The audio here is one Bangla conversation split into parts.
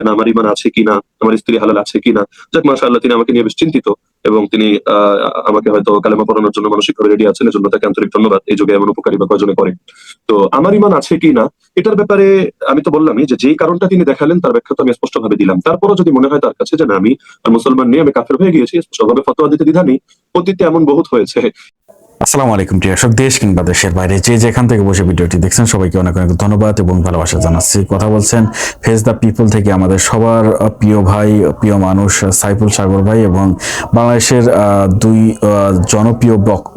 না আমার ইমান আছে কিনা, আমার স্ত্রী হালাল আছে কিনা। যাক মাশাআল্লাহ, তিনি আমাকে নিয়ে বেশ চিন্তিত এবং তিনি আমাকে হয়তো কালেমা পড়ানোর জন্য মানসিকভাবে রেডি আছেন। এজন্য তাকে আন্তরিক ধন্যবাদ। এই যুগে এমন উপকারী বা কয়জনে করে। তো আমার ইমান আছে কিনা এটার ব্যাপারে আমি তো বললামই যে যেই কারণটা তিনি দেখালেন তার ব্যাখ্যা তো আমি স্পষ্টভাবে দিলাম। তারপরও যদি মনে হয় তার কাছে যে না আমি মুসলমান নেই, আমি কাফের হয়ে গিয়েছি, স্পষ্টভাবে ফতোয়া দিতে দ্বিধা নেই। অতীতে এমন বহুত হয়েছে। আসসালামু আলাইকুম প্রিয় দর্শক, দেশ কিংবা দেশের বাইরে যে যেখান থেকে বসে ভিডিওটি দেখছেন সবাইকে অনেক অনেক ধন্যবাদ এবং ভালোবাসা জানাচ্ছি। কথা বলছেন ফেস দ্য পিপল থেকে আমাদের সবার প্রিয় ভাই, প্রিয় মানুষ সাইফুল সাগর ভাই এবং বাংলাদেশের দুই জনপ্রিয়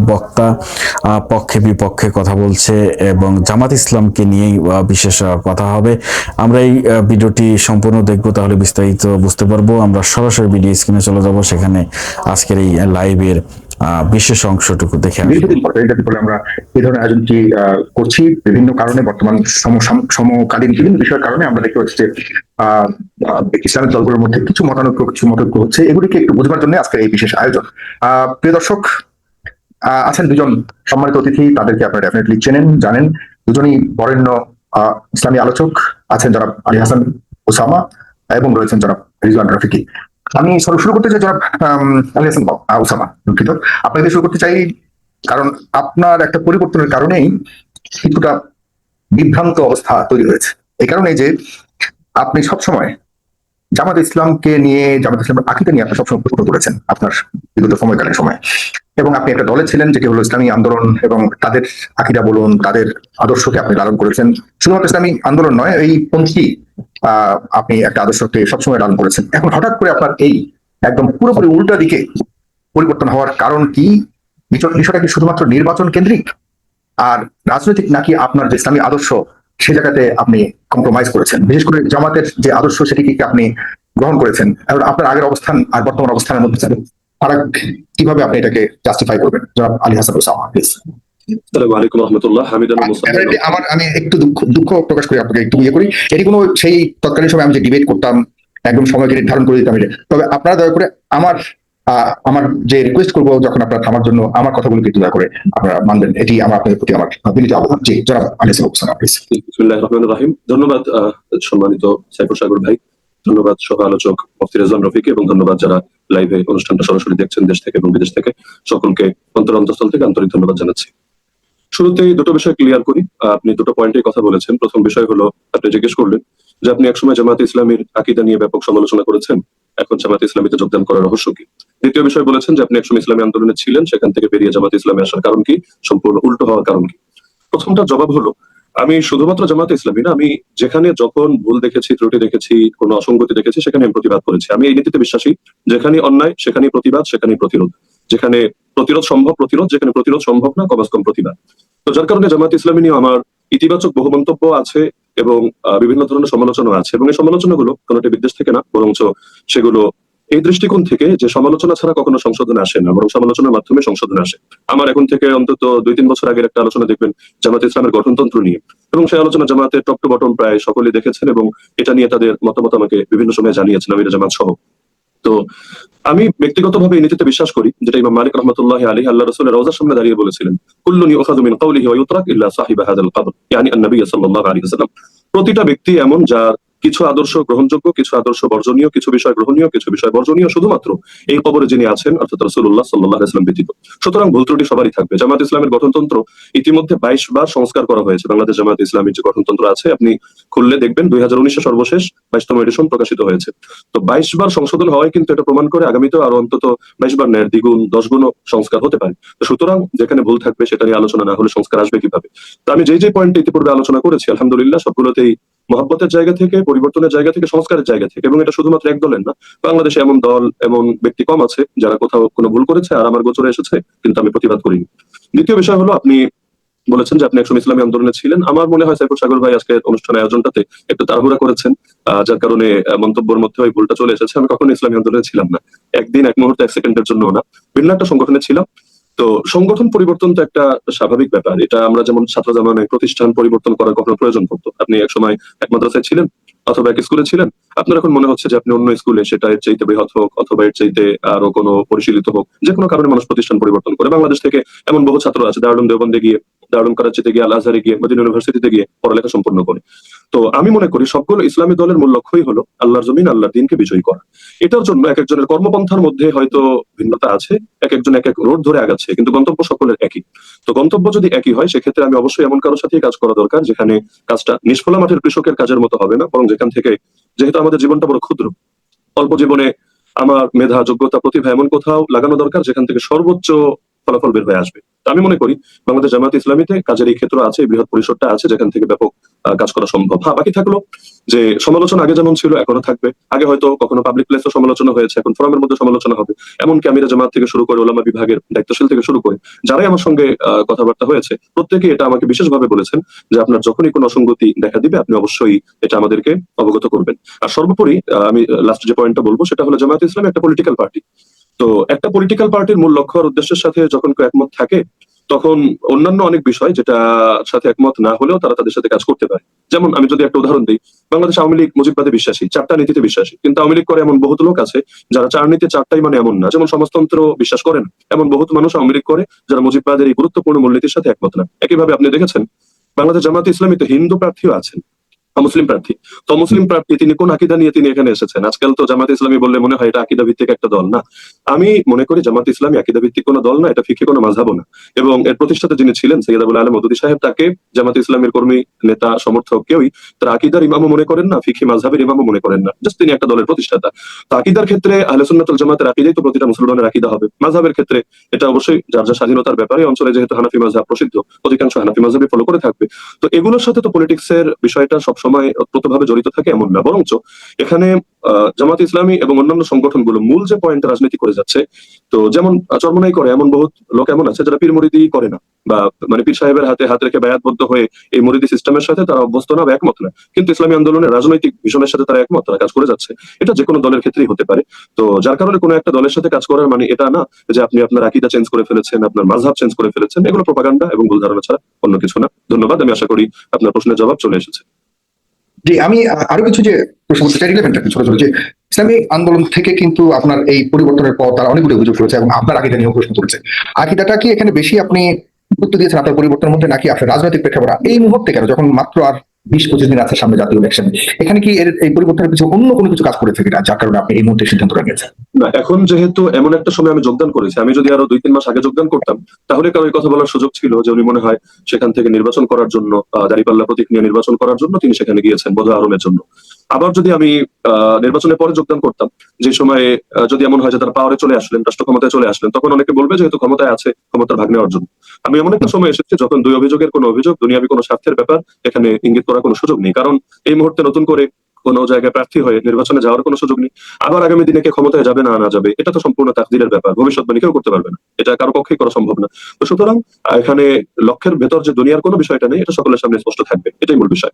বক্তা পক্ষে বিপক্ষে কথা বলছে এবং জামাত ইসলামকে নিয়েই বিশেষ কথা হবে। আমরা এই ভিডিওটি সম্পূর্ণ দেখব, তাহলে বিস্তারিত বুঝতে পারবো। আমরা সরাসরি ভিডিও স্ক্রিনে চলে যাব, সেখানে আজকের এই লাইভের বিশেষ অংশটুকু দেখে আমরা এই ধরনের আয়োজনটি করছি বিভিন্ন কারণে। বর্তমান সমকালীন বিভিন্ন বিষয়ের কারণে আমরা দেখতে পাচ্ছি যে ইসলামিক দলগুলোর মধ্যে কিছু মতানৈক্য হচ্ছে। এগুলিকে একটু বোঝবার জন্য আজকে এই বিশেষ আয়োজন। প্রিয় দর্শক, আছেন দুজন সম্মানিত অতিথি, তাদেরকে আপনারা ডেফিনেটলি চেনেন, জানেন। দুজনই বরেণ্য ইসলামী আলোচক। আছেন জনাব আলী হাসান ওসামা এবং রয়েছেন জনাব রিজওয়ান রফিকি। আমি শুরু করতে চাই জনাব আলী হাসান ওসামা, দুঃখিত, আপনাকে শুরু করতে চাই কারণ আপনার একটা পরিবর্তনের কারণেই কিছুটা বিভ্রান্ত অবস্থা তৈরি হয়েছে। এই কারণে যে আপনি সবসময় জামাত ইসলামকে নিয়ে, জামাত ইসলামের আকীদা নিয়ে আপনি সবসময় প্রশ্ন করেছেন আপনার বিগত সময়কালীন সময়, এবং আপনি একটা দলে ছিলেন যেটি হলো ইসলামী আন্দোলন, এবং তাদের আকীদা বলুন, তাদের আদর্শকে আপনি লালন করেছেন। শুধুমাত্র ইসলামী আন্দোলন নয়, এই পন্থী আপনি একটা আদর্শকে সবসময় লালন করেছেন। এখন হঠাৎ করে আপনার এই একদম পুরোপুরি উল্টা দিকে পরিবর্তন হওয়ার কারণ কি? বিষয়টা কি শুধুমাত্র নির্বাচন কেন্দ্রিক আর রাজনৈতিক, নাকি আপনার যে ইসলামী আদর্শ সে জায়গাতে আপনি কম্প্রোমাইজ করেছেন? বিশেষ করে জামাতের যে আদর্শ সেটিকে আপনি গ্রহণ করেছেন, আর আপনার আগের অবস্থান আর বর্তমান অবস্থানের মধ্যে ফারাক কিভাবে আপনি এটাকে জাস্টিফাই করবেন? জনাব আলী হাসান ওসামা, প্লিজ। আসসালামু আলাইকুম রাহমাতুল্লাহ। আমি একটু দুঃখ প্রকাশ করি, আপনাকে একটু করি। এটি কোনো সেই তৎকালীন সময় আমি যে ডিবেট করতাম একদম সময়কে নির্ধারণ করে দিতাম, তবে আপনারা দয়া করে আমার যে রিকোয়েস্ট করবো যখন আপনারা থামার জন্য আমার কথাগুলোকে একটু দয়া করে আপনারা মানবেন, এটি আমার আপনাদের প্রতি আমার বিনীত আহ্বান। জি জনাব আলী হাসান ওসামা, প্লিজ। বিসমিল্লাহির রহমানির রহিম। ধন্যবাদ সম্মানিত সাইফুল সাগর ভাই, ধন্যবাদ সহ আলোচক মুফতি রিজওয়ান রফিকি, এবং ধন্যবাদ যারা লাইভে অনুষ্ঠানটা সরাসরি দেখছেন দেশ থেকে এবং বিদেশ থেকে। সকলকে অন্তরস্থল থেকে আন্তরিক ধন্যবাদ জানাচ্ছি। শুরুতেই দুটো বিষয় ক্লিয়ার করি। আপনি দুটো পয়েন্টে কথা বলেছেন। প্রথম বিষয় হলো আপনি জিজ্ঞেস করলেন যে আপনি একসময় জামাত ইসলামীর আকীদা নিয়ে ব্যাপক সমালোচনা করেছেন, এখন জামাত ইসলামীতে যোগদান করার রহস্য কি? দ্বিতীয় বিষয় বলেছেন যে আপনি একসময় ইসলামী আন্দোলনে ছিলেন, সেখান থেকে বেরিয়ে জামাত ইসলামে আসার কারণ কি, সম্পূর্ণ উল্টো হওয়ার কারণ কি? প্রথমটার জবাব হলো, আমি শুধুমাত্র জামাত ইসলামী না, আমি যেখানে যখন ভুল দেখেছি, ত্রুটি দেখেছি, কোনো অসঙ্গতি দেখেছি, সেখানে আমি প্রতিবাদ করেছি। আমি এই নীতিতে বিশ্বাসী, যেখানে অন্যায় সেখানেই প্রতিবাদ, সেখানেই প্রতিরোধ। যেখানে প্রতিরোধ সম্ভব প্রতিরোধ, যেখানে প্রতিরোধ সম্ভব না কমাস কম প্রতিবাদ। তো যার কারণে জামাত ইসলামী নিয়ে আমার ইতিবাচক বহু মন্তব্য আছে এবং বিভিন্ন ধরনের সমালোচনা আছে, এবং এই সমালোচনাগুলো কোনোটি বিদ্বেষ থেকে না, বরঞ্চ সেগুলো এই দৃষ্টিকোণ থেকে যে সমালোচনা ছাড়া কখনো সংশোধনে আসে না, বরং সমালোচনার মাধ্যমে সংশোধনে আসে। আমার এখন থেকে অন্তত 2-3 বছর আগের একটা আলোচনা দেখবেন জামাত ইসলামের গঠনতন্ত্র নিয়ে, এবং সেই আলোচনা জামাতের টপ টু বটম প্রায় সকলেই দেখেছেন এবং এটা নিয়ে তাদের মতামত আমাকে বিভিন্ন সময় জানিয়েছেন, আমির জামাত সহ। তো আমি ব্যক্তিগতভাবে এই নীতিতে বিশ্বাস করি, যেটা ইমাম মালিক রাহমাতুল্লাহি আলাইহি আল্লাহ রাসূলের রওজার সামনে দাঁড়িয়ে বলেছিলেন, কুল্লুন ইউখাযু মিন কওলিহি ওয়া ইউতরাক ইল্লা সাহিবা হাযাল কবর, ইয়ানি আন-নবী সাল্লাল্লাহু আলাইহি ওয়াসাল্লাম। প্রতিটা ব্যক্তি এমন যার কিছু আদর্শ গ্রহণযোগ্য, কিছু আদর্শ বর্জনীয়, কিছু বিষয় গ্রহণীয়, কিছু বিষয় বর্জনীয়, শুধুমাত্র এই কবরে যিনি আছেন অর্থাৎ রাসূলুল্লাহ সাল্লাল্লাহু আলাইহি ওয়াসাল্লাম ব্যতীত। সুতরাং ভুল ত্রুটি সবারই থাকবে। জামাত ইসলামের গঠনতন্ত্র ইতিমধ্যে 22 বার সংস্কার করা হয়েছে। বাংলাদেশ জামাত ইসলামীর যে গঠনতন্ত্র আছে আপনি খুললে দেখবেন 2019 সর্বশেষ 22তম এডিশন প্রকাশিত হয়েছে। তো 22 বার সংশোধন হওয়ায় কিন্তু এটা প্রমাণ করে আগামীতেও আরো অন্তত 22 বার ন্যায় দ্বিগুণ 10 গুণও সংস্কার হতে পারে। তো সুতরাং যেখানে ভুল থাকবে সেটা নিয়ে আলোচনা না হলে সংস্কার আসবে কিভাবে? তো আমি যে পয়েন্টে ইতিপূর্বে আলোচনা করেছি আলহামদুলিল্লাহ সবগুলোতেই মহব্বতের জায়গা থেকে, পরিবর্তনের জায়গা থেকে, সংস্কারের জায়গা থেকে, এবং এটা শুধুমাত্র এক দলের না, বাংলাদেশে এমন দল এমন ব্যক্তি কম আছে যারা কোথাও কোনো ভুল করেছে আর আমার গোচরে এসেছে কিন্তু আমি প্রতিবাদ করিনি। দ্বিতীয় বিষয় হলো, আপনি বলেছেন যে আপনি একসময় ইসলামী আন্দোলনে ছিলেন। আমার মনে হয় সাইফুল সাগর ভাই আজকে অনুষ্ঠানের আয়োজনটাতে একটু তাড়াহুড়া করেছেন, যার কারণে মন্তব্যের মধ্যে ওই ভুলটা চলে এসেছে। আমি কখনো ইসলামী আন্দোলনে ছিলাম না, একদিন, এক মুহূর্তে, এক সেকেন্ডের জন্য না। ভিন্ন একটা সংগঠনে ছিলাম। তো সংগঠন পরিবর্তন তো একটা স্বাভাবিক ব্যাপার। এটা আমরা যেমন ছাত্র জামানায় প্রতিষ্ঠান পরিবর্তন করার কখনো প্রয়োজন পড়তো। আপনি এক সময় এক মাদ্রাসায় ছিলেন, অথবা এক স্কুলে ছিলেন, আপনার এখন মনে হচ্ছে যে আপনি অন্য স্কুলে, সেটা এর চাইতে বৃহৎ হোক অথবা এর চাইতে আরো কোনো পরিশীলিত হোক, যে কোনো কারণে মানুষ প্রতিষ্ঠান পরিবর্তন করে। বাংলাদেশ থেকে এমন বহু ছাত্র আছে দারুল দেওবন্দে গিয়ে, দারুল করাচিতে গিয়ে, আল আজহারে গিয়ে, মদিনা ইউনিভার্সিটিতে গিয়ে পড়ালেখা সম্পন্ন করে। তো আমি মনে করি সবগুলো ইসলামী দলের মূল লক্ষ্যই হলো আল্লাহর জমিন, আল্লাহর দিনকে বিজয়ী করা। এটার জন্য এক একজনের কর্মপন্থার মধ্যে হয়তো ভিন্নতা আছে, এক একজন এক এক রোড ধরে আগাচ্ছে, কিন্তু গন্তব্য সকলের একই। তো গন্তব্য যদি একই হয়, সেক্ষেত্রে আমি অবশ্যই এমন কারোর সাথেই কাজ করা দরকার যেখানে কাজটা নিষ্ফলা মাঠের কৃষকের কাজের মতো হবে না, বরং যেখান থেকে, যেহেতু আমাদের জীবনটা বড় ক্ষুদ্র, অল্প জীবনে আমার মেধা, যোগ্যতা, প্রতিভা এমন কোথাও লাগানো দরকার যেখান থেকে সর্বোচ্চ ফলাফল বের হয়ে আসবে। তো আমি মনে করি বাংলাদেশ জামায়াত ইসলামীতে কাজের এই ক্ষেত্র আছে, এই বৃহৎ পরিসরটা আছে যেখান থেকে ব্যাপক কাজ করা সম্ভব। হ্যাঁ, বাকি থাকলো যে সমালোচনা আগে যেমন ছিল এখনো থাকবে। আগে হয়তো কখনো পাবলিক প্লেসে সমালোচনা হয়েছে, এখন ফোরামের মধ্যে সমালোচনা হবে। এমনকি আমিরা জামাত থেকে শুরু করে ওলামা বিভাগের দায়িত্বশীল থেকে শুরু করে যারাই আমার সঙ্গে কথাবার্তা হয়েছে, প্রত্যেকে এটা আমাকে বিশেষভাবে বলেছেন যে আপনার যখনই কোনো অসঙ্গতি দেখা দিবে আপনি অবশ্যই এটা আমাদেরকে অবগত করবেন। আর সর্বোপরি আমি লাস্ট যে পয়েন্টটা বলবো সেটা হলো জামায়াত ইসলাম একটা পলিটিক্যাল পার্টি। তো একটা পলিটিক্যাল পার্টির মূল লক্ষ্য আর উদ্দেশ্যের সাথে যখন কেউ একমত থাকে, তখন অন্যান্য অনেক বিষয় যেটা সাথে একমত না হলেও তারা তাদের সাথে কাজ করতে পারে। যেমন আমি যদি একটা উদাহরণ দিই, বাংলাদেশ আওয়ামী লীগ মুজিববাদে বিশ্বাসী, 4টা নীতিতে বিশ্বাসী, কিন্তু আওয়ামী লীগ করে এমন বহুত লোক আছে যারা 4 নীতি 4টাই মানে এমন না। যেমন সমাজতন্ত্র বিশ্বাস করে না, এমন বহুত মানুষ আওয়ামী লীগ করে যারা মুজিববাদের এই গুরুত্বপূর্ণ মূলনীতির সাথে একমত না। একইভাবে আপনি দেখেছেন বাংলাদেশ জামায়াত ইসলামীতে হিন্দু প্রার্থীও আছেন, মুসলিম প্রার্থী। তো মুসলিম প্রার্থী তিনি কোন আকীদা নিয়ে তিনি এখানে এসেছেন? আজকাল তো জামাত ইসলামী বললে মনে হয় এটা আকীদা ভিত্তিক একটা দল। না, আমি মনে করি জামাত ইসলামী আকীদা ভিত্তিক কোনো দল না, এটা ফিকহি কোনো মাযহাবও না। এবং এর প্রতিষ্ঠাতা যিনি ছিলেন সৈয়দ আবুল আলম মওদুদী সাহেব, তাকে জামাত ইসলামের কর্মী, নেতা, সমর্থক কেউই তার আকীদার ইমামও মনে করেন না, ফিকহি মাযহাবের ইমামও মনে করেন না। জাস্ট তিনি একটা দলের প্রতিষ্ঠাতা। তো আকীদার ক্ষেত্রে আহলে সুন্নাত ওয়াল জামাতের আকীদাই তো প্রতিটা মুসলমানের আকীদা হবে। মাযহাবের ক্ষেত্রে এটা অবশ্যই যার যার স্বাধীনতার ব্যাপারে, অঞ্চলে যেহেতু হানাফি মাযহাব প্রসিদ্ধ, অধিকাংশ হানাফি মাযহাবই ফলো করে থাকবে। তো এগুলোর সাথে তো পলিটিক্সের বিষয়টা সবসময় ওতপ্রোতভাবে জড়িত থাকে এমন না, বরঞ্চ এখানে জামাত ইসলামী এবং অন্যান্য সংগঠনগুলো মূল যে পয়েন্ট রাজনীতি করে যাচ্ছে, তো যেমন চরমনাই করে এমন বহুত লোক এমন আছে যারা পীর মুরিদি করে না, বা মানে পীর সাহেবের হাতে হাত রেখে বায়াতবদ্ধ হয়ে এই মুরিদি সিস্টেমের সাথে তারা অভ্যস্ত না বা একমত না, কিন্তু ইসলামী আন্দোলনের রাজনৈতিক ভিশনের সাথে তারা একমত, তারা কাজ করে যাচ্ছে। এটা যে কোনো দলের ক্ষেত্রেই হতে পারে। তো যার কারণে কোনো একটা দলের সাথে কাজ করার মানে এটা না যে আপনি আপনার আকীদা চেঞ্জ করে ফেলেছেন, আপনার মাযহাব চেঞ্জ করে ফেলেছেন। এগুলো প্রপাগান্ডা এবং ভুল ধারণা ছাড়া অন্য কিছু না। ধন্যবাদ। আমি আশা করি আপনার প্রশ্নের জবাব চলে এসেছে। জি, আমি আরো কিছু যে প্রশ্ন করতে চাই, রিলেভেন্ট ছোট ছোট, যে ইসলামী আন্দোলন থেকে কিন্তু আপনার এই পরিবর্তনের পর তারা অনেকগুলো অভিযোগ করেছে এবং আপনার আকীদা নিয়েও প্রশ্ন করেছে। আকীদাটা কি এখানে বেশি আপনি গুরুত্ব দিয়েছেন আপনার পরিবর্তনের মধ্যে, নাকি আপনার রাজনৈতিক প্রেক্ষাপট এই মুহূর্তে কেন, যখন মাত্র আর 20-25 দিন আছে সামনে জাতীয় ইলেকশন, এখানে কি এই পরিবর্তনের কিছু অন্য কোনো কিছু কাজ করেছে কিনা যার কারণে আপনি এই মুহূর্তে সিদ্ধান্তটা নিয়েছেন? না, এখন যেহেতু এমন একটা সময় আমি যোগদান করেছি, আমি যদি আরো 2-3 মাস আগে যোগদান করতাম তাহলে কারো এই কথা বলার সুযোগ ছিল যে উনি মনে হয় সেখান থেকে নির্বাচন করার জন্য, দাঁড়িপাল্লা প্রতীক নিয়ে নির্বাচন করার জন্য তিনি সেখানে গিয়েছেন বোঝা আরমের জন্য। আবার যদি আমি নির্বাচনের পরে যোগদান করতাম, যে সময়ে যদি এমন হয় যে তার পাওয়ারে চলে আসলেন, রাষ্ট্র ক্ষমতায় চলে আসলেন, তখন অনেকে বলবে যেহেতু ক্ষমতায় আছে ক্ষমতার ভাগ নেওয়ার জন্য। আমি এমন একটা সময় এসেছি যখন দুই অভিযোগের কোনো অভিযোগ, দুনিয়াবি কোনো স্বার্থের ব্যাপার এখানে ইঙ্গিত করার কোনো সুযোগ নেই। কারণ এই মুহূর্তে নতুন করে কোনো জায়গায় প্রার্থী হয়ে নির্বাচনে যাওয়ার কোনো সুযোগ নেই। আবার আগামী দিনে কে ক্ষমতায় যাবে না আনা যাবে, এটা তো সম্পূর্ণ তাকদীরের ব্যাপার, ভবিষ্যৎবাণী কেউ করতে পারবে না, এটা কারো পক্ষেই করা সম্ভব না। তো সুতরাং এখানে লক্ষ্যের ভেতর যে দুনিয়ার কোনো বিষয়টা নেই, এটা সকলের সামনে স্পষ্ট থাকবে, এটাই মূল বিষয়।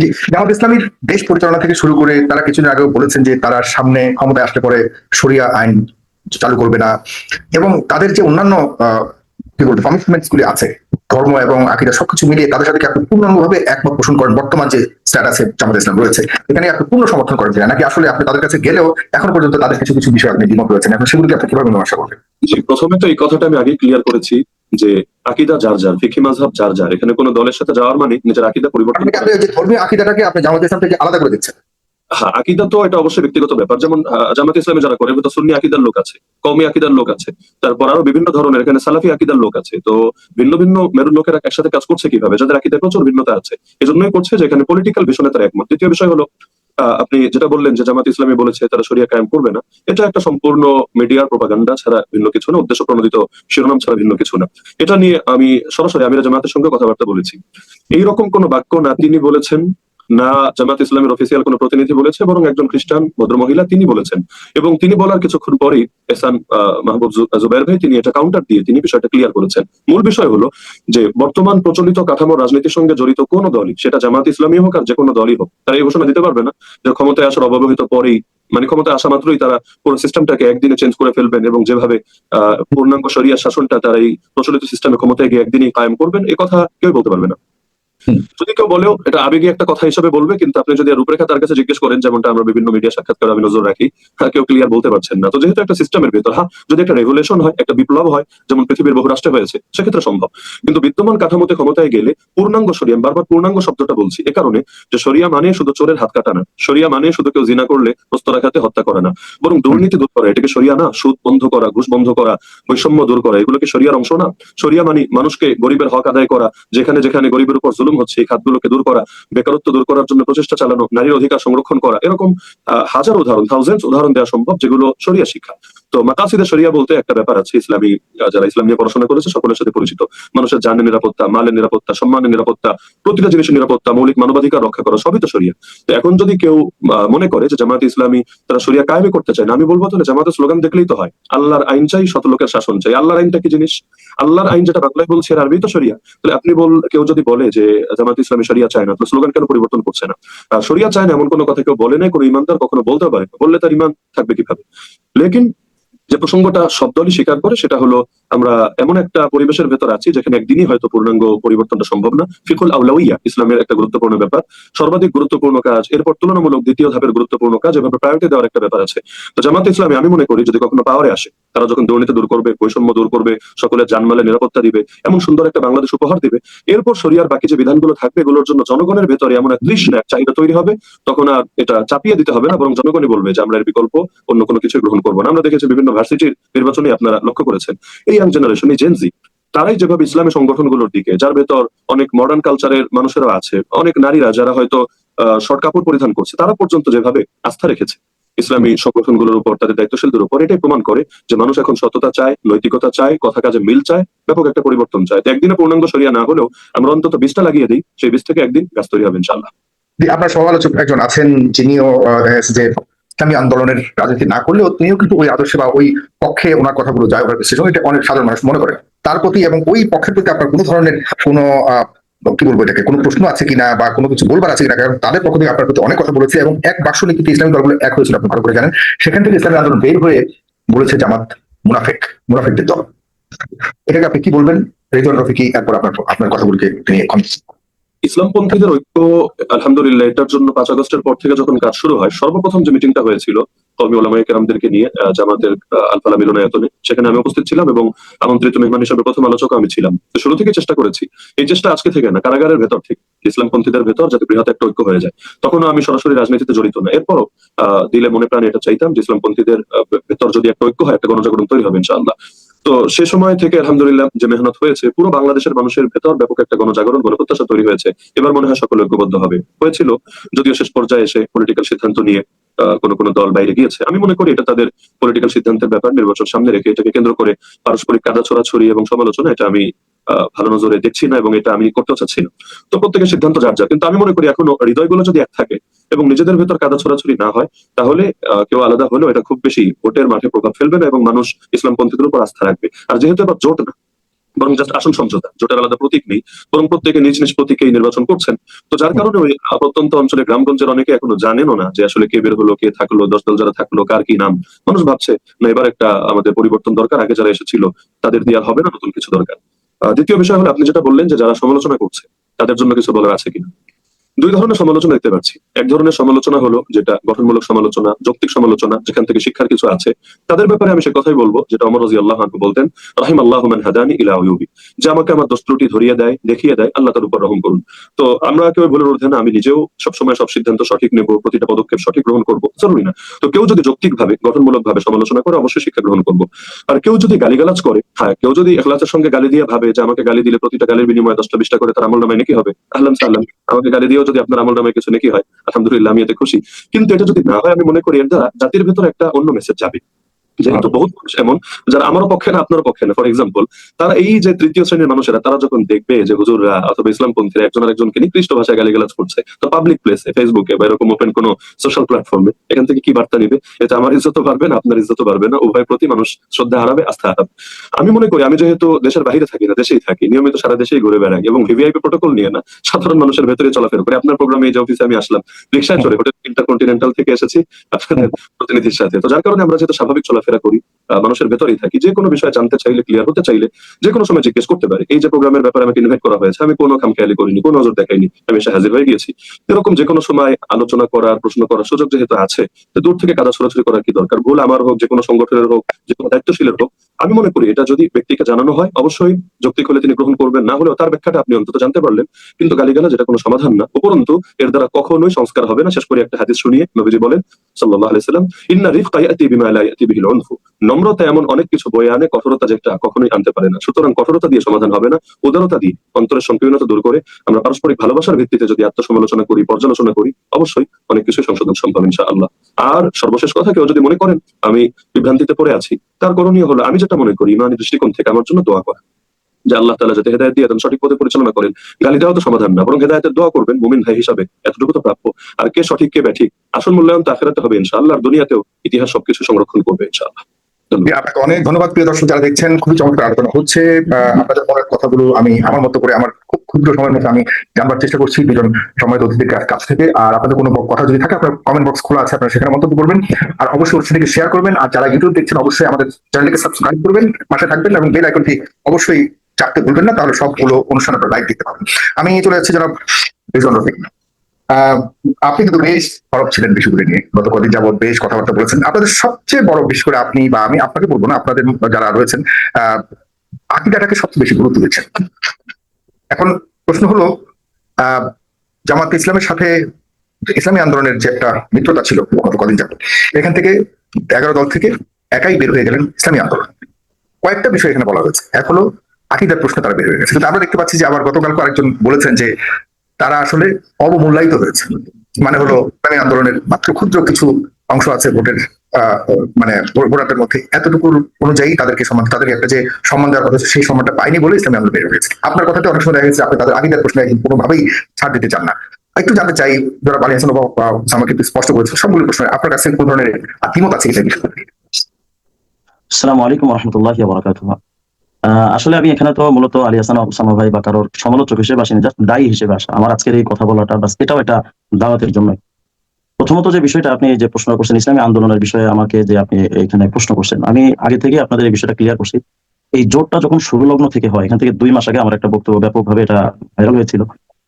জি, জামাত ইসলামীর দেশ পরিচালনা থেকে শুরু করে তারা কিছুদিন আগেও বলেছেন যে তারা সামনে ক্ষমতায় আসলে পরে শরিয়া আইন চালু করবে না, এবং তাদের যে অন্যান্য কি বলবো কমিটমেন্টস গুলি আছে, ধর্ম এবং আকীদা সবকিছু মিলিয়ে তাদের সাথে কি আপনি পূর্ণাঙ্গভাবে একমত পোষণ করেন? বর্তমান যে স্ট্যাটাসে জামাত ইসলাম রয়েছে এখানে আপনি পূর্ণ সমর্থন করেন কিনা, নাকি আসলে আপনি তাদের কাছে গেলেও এখন পর্যন্ত তাদের কিছু কিছু বিষয় আপনি দ্বিমত রয়েছেন, এখন সেগুলোকে আপনি কিভাবে মীমাংসা করবেন? জি, প্রথমে তো এই কথাটা আমি আগে ক্লিয়ার করেছি যে আকীদা যার যার, ফিকহি মাযহাব যার যার, এখানে কোনো দলের সাথে যাওয়ার মানে নিজের আকীদা পরিবর্তন আপনি করা। যে ধর্মীয় আকীদাটাকে আপনি জামাত ইসলাম থেকে আলাদা করে দিচ্ছেন। হ্যাঁ, আকীদা তো এটা অবশ্যই ব্যক্তিগত ব্যাপার। যেমন জামাত ইসলামে যারা করে, তো সুন্নি আকীদার লোক আছে, কওমি আকীদার লোক আছে, তারপর আরো বিভিন্ন ধরনের এখানে সালাফি আকীদার লোক আছে। তো ভিন্ন ভিন্ন মেরুর লোকেরা একসাথে কাজ করছে কিভাবে? যাদের আকীদায় প্রচুর ভিন্নতা আছে, এজন্যই করছে যে এখানে পলিটিক্যাল ভিশনে তারা একমত। দ্বিতীয় বিষয় হলো আপনি যেটা বললেন যে জামাত ইসলামী বলেছে তারা শরিয়া কায়েম করবে না, এটা একটা সম্পূর্ণ মিডিয়ার প্রোপাগান্ডা ছাড়া ভিন্ন কিছু না, উদ্দেশ্য প্রণোদিত শিরোনাম ছাড়া ভিন্ন কিছু না। এটা নিয়ে আমি সরাসরি আমিরা জামাতের সঙ্গে কথাবার্তা বলেছি। এইরকম কোনো বাক্য না তিনি বলেছেন, না জামাত ইসলামের অফিসিয়াল কোনো প্রতিনিধি বলেছে, বরং একজন খ্রিস্টান ভদ্রমহিলা তিনি বলেছেন। এবং তিনি বলার কিছুক্ষণ পরেই এহসান মাহবুব জুবায়ের ভাই তিনি এটা কাউন্টার দিয়ে তিনি বিষয়টা ক্লিয়ার করেছেন। মূল বিষয় হলো যে বর্তমান প্রচলিত কাঠামো রাজনীতির সঙ্গে জড়িত কোনো দলই, সেটা জামাত ইসলামী হোক আর যে কোনো দলই হোক, তারা এই ঘোষণা দিতে পারবে না যে ক্ষমতায় আসার অব্যবহিত পরেই, মানে ক্ষমতায় আসা মাত্রই তারা পুরো সিস্টেমটাকে একদিনে চেঞ্জ করে ফেলবেন এবং যেভাবে পূর্ণাঙ্গ শরিয়া শাসনটা তারা এই প্রচলিত সিস্টেমে ক্ষমতায় গিয়ে একদিনই কায়েম করবেন, এ কথা কেউ বলতে পারবে না। যদি কেউ বলেও এটা আবেগী একটা কথা হিসেবে বলবে, কিন্তু আপনি যদি এর রূপরেখা তার কাছে জিজ্ঞেস করেন, যেমনটা আমরা বিভিন্ন মিডিয়া সাক্ষাৎকার আমি নজর রাখি, কেউ ক্লিয়ার বলতে পারছেন না। তো যেহেতু একটা সিস্টেমের ভেতর, যদি একটা রেভুলেশন হয়, একটা বিপ্লব হয়, যেমন পৃথিবীর বহু রাষ্ট্রে হয়েছে, সেক্ষেত্রে সম্ভব। কিন্তু বিদ্যমান কাঠামোতে ক্ষমতায় গেলে পূর্ণাঙ্গ শরিয়া, আমি বারবার পূর্ণাঙ্গ শব্দটা বলছি এ কারণে যে শরিয়া মানে শুধু চোরের হাত কাটা না, শরিয়া মানে শুধু কেউ জিনা করলে প্রস্তরাঘাতে হত্যা করা না, বরং দুর্নীতি দূর করা। এটাকে শরিয়া না? সুদ বন্ধ করা, ঘুষ বন্ধ করা, বৈষম্য দূর করা, এগুলো কি শরিয়ার অংশ না? শরিয়া মানে মানুষকে গরিবের হক আদায় করা, যেখানে যেখানে গরিবের উপর জুলুম হচ্ছে এই খাতগুলোকে দূর করা, বেকারত্ব দূর করার জন্য প্রচেষ্টা চালানো, নারীর অধিকার সংরক্ষণ করা। এরকম হাজার উদাহরণ, থাউজেন্ডস উদাহরণ দেওয়া সম্ভব যেগুলো শরিয়া শিক্ষা। তো মাকাসিদে শরিয়া বলতে একটা ব্যাপার আছে, ইসলামী যারা ইসলাম নিয়ে পড়াশোনা করেছে সকলের সাথে পরিচিত। মানুষের জানের নিরাপত্তা, মালের নিরাপত্তা, সম্মানের নিরাপত্তা, প্রতিটা জিনিসের নিরাপত্তা, মৌলিক মানবাধিকার রক্ষা করা, সবই তো শরিয়া। তো এখন যদি কেউ মনে করে যে জামায়াতে ইসলামী তারা শরিয়া কায়েমই করতে চায় না, আমি বলবো তাহলে জামাতের স্লোগান দেখলেই তো হয়, আল্লাহর আইন চাই, শত লোকের শাসন চাই। আল্লাহর আইনটা কি জিনিস? আল্লাহর আইন যেটা বাংলায় বলছে এর আরবি তো শরিয়া। তাহলে আপনি কেউ যদি বলে যে জামায়াতে ইসলামী শরিয়া চায় না, তো স্লোগান কেন পরিবর্তন করছে না? শরিয়া চায় না এমন কোনো কথা কেউ বলে নাই, কোনো ইমানদার কখনো বলতে পারে, বললে তার ইমান থাকবে কিভাবে? লেকিন যে প্রসঙ্গটা সব দলই স্বীকার করে সেটা হলো, আমরা এমন একটা পরিবেশের ভেতর আছি যেখানে একদিনই হয়তো পূর্ণাঙ্গ পরিবর্তনটা সম্ভব না। ফিকুল আউলাউইয়া ইসলামের একটা গুরুত্বপূর্ণ ব্যাপার, সর্বাধিক গুরুত্বপূর্ণ কাজ, এরপর তুলনামূলক দ্বিতীয় ধাপের গুরুত্বপূর্ণ কাজ, এভাবে প্রায়োরিটি দেওয়ার একটা ব্যাপার আছে। তো জামাতে ইসলামী আমি মনে করি যদি কখনো পাওয়ারে আসে, তারা যখন দুর্নীতি দূর করবে, বৈষম্য দূর করবে, সকলের জানমালের নিরাপত্তা দিবে, এমন সুন্দর একটা বাংলাদেশ উপহার দিবে, এরপর শরিয়ার বাকি যে বিধানগুলো থাকবে এগুলোর জন্য জনগণের ভেতরে এমন এক তৃষ্ণা, এক চাহিদা তৈরি হবে, তখন আর এটা চাপিয়ে দিতে হবে না, বরং জনগণই বলবে যে আমরা এর বিকল্প অন্য কোনো কিছু গ্রহণ করবো না। আমরা দেখেছি বিভিন্ন ভার্সিটির নির্বাচনে আপনারা লক্ষ্য করেছেন, এই ইয়াং জেনারেশন, এই জেনজি, তারাই যেভাবে ইসলামী সংগঠনগুলোর দিকে, যার ভেতর অনেক মডার্ন কালচারের মানুষেরা আছে, অনেক নারীরা যারা হয়তো শর্ট কাপড় পরিধান করছে, তারা পর্যন্ত যেভাবে আস্থা রেখেছে ইসলামী সংগঠনগুলোর উপর, তাদের দায়িত্বশীলদের উপর, এটাই প্রমাণ করে যে মানুষ এখন সততা চায়, নৈতিকতা চায়, কথা কাজে মিল চায়, ব্যাপক একটা পরিবর্তন চায়। তো একদিনে পূর্ণাঙ্গ শরিয়া না হলেও আমরা অন্তত 20টা লাগিয়ে দিই, সেই 20 থেকে একদিন গাছ তৈরি হবে ইনশাআল্লাহ। আপনার সমালোচক একজন আছেন যিনিও যে ইসলামী আন্দোলনের রাজনীতি না করলেও তিনিও কিন্তু ওই আদর্শে বা ওই পক্ষে ওনার কথাগুলো যায়, এটা অনেক সাধারণ মানুষ মনে করে তার প্রতি, এবং ওই পক্ষের প্রতি আপনার কোনো ধরনের কোনো কি বলবো এটাকে, কোনো প্রশ্ন আছে কিনা বা কোনো কিছু বলবার আছে কিনা? কারণ তাদের পক্ষ থেকে আপনার প্রতি অনেক কথা বলেছে এবং এক বাক্স নীতিতে ইসলামী দলগুলো এক হয়েছিল, আপনি ভালো করে জানেন। সেখান থেকে ইসলামী আন্দোলন বের হয়ে বলেছে জামাত মুনাফেকদের দল। এটাকে আপনি কি বলবেন? রেজওয়ান রফিকি একবার আপনার কথাগুলোকে তিনি ইসলামপন্থীদের ঐক্য, আলহামদুলিল্লাহ, এটার জন্য 5 আগস্টের পর থেকে যখন কাজ শুরু হয়, সর্বপ্রথম যে মিটিংটা হয়েছিল কওমি ওলামায়ে কেরামদেরকে নিয়ে জামাতের আল-ফালাহ মিলনায়তনে, সেখানে আমি উপস্থিত ছিলাম এবং আমন্ত্রিত মেহমান হিসেবে প্রথম আলোচক আমি ছিলাম। তো শুরু থেকে চেষ্টা করেছি, এই চেষ্টা আজকে থেকে না, কারাগারের ভেতর থেকে ইসলামপন্থীদের ভেতর যাতে বৃহৎ একটা ঐক্য হয়ে যায়। তখনও আমি সরাসরি রাজনীতিতে জড়িত না, এরপরও দিলে মনে প্রাণে এটা চাইতাম যে ইসলামপন্থীদের ভেতর যদি একটা ঐক্য হয়, একটা গণজাগরণ তৈরি হবে ইনশাআল্লাহ। তো সে সময় থেকে আলহামদুলিল্লাহ যে মেহনত হয়েছে, পুরো বাংলাদেশের মানুষের ভেতর ব্যাপক একটা গণজাগরণ, গণপ্রত্যাশা তৈরি হয়েছে। এবার মনে হয় সকলে ঐক্যবদ্ধ হবে। হয়েছিল, যদিও শেষ পর্যায়ে এসে পলিটিক্যাল সিদ্ধান্ত নিয়ে কোন দল বাইরে গিয়েছে। আমি মনে করি এটা তাদের পলিটিক্যাল সিদ্ধান্তের ব্যাপার, নির্বাচন সামনে রেখে এটাকে কেন্দ্র করে পারস্পরিক কাদা ছড়াছড়ি এবং সমালোচনা, এটা আমি ভালো নজরে দেখছি না এবং এটা আমি করতেও চাচ্ছি না। তো প্রত্যেকের সিদ্ধান্ত যার যার, কিন্তু আমি মনে করি এখনো হৃদয়গুলো যদি এক থাকে এবং নিজেদের ভেতর কাদা ছড়াছড়ি না হয়, তাহলে কেউ আলাদা হলেও এটা খুব বেশি ভোটের মাঠে প্রভাব ফেলবে না এবং মানুষ ইসলামপন্থীদের উপর আস্থা রাখবে। আর যেহেতু এবার জোট না, বরং জাস্ট আসন সমঝোতা, জোটের আলাদা প্রতীক নেই, বরং প্রত্যেকে নিজ নিজ প্রতীকেই নির্বাচন করছেন। তো যার কারণে ওই প্রত্যন্ত অঞ্চলে গ্রামগঞ্জের অনেকে এখনো জানেনও না যে আসলে কে বের হলো, কে থাকলো, 10 দল যারা থাকলো কার কি নাম। মানুষ ভাবছে না এবার একটা আমাদের পরিবর্তন দরকার, আগে যারা এসেছিল তাদের দিয়ে আর হবে না, নতুন কিছু দরকার। দ্বিতীয় বিষয় হলো আপনি যেটা বললেন যে যারা সমালোচনা করছে তাদের জন্য কিছু বলার আছে কিনা। 2 ধরনের সমালোচনা দেখতে পাচ্ছি। এক ধরনের সমালোচনা হলো যেটা গঠনমূলক সমালোচনা, যৌক্তিক সমালোচনা, যেখান থেকে শিক্ষার কিছু আছে। তাদের ব্যাপারে আমি সে কথাই বলবো যেটা ওমর রাদিয়াল্লাহু আনহু বলতেন, রাহিমাল্লাহু মান হাদানি ইলা উয়ুবি, যে আমাকে আমার দোষ ত্রুটি ধরিয়ে দেয়, দেখিয়ে দেয়, আল্লাহ তার উপর রহম করুন। তো আমরা কেউ ভুলের ঊর্ধ্বে না, আমি নিজেও সবসময় সব সিদ্ধান্ত সঠিক নেব, প্রতিটা পদক্ষেপ সঠিক গ্রহণ করবো, জরুরি না। তো কেউ যদি যৌক্তিকভাবে গঠনমূলকভাবে সমালোচনা করে অবশ্যই শিক্ষা গ্রহণ করবো। আর কেউ যদি গালিগালাজ করে, কেউ যদি ইখলাসের সঙ্গে গালি দিয়ে ভাবে যে আমাকে গালি দিলে প্রতিটা গালির বিনিময়ে 10টা 20টা করে তার আমলনামায় নেকি হবে, আহলান সাহলান, আমাকে গালি দিয়েও যদি আপনার আমলনামায় কিছু নেকি হয়, আলহামদুলিল্লাহ, আমি এতে খুশি। কিন্তু এটা যদি না হয়, আমি মনে করি এর দ্বারা জাতির ভেতর একটা অন্য মেসেজ যাবে। যেহেতু বহুত মানুষ এমন যারা আমারও পক্ষে না আপনারও পক্ষে না, ফর এক্সাম্পল, তারা এই যে তৃতীয় শ্রেণীর মানুষেরা, তারা যখন দেখবে যে হুজুররা অথবা ইসলামপন্থীরা একজন আরেকজনকে নিকৃষ্ট ভাষায় গালিগালাজ করছে, তো পাবলিক প্লেসে, ফেসবুকে বা এরকম ওপেন কোনো সোশ্যাল প্ল্যাটফর্মে, এখান থেকে কি বার্তা নিবে? এটা আমার ইজ্জতও বাড়বে না, আপনার ইজ্জতও বাড়বে না, উভয় প্রতি মানুষ শ্রদ্ধা হারাবে, আস্থা হারাবে। আমি মনে করি, আমি যেহেতু দেশের বাইরে থাকি না, দেশেই থাকি, নিয়মিত সারা দেশেই ঘুরে বেড়াই এবং ভিভিআইপি প্রোটোকল নিয়ে না, সাধারণ মানুষের ভেতরে চলাফেরা করি। আপনার প্রোগ্রামে এই যে অফিসে আমি আসলাম রিকশায় চড়ে, হোটেল ইন্টারকন্টিনেন্টাল থেকে এসেছি আপনাদের প্রতিনিধির সাথে। তো যার কারণে আমরা যেহেতু স্বাভাবিক চলাফেরা করি, মানুষের ভেতরেই থাকি। যে কোনো বিষয়ে জানতে চাইলে, ক্লিয়ার হতে চাইলে যে কোনো সময় জিজ্ঞেস করতে পারে। এই যে প্রোগ্রামের ব্যাপারে আমাকে ইনভাইট করা হয়েছে, আমি কোনো খামখেয়ালি করিনি, কোনো নজর দেখাইনি, আমি এসে হাজির হয়ে গিয়েছি। এরকম যে কোনো সময় আলোচনা করার, প্রশ্ন করার সুযোগ যেহেতু আছে, তো দূর থেকে কাদা ছোড়াছুড়ি করার কি দরকার? ভুল আমার হোক, যে কোনো সংগঠনের হোক, যে কোনো দায়িত্বশীলের হোক, আমি মনে করি এটা যদি ব্যক্তিকে জানানো হয় অবশ্যই যৌক্তিক হলে তিনি গ্রহণ করবেন, না হলেও তার ব্যাখ্যাটা আপনি অন্তত জানতে পারলেন। কিন্তু গালিগালাজ এটা কোনো সমাধান না। উপরন্তু এর দ্বারা কখনোই সংস্কার হবে না। শেষ করে একটা হাদিস শুনিয়ে নবীজি বলেন সাল্লাল্লাহু আলাইহি সাল্লাম, ইন্না রিফকা ইয়াতি বিমা লা ইয়াতি বিহিল উনফু। নম্রতা এমন অনেক কিছু বয়ে আনে, কঠোরতা যেটা কখনোই আনতে পারে না। সুতরাং কঠোরতা দিয়ে সমাধান হবে না, উদারতা দিয়ে অন্তরের সংকীর্ণতা দূর করে আমরা পারস্পরিক ভালোবাসার ভিত্তিতে যদি আত্মসমালোচনা করি, পর্যালোচনা করি, অবশ্যই অনেক কিছু সংশোধন সম্ভব ইনশাআল্লাহ। আর সর্বশেষ কথা, কেউ যদি মনে করেন আমি বিভ্রান্তিতে পড়ে আছি, তার করণীয় হলো আমি যেটা মনে করি ইমানি দৃষ্টিকোণ থেকে আমার জন্য দোয়া করা, যে আল্লাহ তাআলা যাতে হেদায়েত দিয়ে দেন, সঠিক পথে পরিচালনা করেন। গালি দেওয়া তো সমাধান না, বরং হেদায়েতের দোয়া করবেন। মুমিন ভাই হিসাবে এতটুকু তো প্রাপ্য। আর কে সঠিক কে ব্যাঠিক আসল মূল্যায়ন তো আখিরাতে হবে ইনশাআল্লাহ, আর দুনিয়াতেও ইতিহাস সবকিছু সংরক্ষণ করবে ইনশাআল্লাহ। জি, আপনাকে অনেক ধন্যবাদ প্রিয় দর্শক যারা দেখছেন। খুবই চমৎকার আলোচনা হচ্ছে। আপনাদের মনের কথাগুলো আমি আমার মতো করে আমার খুব ক্ষুদ্র সময়ের মধ্যে আমি জানবার চেষ্টা করছি দুজন সময় অতিথির কাছ থেকে। আর আপনাদের কোনো কথা যদি থাকে, আপনার কমেন্ট বক্স খোলা আছে, আপনারা সেখানে মন্তব্য করবেন। আর অবশ্যই অনুষ্ঠানটিকে শেয়ার করবেন। আর যারা ইউটিউব দেখছেন অবশ্যই আমাদের চ্যানেলটিকে সাবস্ক্রাইব করবেন, পাশে থাকবেন এবং বেল আইকনটি অবশ্যই চাপতে ভুলবেন না, তাহলে সবগুলো অনুষ্ঠান আপনারা লাইভ দেখতে পাবেন। আমি চলে যাচ্ছি জনাব রিজওয়ান রফিক। আপনি কিন্তু বেশ সরব ছিলেন বিষয়গুলো নিয়ে, গত কদিন যাবত বেশ কথাবার্তা বলেছেন। আপনাদের সবচেয়ে বড়, বিশেষ করে আপনি বা আমি আপনাকে বলবো না, আপনাদের যারা রয়েছেন আকীদাটাকে সবচেয়ে বেশি গুরুত্ব দিচ্ছেন। এখন প্রশ্ন হলো, জামাত ইসলামের সাথে ইসলামী আন্দোলনের যে একটা মিত্রতা ছিল গত কদিন যাবত, এখান থেকে 11 দল থেকে একাই বের হয়ে গেলেন ইসলামী আন্দোলন। কয়েকটা বিষয় এখানে বলা হয়েছে। এক হলো আকীদার প্রশ্ন তারা বের হয়ে গেছে, কিন্তু আমরা দেখতে পাচ্ছি যে আবার গতকাল আরেকজন বলেছেন যে তারা আসলে অবমূল্যায়িত হয়েছে। মানে হলো ইসলামী আন্দোলনের মাত্র ক্ষুদ্র কিছু অংশ আছে ভোটের মানে ভোটারদের মধ্যে, এতটুকুর অনুযায়ী তাদেরকে তাদেরকে একটা যে সম্মান দেওয়ার কথা সেই সম্মানটা পায়নি বলে ইসলামী আন্দোলন বের হয়েছে। আপনার কথাতে অনেক সময় দেখা গেছে আপনি তাদের আকীদার প্রশ্নে কোনোভাবেই ছাড় দিতে চান না। একটু জানতে চাই, যারা আলী হাসান আমাকে একটু স্পষ্ট করেছে সবগুলো প্রশ্ন, আপনার কাছে কোন ধরনের দ্বিমত আছে এই বিষয়ে? আসসালামু আলাইকুম ওয়া রাহমাতুল্লাহি ওয়া বারাকাতুহু। আসলে আমি এখানে তো মূলত আলী হাসান ওসামা ভাই বা কারোর সমালোচক হিসেবে আসিনি, জাস্ট দায়ী হিসেবে আসা। আমার আজকের এই কথা বলাটা বাস এটাও একটা দাওয়াতের জন্য। প্রথমত যে বিষয়টা আপনি যে প্রশ্ন করছেন ইসলামী আন্দোলনের বিষয়ে আমাকে যে আপনি এখানে প্রশ্ন করছেন, আমি আগে থেকে আপনাদের এই বিষয়টা ক্লিয়ার করছি। এই জোটটা যখন শুরু লগ্ন থেকে হয়, এখান থেকে 2 মাস আগে আমার একটা বক্তব্য ব্যাপকভাবে এটা ভাইরাল হয়েছিল।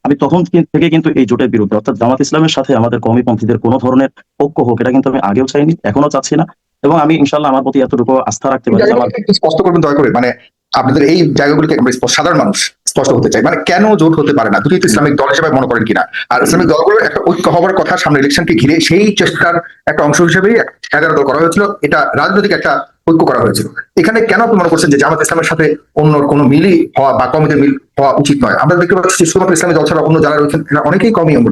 আমি তখন থেকে কিন্তু এই জোটের বিরুদ্ধে, অর্থাৎ জামাত ইসলামের সাথে আমাদের কওমিপন্থীদের কোনো ধরনের ঐক্য হোক, এটা কিন্তু আমি আগেও চাইনি, এখনো চাচ্ছি না। এবং আমি ইনশাআল্লাহ আমার প্রতি এতটুকু আস্থা রাখতে পারি যে আমার একটু স্পষ্ট করবেন দয়া করে, মানে আপনাদের এই জায়গাগুলিকে আমরা সাধারণ মানুষ স্পষ্ট হতে চাই, মানে কেন জোট হতে পারে না? দুটি তো ইসলামিক দল হিসেবে মনে করেন কিনা? আর ইসলামিক দলগুলোর একটা ঐক্য হওয়ার কথা সামনে ইলেকশনকে ঘিরে, সেই চেষ্টার একটা অংশ হিসেবেই 11 দল করা হয়েছিল। এটা রাজনৈতিক একটা ঐক্য করা হয়েছিল। এখানে কেন আপনি মনে করছেন যে জামাত ইসলামের সাথে অন্য কোনো মিলই হওয়া বা কমিটির মিল হওয়া উচিত নয়? আমরা দেখতে পাচ্ছি শুধুমাত্র ইসলামী দল ছাড়া অন্য যারা রয়েছেন অনেকেই কমই অঙ্গ।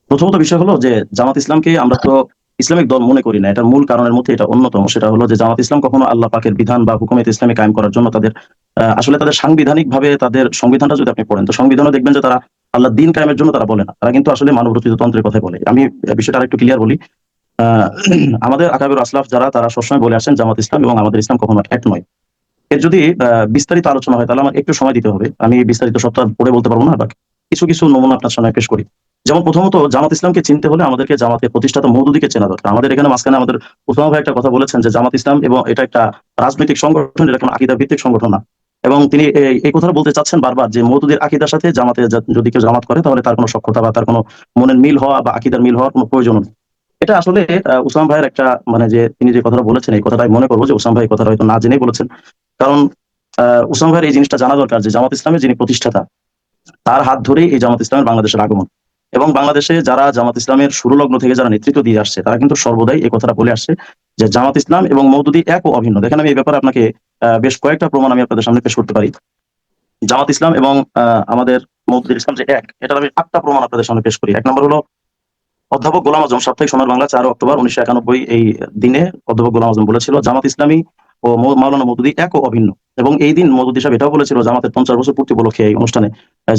প্রথমত বিষয় হলো যে জামাত ইসলামকে আমরা তো ইসলামিক দল মনে করি না। এটার মূল কারণের মধ্যে এটা অন্যতম। সেটা হলো যে জামাত ইসলাম কখনো আল্লাহ পাকের বিধান বা হুকুমত ইসলামী কায়েম করার জন্য তাদের আসলে তাদের সাংবিধানিক ভাবে তাদের সংবিধানটা যদি আপনি পড়েন, তো সংবিধানও দেখবেন যে তারা আল্লাহ দিন কায়েমের জন্য তারা বলে না, তারা কিন্তু আসলে মানব রচিত তন্ত্রের কথা বলে। আমি বিষয়টা আরেকটু ক্লিয়ার বলি। আমাদের আকাবির আসলাফ যারা, তারা সবসময় বলে আসেন জামাত ইসলাম এবং আমাদের ইসলাম কখনো এক নয়। এর যদি বিস্তারিত আলোচনা হয় তাহলে আমার একটু সময় দিতে হবে, আমি বিস্তারিত সবটা পড়ে বলতে পারবো না, বা কিছু কিছু নমুনা আপনার সামনে পেশ করি। যেমন প্রথমত জামাত ইসলামকে চিনতে হলে আমাদেরকে জামাতের প্রতিষ্ঠাতা মওদুদীকে চেনা দরকার। আমাদের এখানে মাঝখানে আমাদের ওসামা ভাই একটা কথা বলেছেন যে জামাত ইসলাম এবং এটা একটা রাজনৈতিক সংগঠন, এটা কোনো আকীদা ভিত্তিক সংগঠন না। এবং তিনি এই কথা বলতে চাচ্ছেন বারবার যে মওদুদীর আকীদার সাথে জামাতে যদি কেউ জামাত করে তাহলে তার কোনো সখ্যতা বা তার কোনো মনের মিল হওয়া বা আকীদার মিল হওয়ার কোনো প্রয়োজন নেই। এটা আসলে ওসামা ভাইয়ের একটা, মানে যে তিনি যে কথাটা বলেছেন এই কথাটাই মনে করবো যে ওসামা ভাই কথাটা হয়তো না জেনেই বলেছেন। কারণ ওসামা ভাইয়ের এই জিনিসটা জানা দরকার যে জামাত ইসলামের যিনি প্রতিষ্ঠাতা, তার হাত ধরেই এই জামাত ইসলামের বাংলাদেশের আগমন। এবং বাংলাদেশে যারা জামাত ইসলামের শুরু লগ্ন থেকে যারা নেতৃত্ব দিয়ে আসছে, তারা কিন্তু সর্বদাই এই কথাটা বলে আসছে যে জামাত ইসলাম এবং মওদুদী এক ও অভিন্ন। দেখেন আমি এই ব্যাপারে আপনাকে বেশ কয়েকটা প্রমাণ আমি আপনাদের সামনে পেশ করতে পারি। জামাত ইসলাম এবং আমাদের মওদুদীর ইসলাম যে এক, এটার আমি 8টা প্রমাণ আপনাদের সামনে পেশ করি। 1 নম্বর হলো অধ্যাপক গোলাম আজম, সাপ্তাহিক সময়ের বাংলা 4 অক্টোবর 1991 এই দিনে অধ্যাপক গোলাম আজম বলেছিল জামাত ইসলামী ও মাওলানা মওদুদী এক ও অভিন্ন। এবং এই দিন মওদুদী সাহেব এটাও বলেছিল জামাতের 50 বছর পূর্তি উপলক্ষে এই অনুষ্ঠানে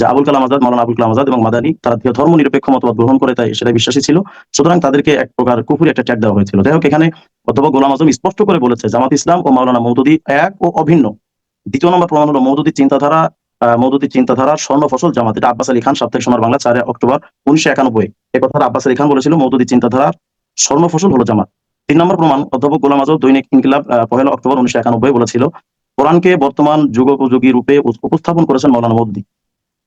যে আবুল কালাম আজাদ, মাওলানা আবুল কালাম আজাদ এবং মাদানী তারা ধর্ম নিরপেক্ষ মতবাদ গ্রহণ করে তাই সেটা বিশ্বাসী ছিল, সুতরাং তাদেরকে এক প্রকার কুফরি একটা ট্যাগ দেওয়া হয়েছিল। যাই হোক, এখানে অধ্যাপক গোলাম আজম স্পষ্ট করে বলেছে জামাত ইসলাম ও মাওলানা মওদুদী এক ও অভিন্ন। 2 নম্বর প্রমাণ হলো মওদুদীর চিন্তাধারার স্বর্ণ ফসল জামাত। এটা আব্বাস আলী খান, সাপ্তাহিক সময়ের বাংলা 4 অক্টোবর 1991। এই কথাটা আব্বাস আলী খান বলেছিল, মওদুদীর চিন্তাধারার স্বর্ণ ফসল হলো জামাত। 3 নম্বর প্রমাণ, অধ্যাপক গোলাম আযম দৈনিক ইনকিলাব 1 অক্টোবর 1991 বলেছিল, কোরআনকে বর্তমান যুগোপযোগী রূপে উপস্থাপন করেছেন মাওলানা মওদুদী।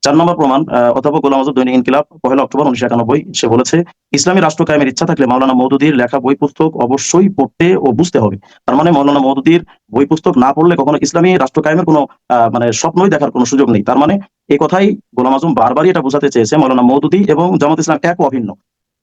4 নম্বর প্রমাণ, অধ্যাপক গোলাম আযম দৈনিক ইনকিলাব 1 অক্টোবর 1991, সে বলেছে, ইসলামী রাষ্ট্র কায়েমের ইচ্ছা থাকলে মাওলানা মওদুদীর লেখা বই পুস্তক অবশ্যই পড়তে ও বুঝতে হবে। তার মানে মাওলানা মওদুদীর বই পুস্তক না পড়লে কখনো ইসলামী রাষ্ট্র কায়েমের কোনো মানে স্বপ্নই দেখার কোনো সুযোগ নেই। তার মানে এই কথাই গোলাম আযম বারবারই এটা বোঝাতে চেয়েছে মাওলানা মওদুদী এবং জামাত ইসলাম এক ও অভিন্ন।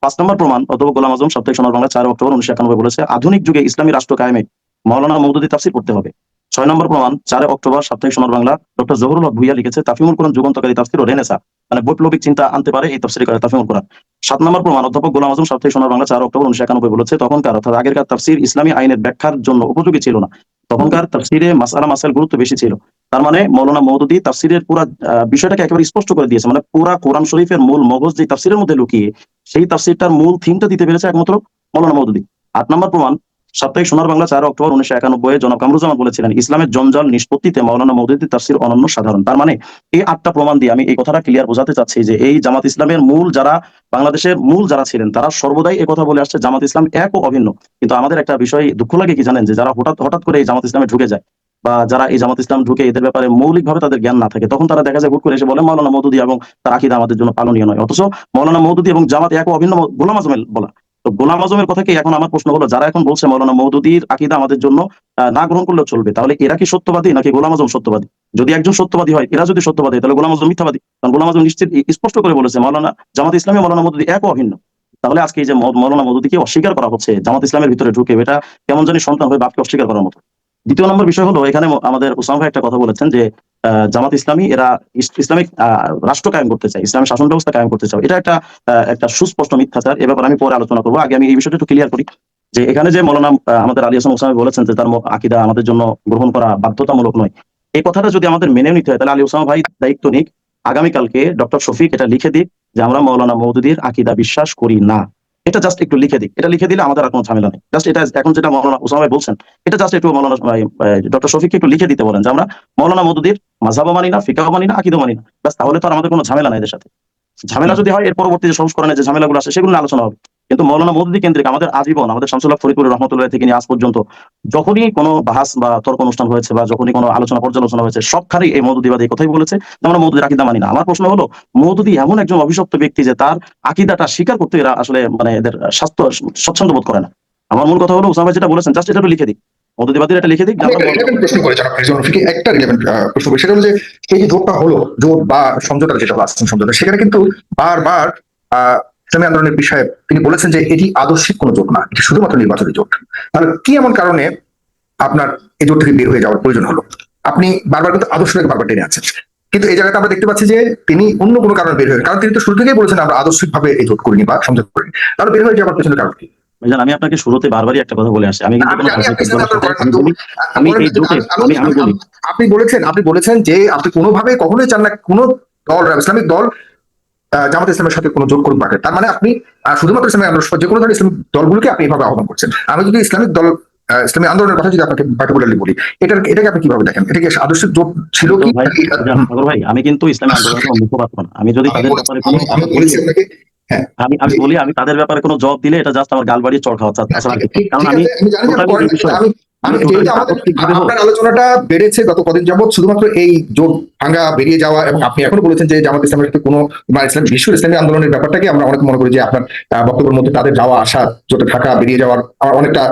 5 নম্বর প্রমাণ, অধ্যাপক গোলাম আযম সাপ্তাহিক সোনার বাংলা 4 অক্টোবর 1991 বলেছে, আধুনিক যুগে ইসলামী রাষ্ট্র কায়েমে মাওলানা মওদুদী তাফসীর পড়তে হবে। 6 নম্বর প্রমাণ, 4 অক্টোবর সাপ্তাহিক সোনার বাংলা ডক্টর জহুরুল হক ভুইয়া লিখেছে, তাফহিমুল কোরআন যুগান্তকারী তাফসীর ও রেনেসা, মানে বৈপ্লবিক চিন্তা আনতে পারে এই তাফসীর তাফহিমুল কোরআন। 7 নম্বর প্রমাণ, অধ্যাপক গোলাম আযম সাপ্তাহিক সোনার বাংলা 4 অক্টোবর 1991 বলেছে, তখনকার অর্থাৎ আগেরকার তাফসীর ইসলামী আইনের ব্যাখ্যার জন্য উপযোগী ছিল না। তখনকার তাফসীরে মাসআলা মাসাইল গুরুত্ব বেশি ছিল। তার মানে মাওলানা মওদুদী তাফসীরের পুরা বিষয়টাকে একেবারে স্পষ্ট করে দিয়েছে, মানে পুরা কোরআন শরীফের মূল মগজ যে তাফসীরের মধ্যে লুকিয়ে সেই তাফসীরটার মূল থিমটা দিতে পেরেছে একমাত্র মাওলানা মওদুদী। 8 নম্বর প্রমাণ, সাপ্তাহিক সোনার বাংলা 4 অক্টোবর 1991 জনাব কামরুজ্জামান বলেছিলেন, ইসলামের জঞ্জাল নিষ্পত্তিতে মাওলানা মওদুদীর তাফসীর অনন্য সাধারণ। তার মানে এই 8টা প্রমাণ দিয়ে আমি এই কথাটা ক্লিয়ার বোঝাতে চাচ্ছি যে এই জামাত ইসলামের মূল যারা, বাংলাদেশের মূল যারা ছিলেন, তারা সর্বদাই এই কথা বলে আসছে জামাত ইসলাম এক ও অভিন্ন। কিন্তু আমাদের একটা বিষয় দুঃখ লাগে কি জানেন, যে যারা হঠাৎ করে এই জামাত ইসলামে ঢুকে যায় বা যারা এই জামাত ইসলাম ঢুকে এদের ব্যাপারে মৌলিকভাবে তাদের জ্ঞান না থাকে, তখন তারা দেখা যায় হুট করে এসে বলে মাওলানা মওদুদী এবং তার আকীদা আমাদের জন্য পালনীয় নয়। অথচ মাওলানা মওদুদী এবং জামাত এক ও অভিন্ন গোলাম আযমের বলা। তো গোলাম আযমের কথা কি, এখন আমার প্রশ্ন হলো, যারা এখন বলছে মাওলানা মওদুদীর আকীদা আমাদের জন্য না গ্রহণ করলেও চলবে, তাহলে এরা কি সত্যবাদী নাকি গোলাম আযম সত্যবাদী? যদি একজন সত্যবাদী হয়, এরা যদি সত্যবাদী হয়, তাহলে গোলাম আযম মিথ্যাবাদী। কারণ গোলাম আযম নিশ্চিত স্পষ্ট করে বলেছে মাওলানা জামাত ইসলামী মাওলানা মওদুদী এক ও অভিন্ন। তাহলে আজকে এই যে মাওলানা মওদুদীকে অস্বীকার করা হচ্ছে জামাত ইসলামের ভিতরে ঢুকে, এটা কেমন জানি সন্তান হয়ে বাপকে অস্বীকার করার মতো। 2 নম্বর বিষয় হলো, এখানে আমাদের ওসামা ভাই একটা কথা বলেছেন যে জামাত ইসলামী এরা ইসলামিক রাষ্ট্র কায়েম করতে চায়, ইসলামিক শাসন ব্যবস্থা কায়েম করতে চায়। এটা একটা সুস্পষ্ট মিথ্যাচার। এ ব্যাপারে আমি পরে আলোচনা করবো। আগে আমি এই বিষয়টা একটু ক্লিয়ার করি যে এখানে যে মাওলানা আমাদের আলী হাসান ওসামা বলেছেন যে তার আকীদা আমাদের জন্য গ্রহণ করা বাধ্যতামূলক নয়, এই কথাটা যদি আমাদের মেনে নিতে হয়, তাহলে আলী ওসামা ভাই দায়িত্ব নিক, আগামীকালকে ডক্টর শফিক এটা লিখে দিক যে আমরা মাওলানা মওদুদীর আকীদা বিশ্বাস করি না। এটা জাস্ট একটু লিখে দিক, এটা লিখে দিলে আমাদের আর কোনো ঝামেলা নেই। জাস্ট এটা এখন যেটা মাওলানা ওসামা ভাই বলছেন, এটা জাস্ট একটু মাওলানা ডক্টর শফিককে একটু লিখে দিতে বলেন যে আমরা মাওলানা মওদুদীর মাযহাবও মানি না, ফিকহও মানি না, আকীদাও মানি না। বাস, তাহলে তো আর আমাদের কোনো ঝামেলা নাই এদের সাথে। ঝামেলা যদি হয় এর পরবর্তী যে সংস্করণে যে ঝামেলাগুলো আসে সেগুলো নিয়ে আলোচনা হবে। কিন্তু মাওলানা মওদুদী কেন্দ্রিক আমাদের আজীবন, আমাদের শামসুল হক ফরিদপুর রহমাতুল্লাহ থেকে নিয়ে আজ পর্যন্ত যখনই কোনো বাহাস বা তর্ক অনুষ্ঠান হয়েছে বা যখনই কোনো আলোচনা পর্যালোচনা হয়েছে, সবখানেই এই মওদুদীবাদী কথাই বলেছে যে আমরা মওদুদীর আকীদা মানি না। আমার প্রশ্ন হলো, মওদুদী এমন একজন অভিশপ্ত ব্যক্তি যে তার আকীদাটা স্বীকার করতে এরা আসলে মানে এদের স্বচ্ছন্দ বোধ করে না। আমার মূল কথা হলো, ওসামা ভাই যেটা বলেছেন জাস্ট এটা একটু লিখে দিক, মওদুদীবাদীরা এটা লিখে দিক। প্রশ্ন করে জানাব রিজওয়ান রফিক, একটা রিলেভেন্ট প্রশ্ন করে, সেটা হলো যে এই যে জোটটা হলো, জোট বা সমঝোতা যেটা হলো আসছেন সমঝোতা, সেখানে কিন্তু বারবার ইসলামী আন্দোলনের বিষয়ে তিনি বলেছেন যে এটি আদর্শিক কোনো জোট না, এটি শুধুমাত্র নির্বাচনী জোট। তাহলে কি এমন কারণে আপনার এই জোট থেকে বের হয়ে যাওয়ার প্রয়োজন হলো? আপনি বারবার কিন্তু আদর্শটাকে বারবার টেনে আছেন, কিন্তু এই জায়গাতে আমরা দেখতে পাচ্ছি যে তিনি অন্য কোনো কারণে বের হয়ে, কারণ তিনি তো শুরু থেকেই বলেছেন আমরা আদর্শিক ভাবে এই জোট করিনি বা সমঝোতা করিনি। তাহলে বের হয়ে যাওয়ার পেছনে কারণ কি? ভাইজান, আমি আপনাকে শুরুতে বারবারই একটা কথা বলে আসি, আমি কিন্তু কোনো রাজনৈতিক দলের সাথে আমি এই জোটে আমি বলি, আপনি বলেছেন যে আপনি কোনোভাবে কখনোই চান না কোনো দল, ইসলামিক দল জামাত ইসলামের সাথে কোনো জোট করুক বাকি। তার মানে আপনি শুধুমাত্র ইসলামিক আন্দোলন, যে কোনো ধরনের ইসলামিক দলগুলোকে আপনি এভাবে আহ্বান করছেন। আমি যদি ইসলামিক দল, ইসলামী আন্দোলনের কথা যদি আপনাকে পার্টিকুলারলি বলি, এটাকে আপনি কিভাবে দেখেন? এটা কি আদর্শিক জোট ছিল কি? ভাই, আমি কিন্তু ইসলামী আন্দোলনের মুখপাত্র না। আমি যদি তাদের ব্যাপারে কোনো কথা বলি, আমি বলি, আমি তাদের ব্যাপারে কোনো জবাব দিলে এটা জাস্ট আমার গাল বাড়িয়ে চড় খাওয়া, কারণ আমি আপনার আলোচনাটা বেড়েছে গত কদিন যাবত শুধুমাত্র এই জোট ভাঙা, বেরিয়ে যাওয়া, এবং আপনি এখনো বলেছেন যে জামাত ইসলামের সাথে কোনো বা ইসলাম বিশ্ব ইসলামী আন্দোলনের ব্যাপারটাকে আমরা অনেক মনে করি যে আপনার বক্তব্যের মধ্যে তাদের যাওয়া আসা, জোটে থাকা, বেরিয়ে যাওয়ার অনেকটা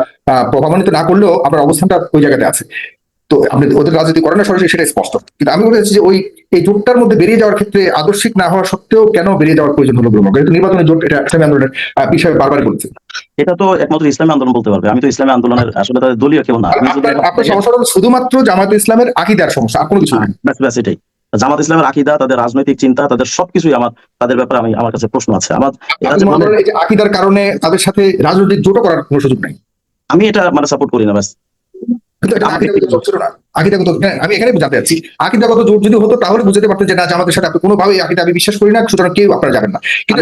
প্রভাবান্বিত না করলেও আপনার অবস্থানটা ওই জায়গাতে আছে। তো আপনি ওদের রাজনীতি করেন না সরাসরি, সেটা স্পষ্ট। কিন্তু আমি বলেছি যে এই জোটটার মধ্যে বেরিয়ে যাওয়ার ক্ষেত্রে আদর্শিক না হওয়া সত্ত্বেও কেন বেরিয়ে যাওয়ার প্রয়োজন হলো বলে মনে করেন? নির্বাচনের জোট, এটা ইসলামী আন্দোলনের বিষয়ে বারবার বলেছে। এটা তো একমাত্র ইসলামী আন্দোলন বলতে পারবে, আমি তো ইসলামী আন্দোলনের আসলে তাদের দলীয় কেউ না। আপনার সমস্যা হলো শুধুমাত্র জামাত ইসলামের আকীদার সমস্যা, আর কোনো কিছু না। ব্যাস এটাই। জামাত ইসলামের আকীদা, তাদের রাজনৈতিক চিন্তা, তাদের সবকিছুই তাদের ব্যাপারে আমার কাছে প্রশ্ন আছে। আকীদার কারণে তাদের সাথে রাজনৈতিক জোট করার কোনো সুযোগ নাই, আমি এটা মানে সাপোর্ট করি না। ব্যাস, আমি এখানে বুঝাতে যাচ্ছি, আকীদাগত জোট যদি হতো তাহলে বুঝতে পারতেন যে না, জামাতের সাথে আপনি কোনোভাবেই আকীদা আমি বিশ্বাস করি না, সুতরাং কেউ আপনারা যাবেন না। কিন্তু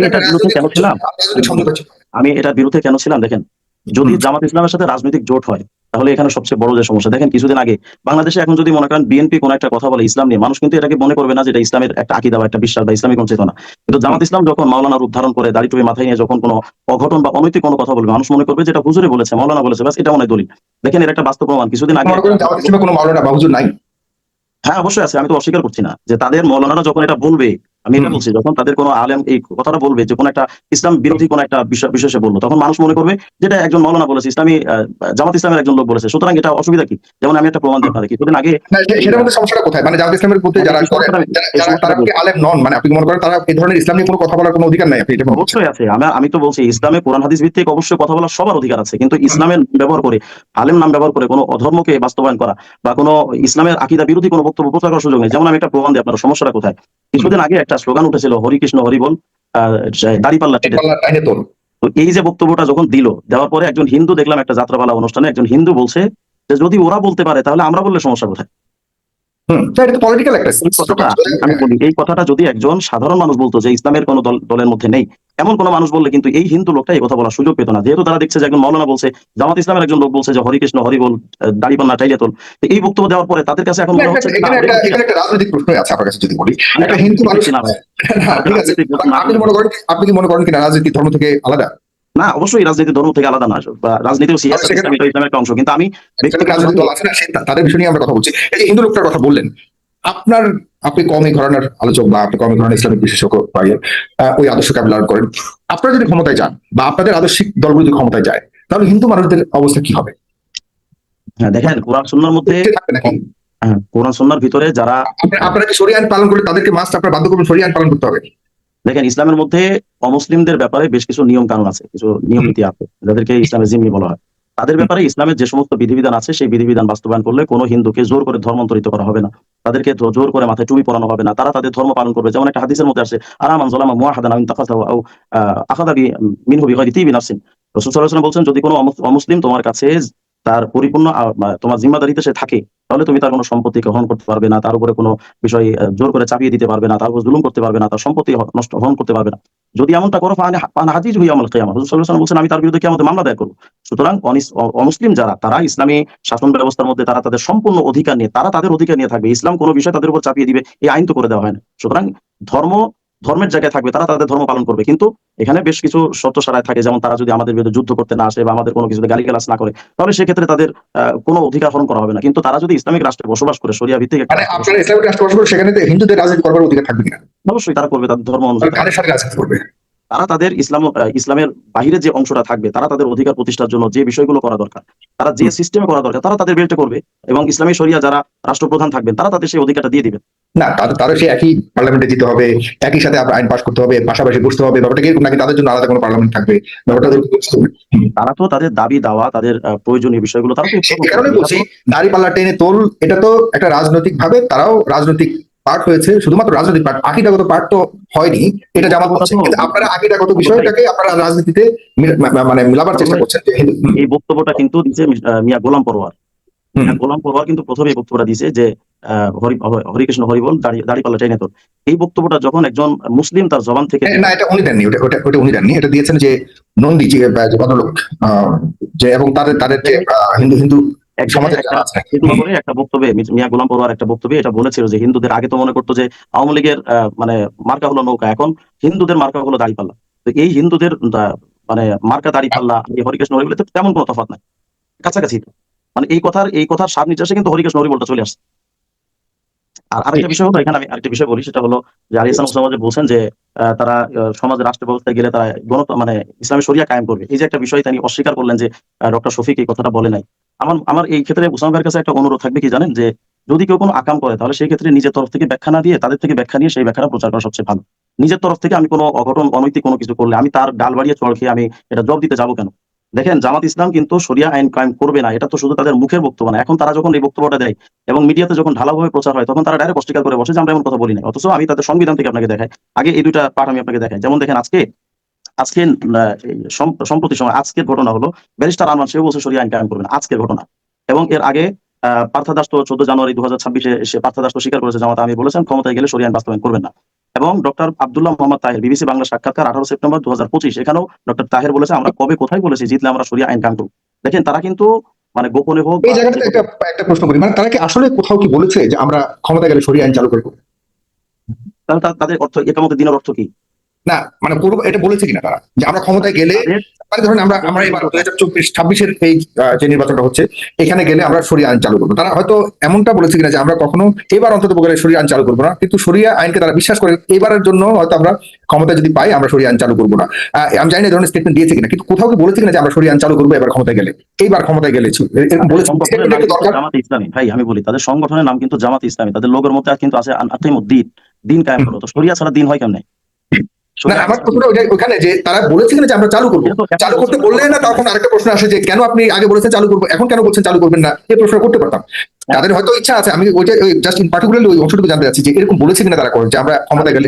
আমি এটার বিরুদ্ধে কেন ছিলাম দেখেন, যদি জামাত ইসলামের সাথে রাজনৈতিক জোট হয় তাহলে এখানে সবচেয়ে বড় যে সমস্যা, দেখেন কিছুদিন আগে বাংলাদেশে এখন যদি মনে করেন বিএনপি কোনো একটা কথা বলে ইসলাম নিয়ে, মানুষ কিন্তু এটাকে মনে করবে না যে এটা ইসলামের একটা আকীদা বা একটা বিশ্বাস বা ইসলামিক কোন চেতনা। কিন্তু জামাত ইসলাম যখন মাওলানা রূপ ধারণ করে দাড়ি টুপি মাথায় নিয়ে যখন কোনো অঘটন বা অনৈতিক কোনো কথা বলবে, মানুষ মনে করবে যে এটা হুজুরে বলেছে, মাওলানা বলেছে, বাস এটা মনে হয় দলিল। দেখেন এর একটা বাস্তব প্রমাণ কিছুদিন আগে মনে করেন জামাত ইসলামে কোনো মাওলানা বা হুজুর নাই? হ্যাঁ অবশ্যই আছে, আমি তো অস্বীকার করছি না যে তাদের মৌলানারা যখন এটা বলবে, আমি এটা বলছি যখন তাদের কোনো আলেম এই কথাটা বলবে যে কোনো একটা ইসলাম বিরোধী কোনো একটা বিষয়ে বললো, তখন মানুষ মনে করবে যেটা একজন মৌলানা বলেছে, ইসলামী জামাত ইসলামের একজন লোক বলেছে, সুতরাং এটা অসুবিধা কি? যেমন আমি একটা প্রমাণ দিতে পারি, কিছুদিন আগে না, সেটার মধ্যে সমস্যাটা কোথায়? মানে জামাত ইসলামের প্রতি যারা এই করেন, সমস্যাটা এই যারা সমস্যাটা তারা কি আলেম নন? মানে আপনি কি মনে করেন তারা এই ধরনের ইসলাম নিয়ে কোনো কথা বলার কোনো অধিকার নাই? আপনি এটা মনে করছেন? অবশ্যই আছে। আমি তো বলছি ইসলামে কোরআন হাদিস ভিত্তিক অবশ্যই কথা বলার সবার অধিকার আছে, কিন্তু ইসলামের নাম ব্যবহার করে, আলেম নাম ব্যবহার করে কোনো অধর্মকে বাস্তবায়ন করা বা কোনো ইসলামের আকীদা বিরোধী কোনো বক্তব্য প্রচার করার সুযোগ নেই। যেমন আমি একটা প্রমাণ দিই, আপনার সমস্যাটা কোথায়। কিছুদিন আগে একটা স্লোগান উঠেছিল, হরি কৃষ্ণ হরি বল, দাড়িপাল্লা টেনে। পাল্লা টাইনে তোল। তো এই যে বক্তব্যটা যখন দেওয়ার পরে একজন হিন্দু দেখলাম একটা যাত্রাপালা অনুষ্ঠানে একজন হিন্দু বলছে যে যদি ওরা বলতে পারে তাহলে আমরা বললে সমস্যা কোথায়? তো এটা তো পলিটিক্যাল একটা এই কথাটা আমি বলি, এই কথাটা যদি একজন সাধারণ মানুষ বলতো যে ইসলামের কোনো দলের মধ্যে নেই, এমন কোন মানুষ বললে কিন্তু এই হিন্দু লোকটা এই কথা বলার সুযোগ পেত না। যেহেতু তারা দেখছে যে একজন মাওলানা বলছে, জামাত ইসলামের একজন লোক বলছে যে হরি কৃষ্ণ হরি বল, দাড়িপাল্লা টাইলে তোল। তো এই বক্তব্য দেওয়ার পরে তাদের কাছে এখন মনে হচ্ছে যে না, এখানে একটা রাজনৈতিক প্রশ্ন আছে আপনার কাছে যদি বলি। আমি একটা রাজনীতি হিন্দু মানুষ, করছি না ভাই। না, ঠিক আছে, রাজনীতি করছি না। আপনি কি মনে করেন কিনা রাজনীতি ধর্ম থেকে আলাদা? না, অবশ্যই রাজনীতি ধর্ম থেকে আলাদা না, বা রাজনীতিও সিয়াসত সেখানে ইসলাম, এটা ইসলামের একটা অংশ। কিন্তু আমি ব্যক্তিগত রাজনৈতিক দল আছে না, তাদের বিষয় নিয়ে আমরা কথা বলছি। এই যে হিন্দু লোকটার কথা বললেন, আপনি কওমি ঘরানার আলোচক বা আপনি কওমি ঘরানার ইসলামিক বিশেষজ্ঞ পাইয়ের ওই আদর্শকে আপনি লালন করেন। আপনারা যদি ক্ষমতায় যান বা আপনাদের আদর্শিক দলগুলো যদি ক্ষমতায় যায়, তাহলে হিন্দু মানুষদের অবস্থা কি হবে? হ্যাঁ, দেখেন কোরআন সুন্নাহর মধ্যে, থাকবে নাকি? কোরআন সুন্নাহর ভিতরে যারা, আপনারা কি শরিয়া আইন পালন করলে তাদেরকে মাস্ট আপনারা বাধ্য করবেন শরিয়া আইন পালন করতে হবে? দেখেন ইসলামের মধ্যে অমুসলিমদের ব্যাপারে বেশ কিছু নিয়ম কানুন আছে, কিছু নিয়ম নীতি আছে, যাদেরকে ইসলামের জিম্মি বলা হয়। তাদের ব্যাপারে ইসলামের যে সমস্ত বিধিবিধান আছে সেই বিধিবিধান বাস্তবায়ন করলে কোনো হিন্দুকে জোর করে ধর্মান্তরিত করা হবে না, তাদেরকে জোর করে মাথায় টুপি পরানো হবে না, তারা তাদের ধর্ম পালন করবে। যেমন একটা হাদিসের মধ্যে আছে, আরামান যালামা মুআহাদান আও ইনতাকাসাহু আও আখাযা মিনহু বিগাইরি তিবি নাফসিন। রাসূল সাল্লাল্লাহু আলাইহি ওয়াসাল্লাম বলছেন, যদি কোনো অমুসলিম তোমার কাছে তার পরিপূর্ণ তোমার জিম্মাদারিতে সে থাকে, তাহলে তুমি তার কোনো সম্পত্তিকে হরণ করতে পারবে না, তার উপরে কোনো বিষয় জোর করে চাপিয়ে দিতে পারবে না, তার উপর জুলুম করতে পারবে না, তার সম্পত্তি নষ্ট হরণ করতে পারবে না। যদি এমনটা করো ফানা হাজিজ হইয়া আমাল কিয়ামah, রাসূল সাল্লাল্লাহু আলাইহি ওয়াসাল্লাম বলছেন আমি তার বিরুদ্ধে কিয়ামতে মামলা দায়ের করব। সুতরাং অমুসলিম যারা, তারা ইসলামী শাসন ব্যবস্থার মধ্যে তারা তাদের সম্পূর্ণ অধিকার নিয়ে, তারা তাদের অধিকার নিয়ে থাকবে। ইসলাম কোনো বিষয় তাদের উপর চাপিয়ে দিবে এই আইন তো করে দেওয়া হয় না। সুতরাং ধর্মের জায়গায় থাকবে, তারা তাদের ধর্ম পালন করবে। কিন্তু এখানে বেশ কিছু শর্ত সারায় থাকে, যেমন তারা যদি আমাদের বিরুদ্ধে যুদ্ধ করতে না আসে বা আমাদের কোনো কিছুতে গালিগালাজ না করে, তাহলে সেক্ষেত্রে তাদের কোনো অধিকার হরণ করা হবে না। কিন্তু তারা যদি ইসলামিক রাষ্ট্রে বসবাস করে, শরিয়া ভিত্তিক একটা মানে আপনারা ইসলামিক রাষ্ট্র বসবাস করে সেখানে তো হিন্দুদের রাজনীতি করবার অধিকার থাকবে কিনা? অবশ্যই তারা করবে, তাদের ধর্ম অনুযায়ী কাদের সাথে রাজনীতি করবে? তারা তাদের ইসলামের বাহিরে যে অংশটা থাকবে, তারা তাদের অধিকার প্রতিষ্ঠার জন্য যে বিষয়গুলো করা দরকার, তারা যে সিস্টেমে করা দরকার, তারা তাদের বেল্টে করবে। এবং ইসলামী শরিয়া যারা রাষ্ট্রপ্রধান থাকবেন, তারা তাদের সেই অধিকারটা দিয়ে দিবেন। না, তাদের সেই একই পার্লামেন্টে যেতে হবে, একই সাথে আইন পাস করতে হবে, পাশাপাশি বসতে হবে, ব্যাপারটা কি নাকি তাদের জন্য আলাদা কোনো পার্লামেন্ট থাকবে? ব্যাপারটা তারা তো তাদের দাবি দাওয়া, তাদের প্রয়োজনীয় বিষয়গুলো তারা তো এই কারণে বলছি, দাড়িপাল্লা টেনে তোল, এটা তো একটা রাজনৈতিক ভাবে তারাও রাজনৈতিক পার্ট হয়েছে, শুধুমাত্র রাজনৈতিক পার্ট, আকীদাগত পার্ট তো হয়নি। এটা জামাত বলছে, কিন্তু আপনারা আকীদাগত বিষয়টাকে আপনারা রাজনীতিতে মানে মিলাবার চেষ্টা করছেন। এই বক্তব্যটা কিন্তু দিচ্ছে মিয়া গোলাম পরোয়ার। গোলাম পরোয়ার কিন্তু প্রথমে এই বক্তব্যটা দিয়েছে যে হরি কৃষ্ণ হরি বল, দাড়িপাল্লা টেনে তোল। এই বক্তব্যটা যখন একজন মুসলিম তার জবান থেকে, না, এটা উনি দেননি, ওটা উনি দেননি, এটা দিয়েছেন যে নন্দী যে ভদ্রলোক, যে এবং তাদের যে হিন্দু সমাজের একটা বক্তব্যে মিয়া গোলাম পরোয়ার একটা বক্তব্যে এটা বলেছিল যে হিন্দুদের আগে তো মনে করতো যে আওয়ামী লীগের মানে মার্কা হলো নৌকা, এখন হিন্দুদের মার্কা হলো দাড়িপাল্লা। তো এই হিন্দুদের মানে মার্কা দাড়িপাল্লা হরিকৃষ্ণ হরি বলে তেমন কোনো তফাৎ নাই, কাছাকাছি। মানে এই কথার স্বাদ নির্যাসে কিন্তু হরিকৃষ্ণ হরি বলটা চলে আসছে। আর আরেকটা বিষয় হলো, এখানে আমি আরেকটা বিষয় বলি, সেটা হলো যে আলী ইসলাম সমাজে বলছেন যে তারা সমাজের রাষ্ট্র ব্যবস্থায় গেলে তারা মানে ইসলামী শরিয়া কায়েম করবে। এই যে একটা বিষয় তিনি অস্বীকার করলেন যে ডক্টর শফিক এই কথাটা বলে নাই। আমার এই ক্ষেত্রে উসামা ভাইয়ের কাছে একটা অনুরোধ থাকবে, কি জানেন, যে যদি কেউ কোনো আকাম করে তাহলে সেই ক্ষেত্রে নিজের তরফ থেকে ব্যাখ্যা না দিয়ে তাদের থেকে ব্যাখ্যা নিয়ে সেই ব্যাখ্যাটা প্রচার করা সবচেয়ে ভালো। নিজের তরফ থেকে আমি কোনো অঘটন অনৈতিক কোনো কিছু করলে আমি তার ডাল বাড়িয়ে চড় খেয়ে আমি এটা জবাব দিতে যাবো কেন? দেখেন জামাত ইসলাম কিন্তু শরিয়া আইন কায়েম করবে না, এটা তো শুধু তাদের মুখের বক্তব্য না। এখন তারা যখন এই বক্তব্যটা দেয় এবং মিডিয়াতে যখন ঢালাভাবে প্রচার হয়, তখন তারা ডাইরেক্ট অস্বীকার করে বসে যে আমরা এমন কথা বলি না। অথচ আমি তাদের সংবিধান থেকে আপনাকে দেখাই, আগে এই দুইটা পাঠ আমি আপনাকে দেখাই। যেমন দেখেন আজকে সম্প্রতি সময় আজকের ঘটনা হলো, ব্যারিস্টার আনোয়ার সেও বলছে শরিয়া আইন কায়েম করবে না, আজকের ঘটনা। এবং এর আগে পার্থ দাস তো 14 জানুয়ারি 2026 সে পার্থ দাস তো স্বীকার করেছে জামাত আমি বলেছেন ক্ষমতায় গেলে শরিয়া আইন বাস্তবায়ন করবেন না। এবং ডক্টর আব্দুল্লাহ মোহাম্মদ তাহের বিবিসি বাংলা সাক্ষাৎকার 18 সেপ্টেম্বর 2025, এখানেও ডক্টর তাহের বলেছে আমরা কবে কোথায় বলেছি জিতলে আমরা শরিয়া আইন কায়েম করব। দেখেন তারা কিন্তু মানে গোপনে হোক এই জায়গাটাতে একটা প্রশ্ন করি, মানে তারা কি আসলে কোথাও কি বলেছে যে আমরা ক্ষমতা গেলে সরিয়ে আইন চালু করবো? তাহলে তাদের অর্থ একামতের দিনের অর্থ কি? না মানে এটা বলেছে কিনা তারা যে আমরা ক্ষমতায় গেলে, তাদের মানে ধরুন আমরা এবার 2024-26-এর এই যে নির্বাচনটা হচ্ছে এখানে গেলে আমরা সরিয়া আইন চালু করবো, তারা হয়তো এমনটা বলেছে কিনা যে আমরা কখনো এবার অন্তত গেলে সরিয়া আইন চালু করবো না, কিন্তু সরিয়া আইনকে তারা বিশ্বাস করে এবারের জন্য হয়তো আমরা ক্ষমতা যদি পাই আমরা সরিয়া আইন চালু করবো না। আমি জানি না এই ধরনের স্টেটমেন্ট দিয়েছে কিনা, কিন্তু কোথাও কি বলেছে কিনা যে আমরা সরিয়া আইন চালু করবো এবার ক্ষমতায় গেলে, এইবার ক্ষমতায় গেলেছি এরকম বলেছে? সংগঠনের নাম কিন্তু জামাতে ইসলামী। ভাই আমি বলি, তাদের সংগঠনের নাম কিন্তু জামাতে ইসলামী, তাদের লোগোর মধ্যে কিন্তু আছে আতিমুদ্দিন, দিন কায়েম করো। তো শরিয়া ছাড়া দিন হয় কেমনে? না আমার প্রশ্ন ওখানে যে তারা বলেছে কিনা যে আমরা চালু করবো, চালু করতে বললে না তখন আরেকটা প্রশ্ন আসে যে কেন আপনি আগে বলেছেন চালু করবো, এখন কেন বলছেন চালু করবেন না, এই প্রশ্ন করতে পারতাম। তাদের হয়তো ইচ্ছা আছে, আমি ওইটা জাস্ট ইন পার্টিকুলারলি ওই অংশটুকু জানতে চাচ্ছি যে এরকম বলেছে কিনা তারা করেন যে আমরা ক্ষমতা গেলে।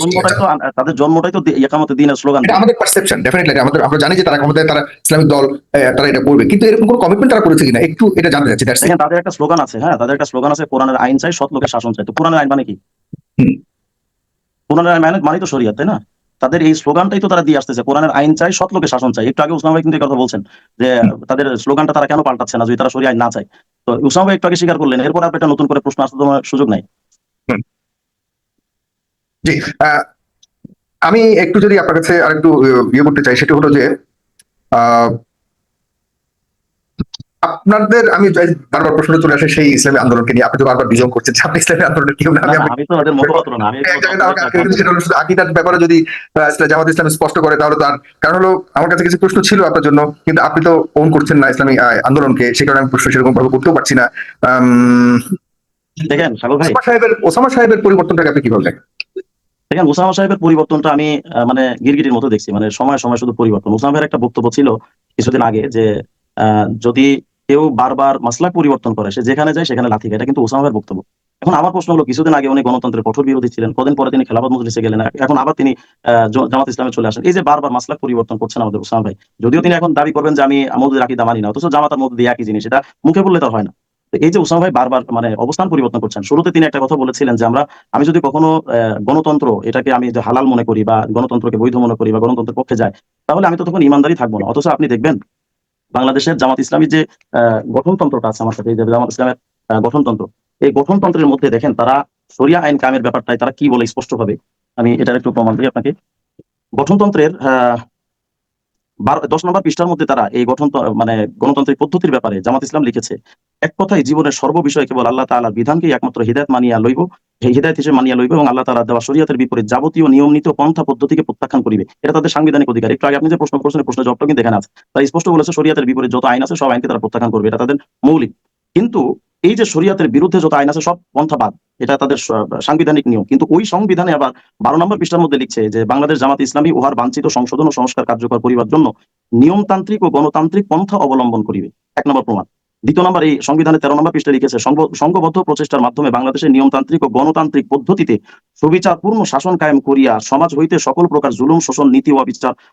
তাদের জন্মটাই তো একামতের দিনের স্লোগান। এটা আমাদের পারসেপশন, ডেফিনেটলি আমরা জানি যে তারা ক্ষমতায়, তারা ইসলামিক দল, তারা এটা করবে, কিন্তু এরকম কোনো কমিটমেন্ট তারা করেছে কিনা একটু এটা জানতে চাচ্ছি। দেখেন তাদের একটা স্লোগান আছে, হ্যাঁ তাদের একটা স্লোগান আছে, কোরআনের আইন চাই, সৎ লোকের শাসন চাই। তো কোরআনের আইন মানে কি? কোরআনের আইন মানে তো শরিয়ত, তাই না? তাদের এই স্লোগানটাই তো তারা দিয়ে আসতেছে, কোরআনের আইন চাই, সৎ লোকের শাসন চাই। একটু আগে উসমান ভাই কিন্তু এই কথা বলছেন যে তাদের স্লোগানটা তারা কেন পাল্টাচ্ছে না যদি তারা শরিয়া আইন না চায়। তো উসমান ভাই একটু আগে স্বীকার করলেন, এরপর আপনি একটা নতুন করে প্রশ্ন আসতে তোমার সুযোগ নাই। জি, আমি একটু যদি আপনার কাছে আরেকটু ইয়ে করতে চাই, সেটা হলো যে আপনাদের, আমি বারবার প্রশ্ন চলে আসে সেই ইসলামী আন্দোলনকে নিয়ে, আপনি তো বারবার বিজয় করছেন যে আপনি ইসলামী আন্দোলনের কেউ না। আমি তো তাদের মতবাদ না, আমি সেটা হলো শুধু আকীদার ব্যাপারে যদি জামাত ইসলাম স্পষ্ট করে তাহলে তার কারণ হলো আমার কাছে কিছু প্রশ্ন ছিল আপনার জন্য, কিন্তু আপনি তো ওন করছেন না ইসলামী আন্দোলনকে, সে কারণে আমি প্রশ্ন সেরকম ভাবে করতেও পারছি না। দেখেন সাগর ভাই, ওসামা সাহেবের পরিবর্তনটাকে আপনি কিভাবে দেখেন? দেখেন ওসামা সাহেবের পরিবর্তনটা আমি মানে গিরগিটির মতো দেখছি, মানে সময় সময় শুধু পরিবর্তন। ওসামা ভাইয়ের একটা বক্তব্য ছিল কিছুদিন আগে যে যদি কেউ বারবার মাসলাক পরিবর্তন করে সে যেখানে যায় সেখানে লাথি খায়, এটা কিন্তু ওসামা ভাইয়ের বক্তব্য। এখন আমার প্রশ্ন হলো, কিছুদিন আগে উনি গণতন্ত্রের কঠোর বিরোধী ছিলেন, কদিন পরে তিনি খেলাফত মজলিসে গেলেন, এখন আবার তিনি জামাত ইসলামে চলে আসেন। এই যে বারবার মাসলাক পরিবর্তন করছেন আমাদের ওসামা ভাই, যদিও তিনি এখন দাবি করবেন যে আমি মওদুদের আকীদা মানি না, অথচ জামাত আর মওদুদি একই জিনিস, এটা মুখে বললে তার হয় না। তো এই যে ওসামা ভাই বারবার মানে অবস্থান পরিবর্তন করছেন, শুরুতে তিনি একটা কথা বলেছিলেন যে আমি যদি কখনো গণতন্ত্র এটাকে আমি যে হালাল মনে করি বা গণতন্ত্রকে বৈধ মনে করি বা গণতন্ত্রের পক্ষে যায়, তাহলে আমি তো তখন ইমানদারি থাকবো না। অথচ আপনি দেখবেন বাংলাদেশের জামাত ইসলামী যে গঠনতন্ত্রটা আছে আমার সাথে, এই যে জামাত ইসলামের গঠনতন্ত্র, এই গঠনতন্ত্রের মধ্যে দেখেন তারা শরিয়া আইন কায়েমের ব্যাপারটাই তারা কি বলে স্পষ্ট ভাবে, আমি এটার একটু প্রমাণ দিই আপনাকে। গঠনতন্ত্রের 10 নম্বর পৃষ্ঠার মধ্যে তারা এই মানে গণতান্ত্রিক পদ্ধতির ব্যাপারে জামাত ইসলাম লিখেছে, এক কথায় জীবনের সর্ববিষয়ে কেবল আল্লাহ তাআলার বিধানকে একমাত্র হিদায়াত মানিয়া লইব, হিদায়াত হিসেবে মানিয়া লইব এবং আল্লাহ তাআলা দেওয়া শরীয়তের বিপরীত যাবতীয় নিয়ম নীতি ও পন্থা পদ্ধতিকে প্রত্যাখ্যান করিবে। এটা তাদের সাংবিধানিক অধিকার। একটু আগে আপনি যে প্রশ্ন করছেন, প্রশ্নের জবাবটা কিন্তু এখানে আছে। তারা স্পষ্ট বলেছে শরীয়তের বিপরীত যত আইন আছে সব আইনকে তারা প্রত্যাখ্যান করবে, এটা তাদের মৌলিক। কিন্তু এই যে শরীয়তের বিরুদ্ধে যত আইন আছে সব পন্থাবাদ, এটা তাদের সাংবিধানিক নিয়ম। কিন্তু ওই সংবিধানে আবার 12 নম্বর পৃষ্ঠার মধ্যে লিখছে যে বাংলাদেশ জামাত ইসলামী উহার বাঞ্ছিত সংশোধন ও সংস্কার কার্যকর করিবার জন্য নিয়মতান্ত্রিক ও গণতান্ত্রিক পন্থা অবলম্বন করিবে। 1 নম্বর প্রমাণ। 2 নম্বর, এই সংবিধানে 13 নম্বর পৃষ্ঠায় লিখেছে সংঘবদ্ধ প্রচেষ্টার মাধ্যমে বাংলাদেশের নিয়মতান্ত্রিক ও গণতান্ত্রিক পদ্ধতিতে সুবিচারপূর্ণ শাসন কায়েম করিয়া সমাজ হইতে সকল প্রকার জুলুম শোষণ নীতি ও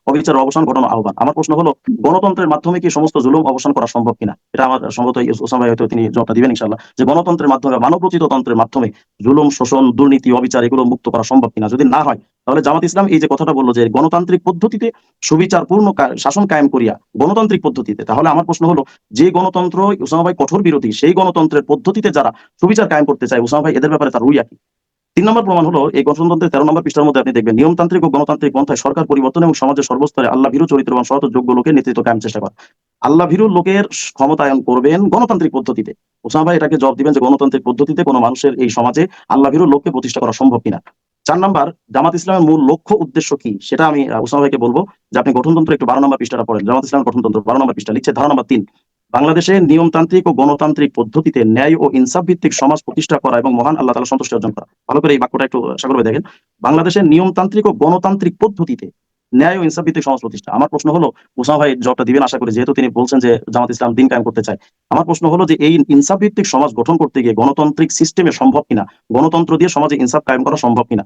অবিচার অবসান ঘটানো আহ্বান। আমার প্রশ্ন হলো, গণতন্ত্রের মাধ্যমে কি সমস্ত জুলুম অবসান করা সম্ভব কিনা? এটা আমার সম্ভবত ওসামা ভাই হয়তো তিনি জবাবটা দিবেন ইনশাআল্লাহ, যে গণতন্ত্রের মাধ্যমে মানবরচিত তন্ত্রের মাধ্যমে জুলুম শোষণ দুর্নীতি অবিচার এগুলো মুক্ত করা সম্ভব কিনা? যদি না হয় তাহলে জামাত ইসলাম এই যে কথাটা বললো যে গণতান্ত্রিক পদ্ধতিতে সুবিচারপূর্ণ শাসন কায়েম করিয়া গণতান্ত্রিক পদ্ধতিতে, তাহলে আমার প্রশ্ন হলো যে গণতন্ত্র ওসামা ভাই কঠোর বিরোধী, সেই গণতন্ত্রের পদ্ধতিতে যারা সুবিচার কায়েম করতে চায় ওসামা ভাই এদের ব্যাপারে তার রুইয়া কি? 3 নম্বর প্রমাণ হলো, এই গণতন্ত্রের 13 নম্বর পৃষ্ঠার মধ্যে আপনি দেখবেন নিয়মতান্ত্রিক ও গণতান্ত্রিক পন্থায় সরকার পরিবর্তন এবং সমাজের সর্বস্তরে আল্লাহ ভীরু চরিত্রবান সৎ যোগ্য লোকের নেতৃত্ব কায়েম চেষ্টা করা। আল্লাহ ভীরু লোকের ক্ষমতায়ন করবেন গণতান্ত্রিক পদ্ধতিতে। ওসামা ভাই এটাকে জবাব দিবেন যে গণতান্ত্রিক পদ্ধতিতে কোনো মানুষের এই সমাজে আল্লাহ ভীরু লোককে প্রতিষ্ঠা করা সম্ভব কিনা। 4 নম্বর, জামাত ইসলামের মূল লক্ষ্য উদ্দেশ্য কি সেটা আমি ওসামা ভাইকে বলবো যে আপনি গঠনতন্ত্র একটু 12 নম্বর পৃষ্ঠাটা পড়েন। জামাত ইসলামের গঠনতন্ত্র 12 নম্বর পৃষ্ঠা লিখছে, ধারা নম্বর 3, বাংলাদেশে নিয়মতান্ত্রিক ও গণতান্ত্রিক পদ্ধতিতে ন্যায় ও ইনসাফ ভিত্তিক সমাজ প্রতিষ্ঠা করা এবং মহান আল্লাহ তাআলা সন্তুষ্টি অর্জন করা। ভালো করে এই বাক্যটা একটু সাগর ভাই দেখেন, বাংলাদেশের নিয়মতান্ত্রিক ও গণতান্ত্রিক পদ্ধতিতে ন্যায় ও ইনসাফ ভিত্তিক সমাজ প্রতিষ্ঠা। আমার প্রশ্ন হলো, ওসামা ভাই জবাবটা দিবেন আশা করি, যেহেতু তিনি বলছেন যে জামাত ইসলাম দিন কায়েম করতে চায়। আমার প্রশ্ন হলো যে এই ইনসাফ ভিত্তিক সমাজ গঠন করতে গিয়ে গণতান্ত্রিক সিস্টেমে সম্ভব কিনা, গণতন্ত্র দিয়ে সমাজে ইনসাফ কায়েম করা সম্ভব কিনা।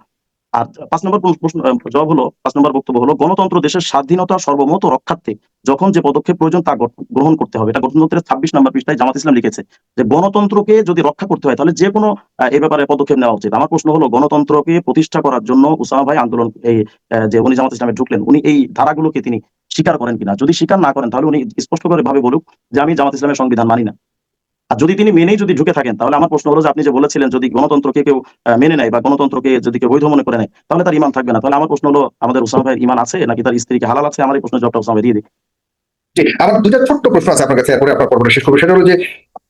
আর 5 নম্বর প্রশ্ন জবাব হলো, 5 নম্বর বক্তব্য হলো, গণতন্ত্র দেশের স্বাধীনতা সর্বমত রক্ষার্থে যখন যে পদক্ষেপ প্রয়োজন তা গ্রহণ করতে হবে। এটা গণতন্ত্রের 26 নম্বর পৃষ্ঠায় জামাত ইসলাম লিখেছে যে গণতন্ত্রকে যদি রক্ষা করতে হয় তাহলে যে কোনো এই ব্যাপারে পদক্ষেপ নেওয়া উচিত। আমার প্রশ্ন হলো, গণতন্ত্রকে প্রতিষ্ঠা করার জন্য ওসামা ভাই আন্দোলন এই যে উনি জামাত ইসলামে ঢুকলেন, উনি এই ধারাগুলোকে তিনি স্বীকার করেন কিনা? যদি স্বীকার না করেন তাহলে উনি স্পষ্ট করে ভাবে বলুক যে আমি জামাত ইসলামের সংবিধান মানি না। আর যদি তিনি মেনেই যদি ঢুকে থাকেন, তাহলে আমার প্রশ্ন হলো যে আপনি যে বলেছিলেন যদি গণতন্ত্রকে কেউ মেনে নেয় বা গণতন্ত্রকে যদি কেউ বৈধ মনে করে নেয়, তাহলে তার ইমান থাকবে না। তাহলে আমার প্রশ্ন হলো, আমাদের ওসামা ভাইয়ের ইমান আছে নাকি তার স্ত্রীকে হালাল আছে? আমার এই প্রশ্নের জবাবটা ওসামা ভাই দিয়ে দিই। জি, আমার দুটা ছোট্ট প্রশ্ন আছে আপনার কাছে, এরপরে আপনার পর্বটা শেষ করবো। সেটা হলো যে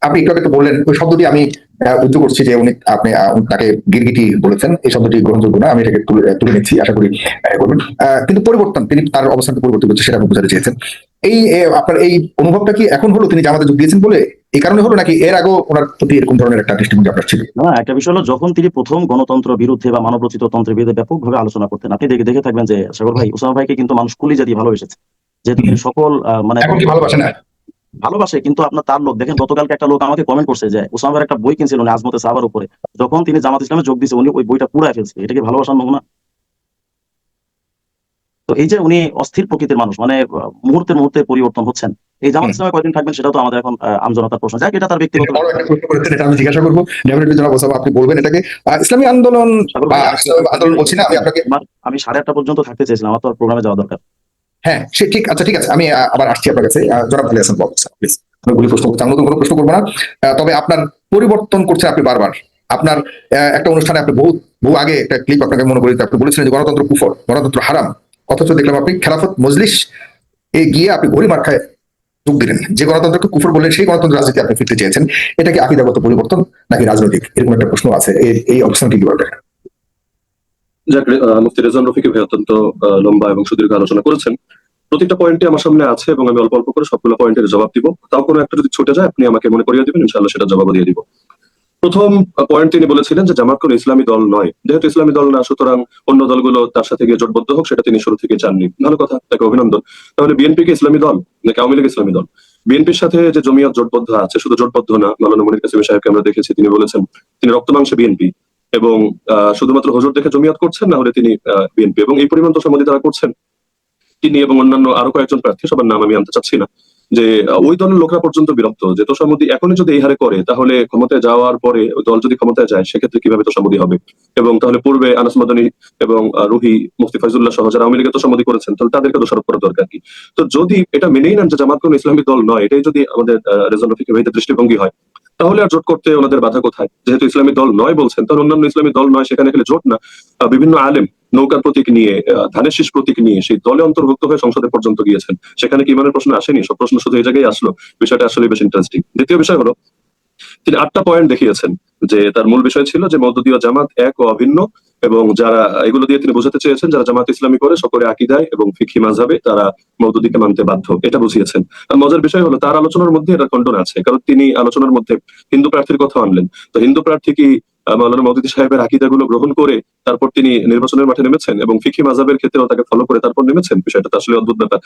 আপনি একটু আগে তো বললেন, ওই শব্দটি আমি উদ্ধ করছি যে উনি আপনি তাকে গিরগিটি বলেছেন, এই শব্দটি গ্রহণযোগ্য না, আমি এটাকে তুলে নিচ্ছি, আশা করি করবেন। কিন্তু পরিবর্তন, তিনি তার অবস্থানকে পরিবর্তন করছে, সেটা আপনি বোঝাতে চেয়েছেন। এই আপনার এই অনুভবটা কি এখন হলো তিনি জামাতে যোগ দিয়েছেন বলে এই কারণে হলো, নাকি এর আগেও ওনার প্রতি এরকম ধরনের একটা দৃষ্টিভঙ্গি আপনার ছিল? না, একটা বিষয় হলো, যখন তিনি প্রথম গণতন্ত্র বিরুদ্ধে বা মানবরচিত তন্ত্রের বিরুদ্ধে ব্যাপকভাবে আলোচনা করতেন, আপনি দেখে থাকবেন যে সাগর ভাই, ওসামা ভাইকে কিন্তু মানুষ কলিজা দিয়ে ভালোবেসেছে, যেহেতু তিনি সকল মানে এখন কি ভালোবাসে না? ভালোবাসে। কিন্তু আপনার তার লোক দেখেন, গতকালকে একটা লোক আমাকে কমেন্ট করছে যে ওসামা ভাইয়ের একটা বই কিনছিল উনি আজমতে সাহাবার উপরে, যখন তিনি জামাত ইসলামে যোগ দিয়েছে উনি ওই বইটা পুড়ায় ফেলছে। এটা কি ভালোবাসার নমুনা? তো এই যে উনি অস্থির প্রকৃতির মানুষ, মানে মুহূর্তে মুহূর্তে পরিবর্তন হচ্ছেন, এই জামাত ইসলামে কয়দিন থাকবেন সেটাও তো আমাদের এখন আমজনতার প্রশ্ন। যাক, এটা তার ব্যক্তিগত বড় একটা প্রশ্ন করেছেন, এটা আমি জিজ্ঞাসা করবো ডেফিনেটলি জনাব ওসামা, আপনি বলবেন এটাকে। ইসলামী আন্দোলন সাগর বা ভাই, ইসলামী আন্দোলন বলছি না আমি আপনাকে। আমি 8:30 পর্যন্ত থাকতে চেয়েছিলাম, আমার তো প্রোগ্রামে যাওয়া দরকার। হ্যাঁ সে ঠিক, আচ্ছা ঠিক আছে, আমি আবার আসছি আপনার কাছে। জনাব আলী হাসান বক্স, প্লিজ। অনেকগুলি প্রশ্ন করছি, আমি নতুন কোনো প্রশ্ন করবো না। তবে আপনার পরিবর্তন করছেন আপনি বারবার। আপনার একটা অনুষ্ঠানে আপনি বহু আগে একটা ক্লিপ আপনাকে মনে করি, আপনি বলেছিলেন যে গণতন্ত্র কুফর, গণতন্ত্র হারাম। অথচ দেখলাম আপনি খেলাফত মজলিস গিয়ে আপনি ঘড়ি মার্কায় যোগ দিলেন। যে গণতন্ত্রকে কুফর বললেন, সেই গণতন্ত্র রাজনীতি আপনি ফিরতে চেয়েছেন। এটা কি আকিদাগত পরিবর্তন নাকি রাজনৈতিক, এরকম একটা প্রশ্ন আছে। এই অবস্থানটি কিভাবে দেখেন? যাক, মুফতি রেজওয়ান রফিক ভাই অত্যন্ত লম্বা এবং সুদীর্ঘ আলোচনা করেছেন। প্রত্যেকটা পয়েন্টই আমার সামনে আছে এবং আমি অল্প অল্প করে সবগুলো পয়েন্টের জবাব দিব। তাও কোনো একটা যদি ছুটে যায় আপনি আমাকে মনে করিয়ে দিবেন, ইনশাআল্লাহ সেটা জবাব দিয়ে দিব। প্রথম পয়েন্ট তিনি বলেছিলেন যে জামাত কোনো ইসলামী দল নয়। যেহেতু ইসলামী দল না, সুতরাং অন্য দলগুলো তার সাথে গিয়ে জোটবদ্ধ হোক, সেটা তিনি শুরু থেকে চাননি। ভালো কথা, তাকে অভিনন্দন। তাহলে বিএনপি কে ইসলামী দল নাকি আওয়ামী লীগ ইসলামী দল? বিএনপির সাথে যে জমিয়ত জোটবদ্ধ আছে, শুধু জোটবদ্ধ না, মাওলানা মুনীর কাসেমি সাহেবকে আমরা দেখেছি, তিনি বলেছেন তিনি রক্তমাংসে বিএনপি, এবং শুধুমাত্র হুজুর দেখে জমিয়ত করছেন, না হলে তিনি বিএনপি। এবং এই পরিমাণ তোষামোদী তারা করছেন, তিনি এবং অন্যান্য আরো কয়েকজন প্রার্থী, সবার নাম আমি আনতে চাচ্ছি না, যে ওই দলের লোকরা পর্যন্ত বিরক্ত যে তোষামোদী এখনই যদি এই হারে করে, তাহলে ক্ষমতায় যাওয়ার পরে ওই দল যদি ক্ষমতায় যায় সেক্ষেত্রে কিভাবে তোষামোদী হবে। এবং তাহলে পূর্বে আনাস মাদানী এবং রুহি, মুফতি ফয়জুল্লাহ সহ যারা আওয়ামী লীগের তোষামোদী করেছেন, তাহলে তাদেরকে দোষারোপ করার দরকার কি? তো যদি এটা মেনেই নেন যে জামাত কোন ইসলামী দল নয়, এটাই যদি আমাদের রেজওয়ান রফিক ভাইদের দৃষ্টিভঙ্গি হয়, তাহলে আর জোট করতে ওনাদের বাধা কোথায়? যেহেতু ইসলামী দল নয় বলছেন, তাহলে অন্যান্য ইসলামী দল নয়, সেখানে গেলে জোট না। বিভিন্ন আলেম নৌকার প্রতীক নিয়ে, ধানের শীষ প্রতীক নিয়ে সেই দলে অন্তর্ভুক্ত হয়ে সংসদে পর্যন্ত গিয়েছেন, সেখানে কি ইমানের প্রশ্ন আসেনি? সব প্রশ্ন শুধু এই জায়গায় আসলো। বিষয়টা আসলে বেশ ইন্টারেস্টিং। দ্বিতীয় বিষয় হলো, তিনি 8টা পয়েন্ট দেখিয়েছেন, যে তার মূল বিষয় ছিল যে মওদুদী ও জামাত এক ও অভিন্ন, এবং যারা এগুলো দিয়ে তিনি বোঝাতে চেয়েছেন যারা জামাত ইসলামী করে সকলে আকীদায় এবং ফিকহি মাযহাবে তারা মওদুদীকে মানতে বাধ্য, এটা বুঝিয়েছেন। আর মজার বিষয় হলো তার আলোচনার মধ্যে এটা খণ্ডন আছে, কারণ তিনি আলোচনার মধ্যে হিন্দু প্রার্থীর কথা আনলেন। তো হিন্দু প্রার্থী কি মাওলানা মওদুদী সাহেবের আকীদাগুলো গ্রহণ করে তারপর তিনি নির্বাচনের মাঠে নেমেছেন এবং ফিকহি মাযহাবের ক্ষেত্রেও তাকে ফলো করে তারপর নেমেছেন? বিষয়টা তো আসলে অদ্ভুত ব্যাপার।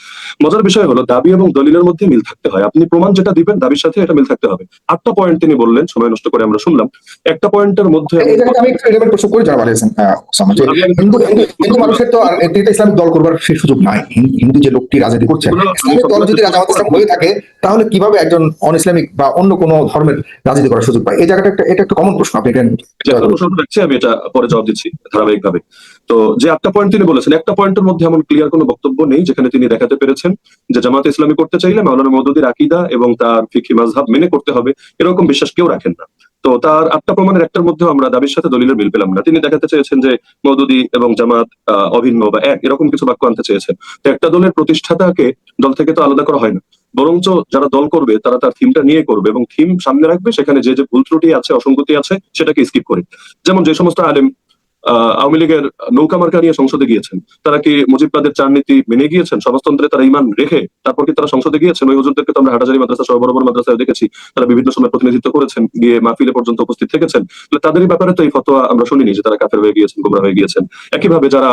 মজার বিষয় হলো দাবি এবং দলিলের মধ্যে মিল থাকতে হয়। আপনি প্রমাণ যেটা দিবেন দাবির সাথে এটা মিল থাকতে হবে। 8টা পয়েন্ট তিনি বললেন, সময় নষ্ট করে আমরা শুনলাম। একটা পয়েন্টের মধ্যে এই জায়গায় আমি একটু এলিমেন্ট প্রশ্ন করি জনাব আলী হাসান, ওসামা, যে হিন্দু মানুষের তো আর এমনিতে ইসলামিক দল করবার সেই সুযোগ নাই। হিন্দু যে লোকটি রাজনীতি করছে, ইসলামিক দল যদি জামাত ইসলাম হয়ে থাকে, তাহলে কিভাবে একজন অন ইসলামিক বা অন্য কোনো ধর্মের রাজনীতি করার সুযোগ পায়? এই জায়গাটা এটা একটা কমন প্রশ্ন, আপনি রাখছি, আমি এটা পরে জবাব দিচ্ছি ধারাবাহিকভাবে। তো যে 8টা পয়েন্ট তিনি বলেছেন, একটা পয়েন্টের মধ্যে এমন ক্লিয়ার কোনো বক্তব্য নেই যেখানে তিনি দেখাতে পেরেছেন যে জামাত ইসলামী করতে চাইলে মাওলানা মওদুদীর আকীদা এবং তার ফিকহি মাযহাব মেনে করতে হবে, এরকম বিশ্বাস কেউ রাখেন না। তো তার 8টা প্রমাণের একটার মধ্যে আমরা দাবির সাথে দলিলের মিল পেলাম না। তিনি দেখাতে চেয়েছেন যে মওদুদী এবং জামাত অভিন্ন বা এক, এরকম কিছু বাক্য আনতে চেয়েছেন। তো একটা দলের প্রতিষ্ঠাতাকে দল থেকে তো আলাদা করা হয় না, বরঞ্চ যারা দল করবে তারা তার থিমটা নিয়ে করবে এবং থিম সামনে রাখবে, সেখানে যে যে ভুল ত্রুটি আছে, অসঙ্গতি আছে, সেটাকে স্কিপ করে। যেমন যে সমস্ত আলেম আওয়ামী লীগের নৌকা মার্কা নিয়ে সংসদে গিয়েছেন, তারা কি মুজিববাদের 4 নীতি মেনে গিয়েছেন? সমাজতন্ত্রে তারা ঈমান রেখে তারপর কি তারা সংসদে গিয়েছেন? ওই হুজুরদেরকে তো আমরা হাটাজারি মাদ্রাসা সহ বড় বড় মাদ্রাসায় দেখেছি, তারা বিভিন্ন সময় প্রতিনিধিত্ব করেছেন, গিয়ে মাহফিলে পর্যন্ত উপস্থিত থেকেছেন। তাদের ব্যাপারে তো এই ফতোয়া আমরা শুনিনি যে তারা কাফের হয়ে গিয়েছেন, গোমরা হয়ে গিয়েছেন। একইভাবে যারা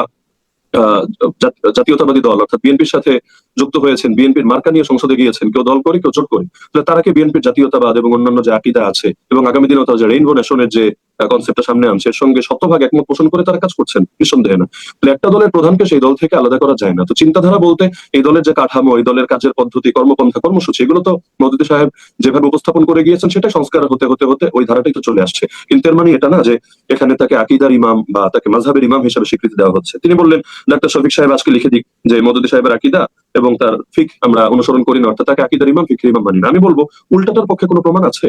জাতীয়তাবাদী দল অর্থাৎ বিএনপির সাথে যুক্ত হয়েছেন, বিএনপির মার্কা নিয়ে সংসদে গিয়েছেন, কেউ দল করে কেউ জোট করে, তারা কি বিএনপির জাতীয়তাবাদ এবং অন্যান্য যে আকীদা আছে এবং আগামী দিনেও তারা যে রেইনবো নেশনের যে কনসেপ্টটা সামনে আনছে এর সঙ্গে শতভাগ একমত পোষণ করে তারা কাজ করছেন? নিঃসন্দেহে না। একটা দলের প্রধানকে সেই দল থেকে আলাদা করা যায় না। তো চিন্তাধারা বলতে এই দলের যে কাঠামো, এই দলের কাজের পদ্ধতি, কর্মপন্থা, কর্মসূচি, এগুলো তো মওদুদী সাহেব যেভাবে উপস্থাপন করে গিয়েছেন সেটা সংস্কার হতে হতে হতে ওই ধারাটাই তো চলে আসছে। কিন্তু এর মানে এটা না যে এখানে তাকে আকীদার ইমাম বা তাকে মাযহাবের ইমাম হিসেবে স্বীকৃতি দেওয়া হচ্ছে। তিনি বললেন ডাক্তার শফিক সাহেব আজকে লিখে দিক যে মওদুদী সাহেবের আকীদা এবং তার ফিক আমরা অনুসরণ করি না, অর্থাৎ তাকে আকীদার ইমাম, ফিকহির ইমাম মানি না। আমি বলবো উল্টাটার পক্ষে কোনো প্রমাণ আছে?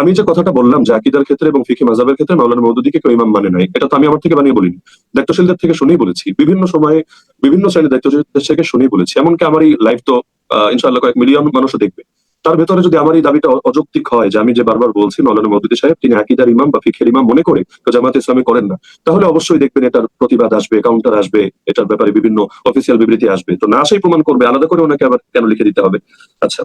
আমি যে কথাটা বললাম যে আকীদার ক্ষেত্রে এবং ফিকহি মাযহাবের ক্ষেত্রে মাওলানা মওদুদীকে কেউ ইমাম মানে নাই, এটা তো আমি আমার থেকে বানিয়ে বলিনি, দায়িত্বশীলদের থেকে শুনেই বলেছি, বিভিন্ন সময়ে বিভিন্ন শ্রেণীর দায়িত্বশীলদের থেকে শুনেই বলেছি। এমনকি আমার এই লাইভ তো ইনশাআল্লাহ কয়েক মিলিয়ন মানুষও দেখবে। তার ভেতরে যদি আমার এই দাবিটা অযৌক্তিক হয় যে আমি যে বারবার বলছি মাওলানা মওদুদী সাহেব তিনি আকীদার ইমাম বা ফিকহের ইমাম মনে করে তো জামায়াতে ইসলামী করেন না, তাহলে অবশ্যই দেখবেন এটার প্রতিবাদ আসবে, কাউন্টার আসবে, এটার ব্যাপারে বিভিন্ন অফিসিয়াল বিবৃতি আসবে। তো না আসাই প্রমাণ করবে, আলাদা করে ওনাকে আবার কেন লিখে দিতে হবে? আচ্ছা,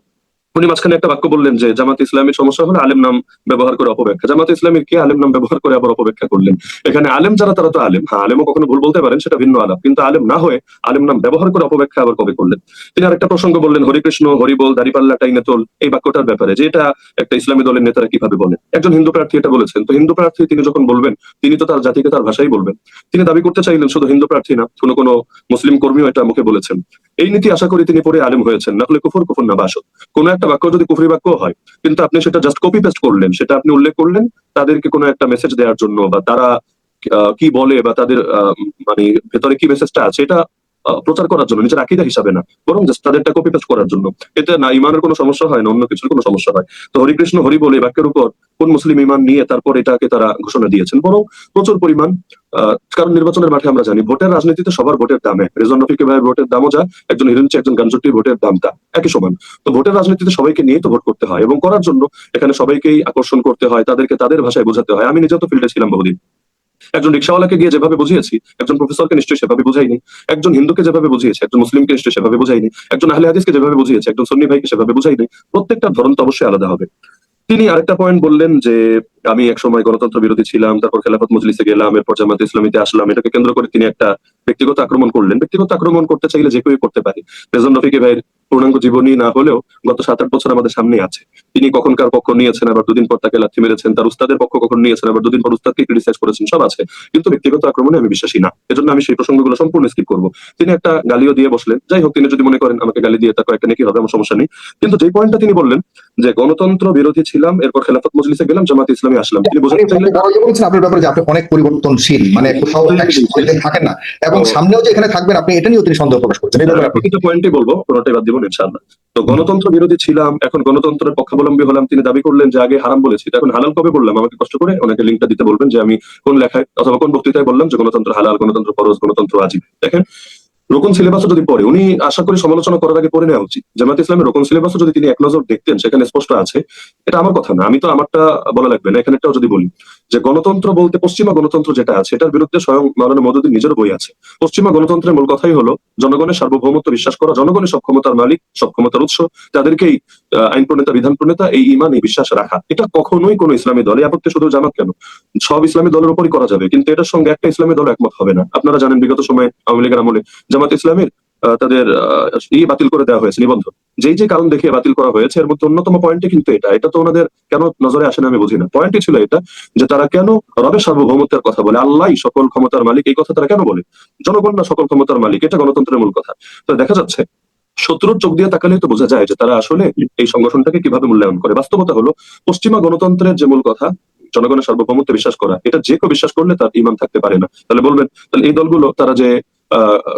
উনি মাঝখানে একটা বাক্য বললেন যে জামাতে ইসলামীর সমস্যা হলো আলেম নাম ব্যবহার করে অপব্যাখ্যা। জামাতে ইসলামীর কে আলেম নাম ব্যবহার করে আবার অপব্যাখ্যা করলেন? এখানে আলেম যারা তারা তো আলেম, হ্যাঁ আলেমও কখনো ভুল বলতে পারেন, সেটা ভিন্ন আলাপ, কিন্তু আলেম না হয়ে আলেম নাম ব্যবহার করে অপব্যাখ্যা আবার কবে করলেন? তিনি আরেকটা প্রসঙ্গ বললেন হরিকৃষ্ণ হরিবোল দাড়িপাল্লা টাইনাতোল, এই বাক্যটার ব্যাপারে যে এটা একটা ইসলামী দলের নেতারা কিভাবে বলেন। একজন হিন্দু প্রার্থী এটা বলেছেন, তো হিন্দু প্রার্থী তিনি যখন বলবেন তিনি তো তার জাতিকে তার ভাষাই বলবেন। তিনি দাবি করতে চাইলেন শুধু হিন্দু প্রার্থী না, কোনো মুসলিম কর্মীও এটা মুখে বলেছেন। এই নীতি আশা করি তিনি পরে আলেম হয়েছেন, না হলে কুফর কুফর না বাসদ। কোন একটা বাক্য যদি কুফরি বাক্য হয় কিন্তু আপনি সেটা জাস্ট কপি পেস্ট করলেন, সেটা আপনি উল্লেখ করলেন তাদেরকে কোনো একটা মেসেজ দেওয়ার জন্য, বা তারা কি বলে বা তাদের মানে ভেতরে কি মেসেজটা আছে এটা প্রচার করার জন্য, নিজের আকীদা হিসাবে না, বরং জাস্ট তাদেরটা কপি পেস্ট করার জন্য, এতে না ইমানের কোনো সমস্যা হয় না অন্য কিছুর কোনো সমস্যা হয়। তো হরিকৃষ্ণ হরি বলে এই বাক্যের উপর কোন মুসলিম ইমান নিয়ে তারপর এটাকে তারা ঘোষণা দিয়েছেন, বরং প্রচুর পরিমাণ কারণ নির্বাচনের মাঠে আমরা জানি ভোটের রাজনীতিতে সবার ভোটের দামে রেজন রফিকের ভাইয়ের ভোটের দামও যা, একজন হিরুঞ্চি একজন গানজটির ভোটের দামটা একই সমান। তো ভোটের রাজনীতিতে সবাইকে নিয়ে তো ভোট করতে হয়, এবং করার জন্য এখানে সবাইকেই আকর্ষণ করতে হয়, তাদেরকে তাদের ভাষায় বোঝাতে হয়। আমি নিজেও তো ফিল্ডে ছিলাম বহুদিন, একজন রিক্সাওয়ালাকে গিয়ে যেভাবে বুঝিয়েছি একজন প্রফেসরকে নিশ্চয়ই সেভাবে বুঝাইনি, একজন হিন্দুকে যেভাবে বুঝিয়েছি একজন মুসলিমকে নিশ্চয়ই সেভাবে বুঝাইনি, একজন আহলে হাদিসকে যেভাবে বুঝিয়েছি একজন সুন্নি ভাইকে সেভাবে বুঝাইনি। প্রত্যেকটা ধরন তো অবশ্যই আলাদা হবে। তিনি আরেকটা পয়েন্ট বললেন যে আমি একসময় গণতন্ত্র বিরোধী ছিলাম, তারপর খেলাফত মজলিসে গেলাম, এরপর জামাতে ইসলামীতে আসলাম। এটাকে কেন্দ্র করে তিনি একটা ব্যক্তিগত আক্রমণ করলেন। ব্যক্তিগত আক্রমণ করতে চাইলে যে কেউ করতে পারে। রেজন রফিক ভাইয়ের পূর্ণাঙ্গ জীবনী না হলেও গত 7-8 বছর আমাদের সামনে আছে। তিনি কখনকার পক্ষ নিয়েছেন, আবার দুদিন পর তাকে লাথি মেরেছেন, তার উস্তাদের পক্ষ কখন নিয়েছেন, আবার দুদিন পর উস্তাদকে ক্রিটিসাইজ করেছেন, সব আছে। কিন্তু ব্যক্তিগত আক্রমণে আমি বিশ্বাসী না, এজন্য আমি সেই প্রসঙ্গগুলো সম্পূর্ণ স্কিপ করবো। তিনি একটা গালিও দিয়ে বসলেন, যাই হোক, তিনি যদি মনে করেন আমাকে গালি দিয়ে তার কয়েকটা নেকি হবে, আমার সমস্যা নেই। কিন্তু যে পয়েন্টটা তিনি বললেন যে গণতন্ত্র বিরোধী ছিলাম, এরপর খেলাফত মজলিসে গেলাম, জামাতে ইসলামী আসলাম, তিনি বোঝাতে চাইলেন বলেছেন আপনার ব্যাপারে যে আপনি অনেক পরিবর্তনশীল, মানে কোথাও একদিন থাকেন না, এবং সামনেও যে এখানে থাকবেন আপনি এটা নিয়েও তিনি সন্দেহ প্রকাশ করছেন। এই ব্যাপারে আপনি প্রতিটা পয়েন্টই বলবো, কোনোটাই বাদ দিব না ইনশাআল্লাহ। তো গণতন্ত্র বিরোধী ছিলাম, এখন গণতন্ত্রের পক্ষাবলম্বী হলাম। তিনি দাবি করলেন যে আগে হারাম বলেছি, এখন হালাল কবে বললাম? আমাকে কষ্ট করে ওনাকে লিঙ্কটা দিতে বলবেন যে আমি কোন লেখায় অথবা কোন বক্তৃতায় বললাম যে গণতন্ত্র হালাল, গণতন্ত্র ফরজ, গণতন্ত্র ওয়াজিব। দেখেন রোকন সিলেবাসও যদি পড়ে, উনি আশা করি সমালোচনা করার আগে পড়ে নেওয়া উচিত। জামায়াত ইসলামের রোকন সিলেবাসও যদি তিনি এক নজর দেখতেন, সেখানে স্পষ্ট আছে। এটা আমার কথা না, আমি তো আমারটা বলা লাগবে না, এখানেটাও যদি বলি যে গণতন্ত্র বলতে পশ্চিমা গণতন্ত্র যেটা আছে এটার বিরুদ্ধে স্বয়ং মাওলানা মওদুদীর নিজের বই আছে। পশ্চিমা গণতন্ত্রের মূল কথাই হলো জনগণের সার্বভৌমত্ব বিশ্বাস করা, জনগণের সব ক্ষমতার মালিক, সব ক্ষমতার উৎস, তাদেরকেই আইন প্রণেতা বিধান প্রণেতা, এই ইমান এই বিশ্বাস রাখা। এটা কখনোই কোনো ইসলামী দল, আপত্তি শুধু জামাত কেন, সব ইসলামী দলের উপরই করা যাবে, কিন্তু এটার সঙ্গে একটা ইসলামী দল একমত হবে না। আপনারা জানেন বিগত সময়ে আওয়ামী লীগের আমলে জামাত ইসলামের তাদের বাতিল করে দেওয়া হয়েছে, নিবন্ধন। যেই যে কারণ দেখিয়ে বাতিল করা হয়েছে এর মধ্যে অন্যতম পয়েন্টে কিন্তু এটা তো ওনাদের কেন নজরে আসে না আমি বুঝি না। পয়েন্টই ছিল এটা যে তারা কেন রবের সার্বভৌমত্বের কথা বলে, আল্লাহই সকল ক্ষমতার মালিক, এই কথা তারা কেন বলে? জনগণ না সকল ক্ষমতার মালিক, এটা গণতন্ত্রের মূল কথা। তো দেখা যাচ্ছে শত্রুর চোখ দিয়ে তাকালে তো বোঝা যায় যে তারা আসলে এই সংগঠনটাকে কিভাবে মূল্যায়ন করে। বাস্তবতা হলো পশ্চিমা গণতন্ত্রের যে মূল কথা জনগণের সার্বভৌমত্বে বিশ্বাস করা, এটা যে কেউ বিশ্বাস করলে তার ঈমান থাকতে পারে না। তাহলে বলবেন তাহলে এই দলগুলো তারা যে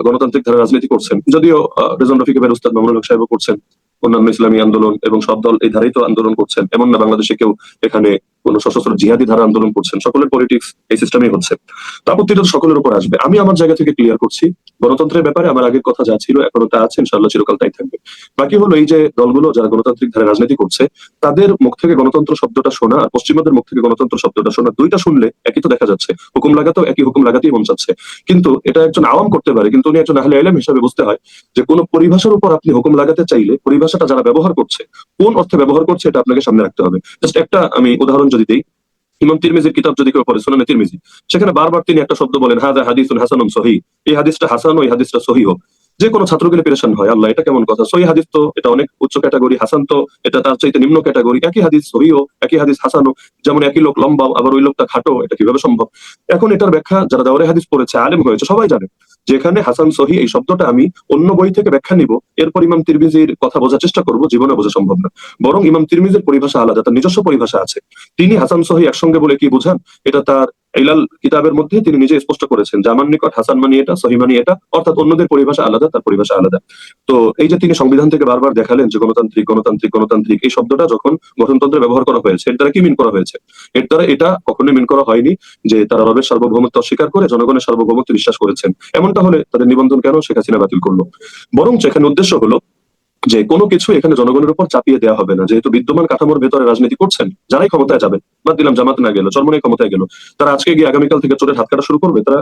গণতান্ত্রিক ধারা রাজনীতি করছেন, যদিও রেজন রফিক ভাইয়ের উস্তাদ মামুনুল হক সাহেবও করছেন, অন্যান্য ইসলামী আন্দোলন এবং সব দল এই ধারাই তো আন্দোলন করছেন, এমন না বাংলাদেশে কেউ এখানে কোন সশস্ত্র জিহাদি ধারা আন্দোলন করছেন, সকলের পলিটিক্স এই সিস্টেমই হচ্ছে। আপত্তিটা তো সকলের উপর আসবে। আমি আমার জায়গা থেকে ক্লিয়ার করছি, গণতন্ত্রের ব্যাপারে আমার আগের কথা যা ছিল এখনো তা আছে, ইনশাআল্লাহ চিরকাল তাই থাকবে। বাকি হলো এই যে দলগুলো যারা গণতান্ত্রিক ধারা রাজনীতি করছে তাদের মুখ থেকে গণতন্ত্র শব্দটা শোনা আর পশ্চিমাদের মুখ থেকে গণতন্ত্র শব্দটা শোনা, দুইটা শুনলে একই তো দেখা যাচ্ছে, হুকুম লাগাতেও একই হুকুম লাগাতেই মন চাচ্ছে। কিন্তু এটা একজন আওয়াম করতে পারে, কিন্তু উনি একজন আহলে ইলম হিসেবে বুঝতে হয় যে কোন পরিভাষার উপর আপনি হুকুম লাগাতে চাইলে পরিভাষাটা যারা ব্যবহার করছে কোন অর্থে ব্যবহার করছে এটা আপনাকে সামনে রাখতে হবে। জাস্ট একটা আমি উদাহরণ যদি দিই, ইমাম তিরমিজির কিতাব যদি কেউ পড়ে, সুনানে তিরমিজি, সেখানে বারবার তিনি একটা শব্দ বলেন হাযা হাদিসুন হাসানুন সহিহ, এই হাদিসটা হাসান ও এই হাদিসটা সহিহ। যে কোনো ছাত্র গেলে পেরেশান হয়, আল্লাহ এটা কেমন কথা, সহিহ হাদিস তো এটা অনেক উচ্চ ক্যাটাগরি, হাসান তো এটা তার চাইতে নিম্ন ক্যাটাগরি, একই হাদিস সহিহ, একই হাদিস হাসানও, যেমন একই লোক লম্বা আবার ওই লোকটা খাটো, এটা কিভাবে সম্ভব? এখন এটার ব্যাখ্যা যারা দাওরে হাদিস পড়েছে, আলেম হয়েছে, সবাই জানে যে এখানে হাসান সহিহ এই শব্দটা আমি অন্য বই থেকে ব্যাখ্যা নিব, এরপর ইমাম তিরমিজির কথা বোঝার চেষ্টা করব, জীবনে বোঝা সম্ভব না। বরং ইমাম তিরমিজির পরিভাষা আলাদা, তার নিজস্ব পরিভাষা আছে। তিনি হাসান সহিহ একসঙ্গে বলে কি বুঝান, এটা তার ইলাল কিতাবের মধ্যে তিনি নিজে স্পষ্ট করেছেন যে আমার নিকট হাসান মানি এটা, সহি মানি এটা, অর্থাৎ অন্যদের পরিভাষা আলাদা, তার পরিভাষা আলাদা। তো এই যে তিনি সংবিধান থেকে বারবার দেখালেন যে গণতান্ত্রিক গণতান্ত্রিক গণতান্ত্রিক, এই শব্দটা যখন গঠনতন্ত্রে ব্যবহার করা হয়েছে, এর দ্বারা কি মিন করা হয়েছে? এর দ্বারা এটা কখনোই মিন করা হয়নি যে তারা রবের সার্বভৌমত্ব অস্বীকার করে জনগণের সার্বভৌমত্ব বিশ্বাস করেছেন। এমনটা হলে তাদের নিবন্ধন কেন শেখ হাসিনা বাতিল করলো? বরং এখানে উদ্দেশ্য হলো যে কোনো কিছু এখানে জনগণের উপর চাপিয়ে দেওয়া হবে না, যেহেতু বিদ্যমান কাঠামোর ভেতরে রাজনীতি করছেন যারাই ক্ষমতায় যাবেন, বাদ দিলাম জামাত না গেল, চরমনাই ক্ষমতায় গেল, তারা আজকে গিয়ে আগামীকাল থেকে চোরের হাত কাটা শুরু করবে? তারা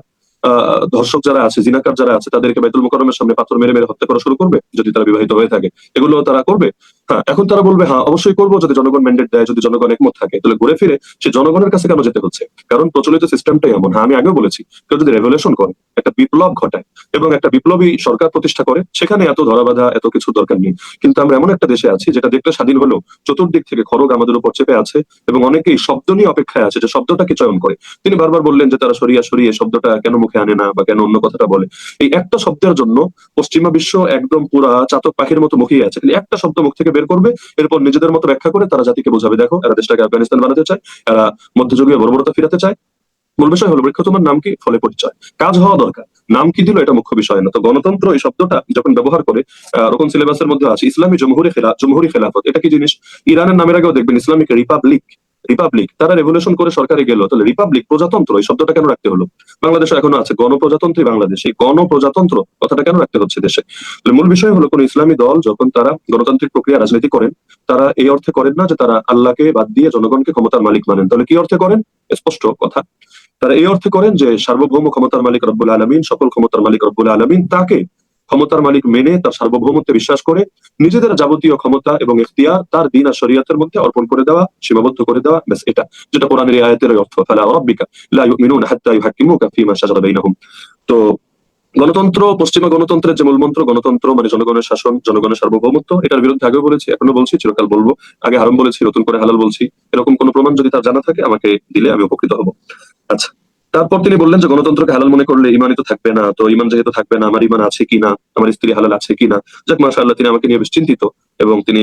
ধর্ষক যারা আছে, জিনাকার যারা আছে, তাদেরকে বাইতুল মুকাররমের সামনে পাথর মেরে মেরে হত্যা করা শুরু করবে যদি তারা বিবাহিত হয়ে থাকে? এগুলো তারা করবে? হ্যাঁ, এখন তারা বলবে হ্যাঁ অবশ্যই করবো যদি জনগণ ম্যান্ডেট দেয়, যদি জনগণ একমত থাকে। তাহলে ঘুরে ফিরে সে জনগণের কাছে কেন যেতে হচ্ছে? কারণ প্রচলিত সিস্টেমটাই এমন। হ্যাঁ, আমি আগেও বলেছি, কেউ যদি রেভলিউশন করে, একটা বিপ্লব ঘটায় এবং একটা বিপ্লবী সরকার প্রতিষ্ঠা করে, সেখানে এত ধরাবাধা এত কিছু দরকার নেই। কিন্তু আমরা এমন একটা দেশে আছি যেটা দেখলে স্বাধীন হলেও চতুর্দিক থেকে খড়গ আমাদের উপর চেপে আছে এবং অনেকেই শব্দ নিয়ে অপেক্ষায় আছে যে শব্দটাকে চয়ন করে। তিনি বারবার বললেন যে তারা সরিয়া সরিয়ে শব্দটা কেন মুখে আনে না বা কেন অন্য কথাটা বলে। এই একটা শব্দের জন্য পশ্চিমা বিশ্ব একদম পুরা চাতক পাখির মতো মুখিয়ে আছে। খালি একটা শব্দ মুখ থেকে বের করবে, এরপর নিজেদের মতো ব্যাখ্যা করে তারা জাতিকে বোঝাবে, দেখো এরা দেশটাকে আফগানিস্তান বানাতে চায়, এরা মধ্যযুগীয় বর্বরতা ফিরাতে চায়। মূল বিষয় হলো বৃক্ষ তোমার নাম কি, ফলে পরিচয়, কাজ হওয়া দরকার। নাম কি দিল এটা মুখ্য বিষয় না। তো গণতন্ত্র এই শব্দটা যখন ব্যবহার করে, রকম সিলেবাসের মধ্যে আছে ইসলামী জমহুরি খেলাফত। এটা কি জিনিস? ইরানের নামের আগেও দেখবেন ইসলামিক রিপাবলিক, রিপাবলিক। তারা রেভলিউশন করে সরকারে গেল, তাহলে রিপাবলিক প্রজাতন্ত্র এই শব্দটা কেন রাখতে হলো? বাংলাদেশে এখনো আছে গণপ্রজাতন্ত্রী বাংলাদেশ, এই গণপ্রজাতন্ত্র কথাটা কেন রাখতে হচ্ছে দেশে? তাহলে মূল বিষয় হলো কোন ইসলামী দল যখন তারা গণতান্ত্রিক প্রক্রিয়া রাজনীতি করেন, তারা এই অর্থে করেন না যে তারা আল্লাহকে বাদ দিয়ে জনগণকে ক্ষমতার মালিক মানেন। তাহলে কি অর্থে করেন? স্পষ্ট কথা, তারা এই অর্থে করেন যে সার্বভৌম ক্ষমতার মালিক রব্বুল আলামিন, সকল ক্ষমতার মালিক রব্বুল আলামিন, তাকে ক্ষমতার মালিক মেনে তার সার্বভৌমত্বে বিশ্বাস করে নিজেদের যাবতীয় ক্ষমতা এবং ইখতিয়ার তার দ্বীন আর শরীয়তের মধ্যে অর্পণ করে দেওয়া, সীমাবদ্ধ করে দেওয়া, ব্যাস এটা। যেটা কোরআনের এই আয়াতের অর্থ, ফালা রাব্বিকা লা ইউমিনুনা হাত্তা ইউহাক্কিমুকা ফীমা শাজারা বাইনাহুম। তো গণতন্ত্র, পশ্চিমা গণতন্ত্রের যে মূলমন্ত্র, গণতন্ত্র মানে জনগণের শাসন, জনগণের সার্বভৌমত্ব, এটার বিরুদ্ধে আগেও বলেছি, এখনো বলছি, চিরকাল বলবো। আগে হারাম বলেছি, নতুন করে হালাল বলছি। এরকম কোন প্রমাণ যদি তার জানা থাকে আমাকে দিলে আমি উপকৃত হব। আচ্ছা, তারপর তিনি বললেন যে গণতন্ত্রকে হালাল মনে করলে ইমানই তো থাকবে না। তো ইমান যেহেতু থাকবে না, আমার ইমান আছে কিনা, আমার স্ত্রী হালাল আছে কিনা। যাক, মাশাআল্লাহ, তিনি আমাকে নিয়ে বেশ চিন্তিত এবং তিনি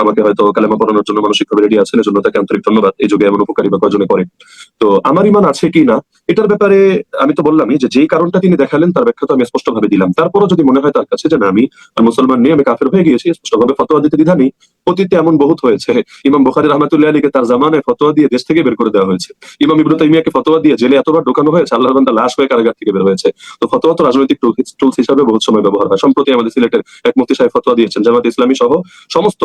আমাকে হয়তো কালেমা পড়ানোর জন্য মানসিকভাবে রেডি আছেন, এজন্য তাকে আন্তরিক ধন্যবাদ। এই যুগে এমন উপকারী বা কয়জনে করে। তো আমার ইমান আছে কিনা এটার ব্যাপারে আমি তো বললামই যে যেই কারণটা তিনি দেখালেন তার ব্যাখ্যা তো আমি স্পষ্টভাবে দিলাম। তারপরও যদি মনে হয় তার কাছে যে না আমি মুসলমান নেই, আমি কাফের হয়ে গিয়েছি, স্পষ্টভাবে ফতোয়া দিতে দ্বিধা নেই। অতীতে এমন বহুত হয়েছে, ইমাম বুখারী রাহমাতুল্লাহি আলাইহি তার জামানায় ফতোয়া দিয়ে দেশ থেকে বের করে দেওয়া হয়েছে। ইমাম ইবনে তাইমিয়াকে ফতোয়া দিয়ে জেলে এতবার ঢোকানো হয়েছে, আল্লাহর বান্দা লাশ হয়ে কারাগার থেকে বের হয়েছে। তো ফতোয়া তো রাজনৈতিক টুলস হিসাবে বহুত সময় ব্যবহার হয়। সম্প্রতি আমাদের সিলেটের এক মুফতি সাহেব ফতোয়া দিয়েছেন জামাত ইসলামী সহ সমস্ত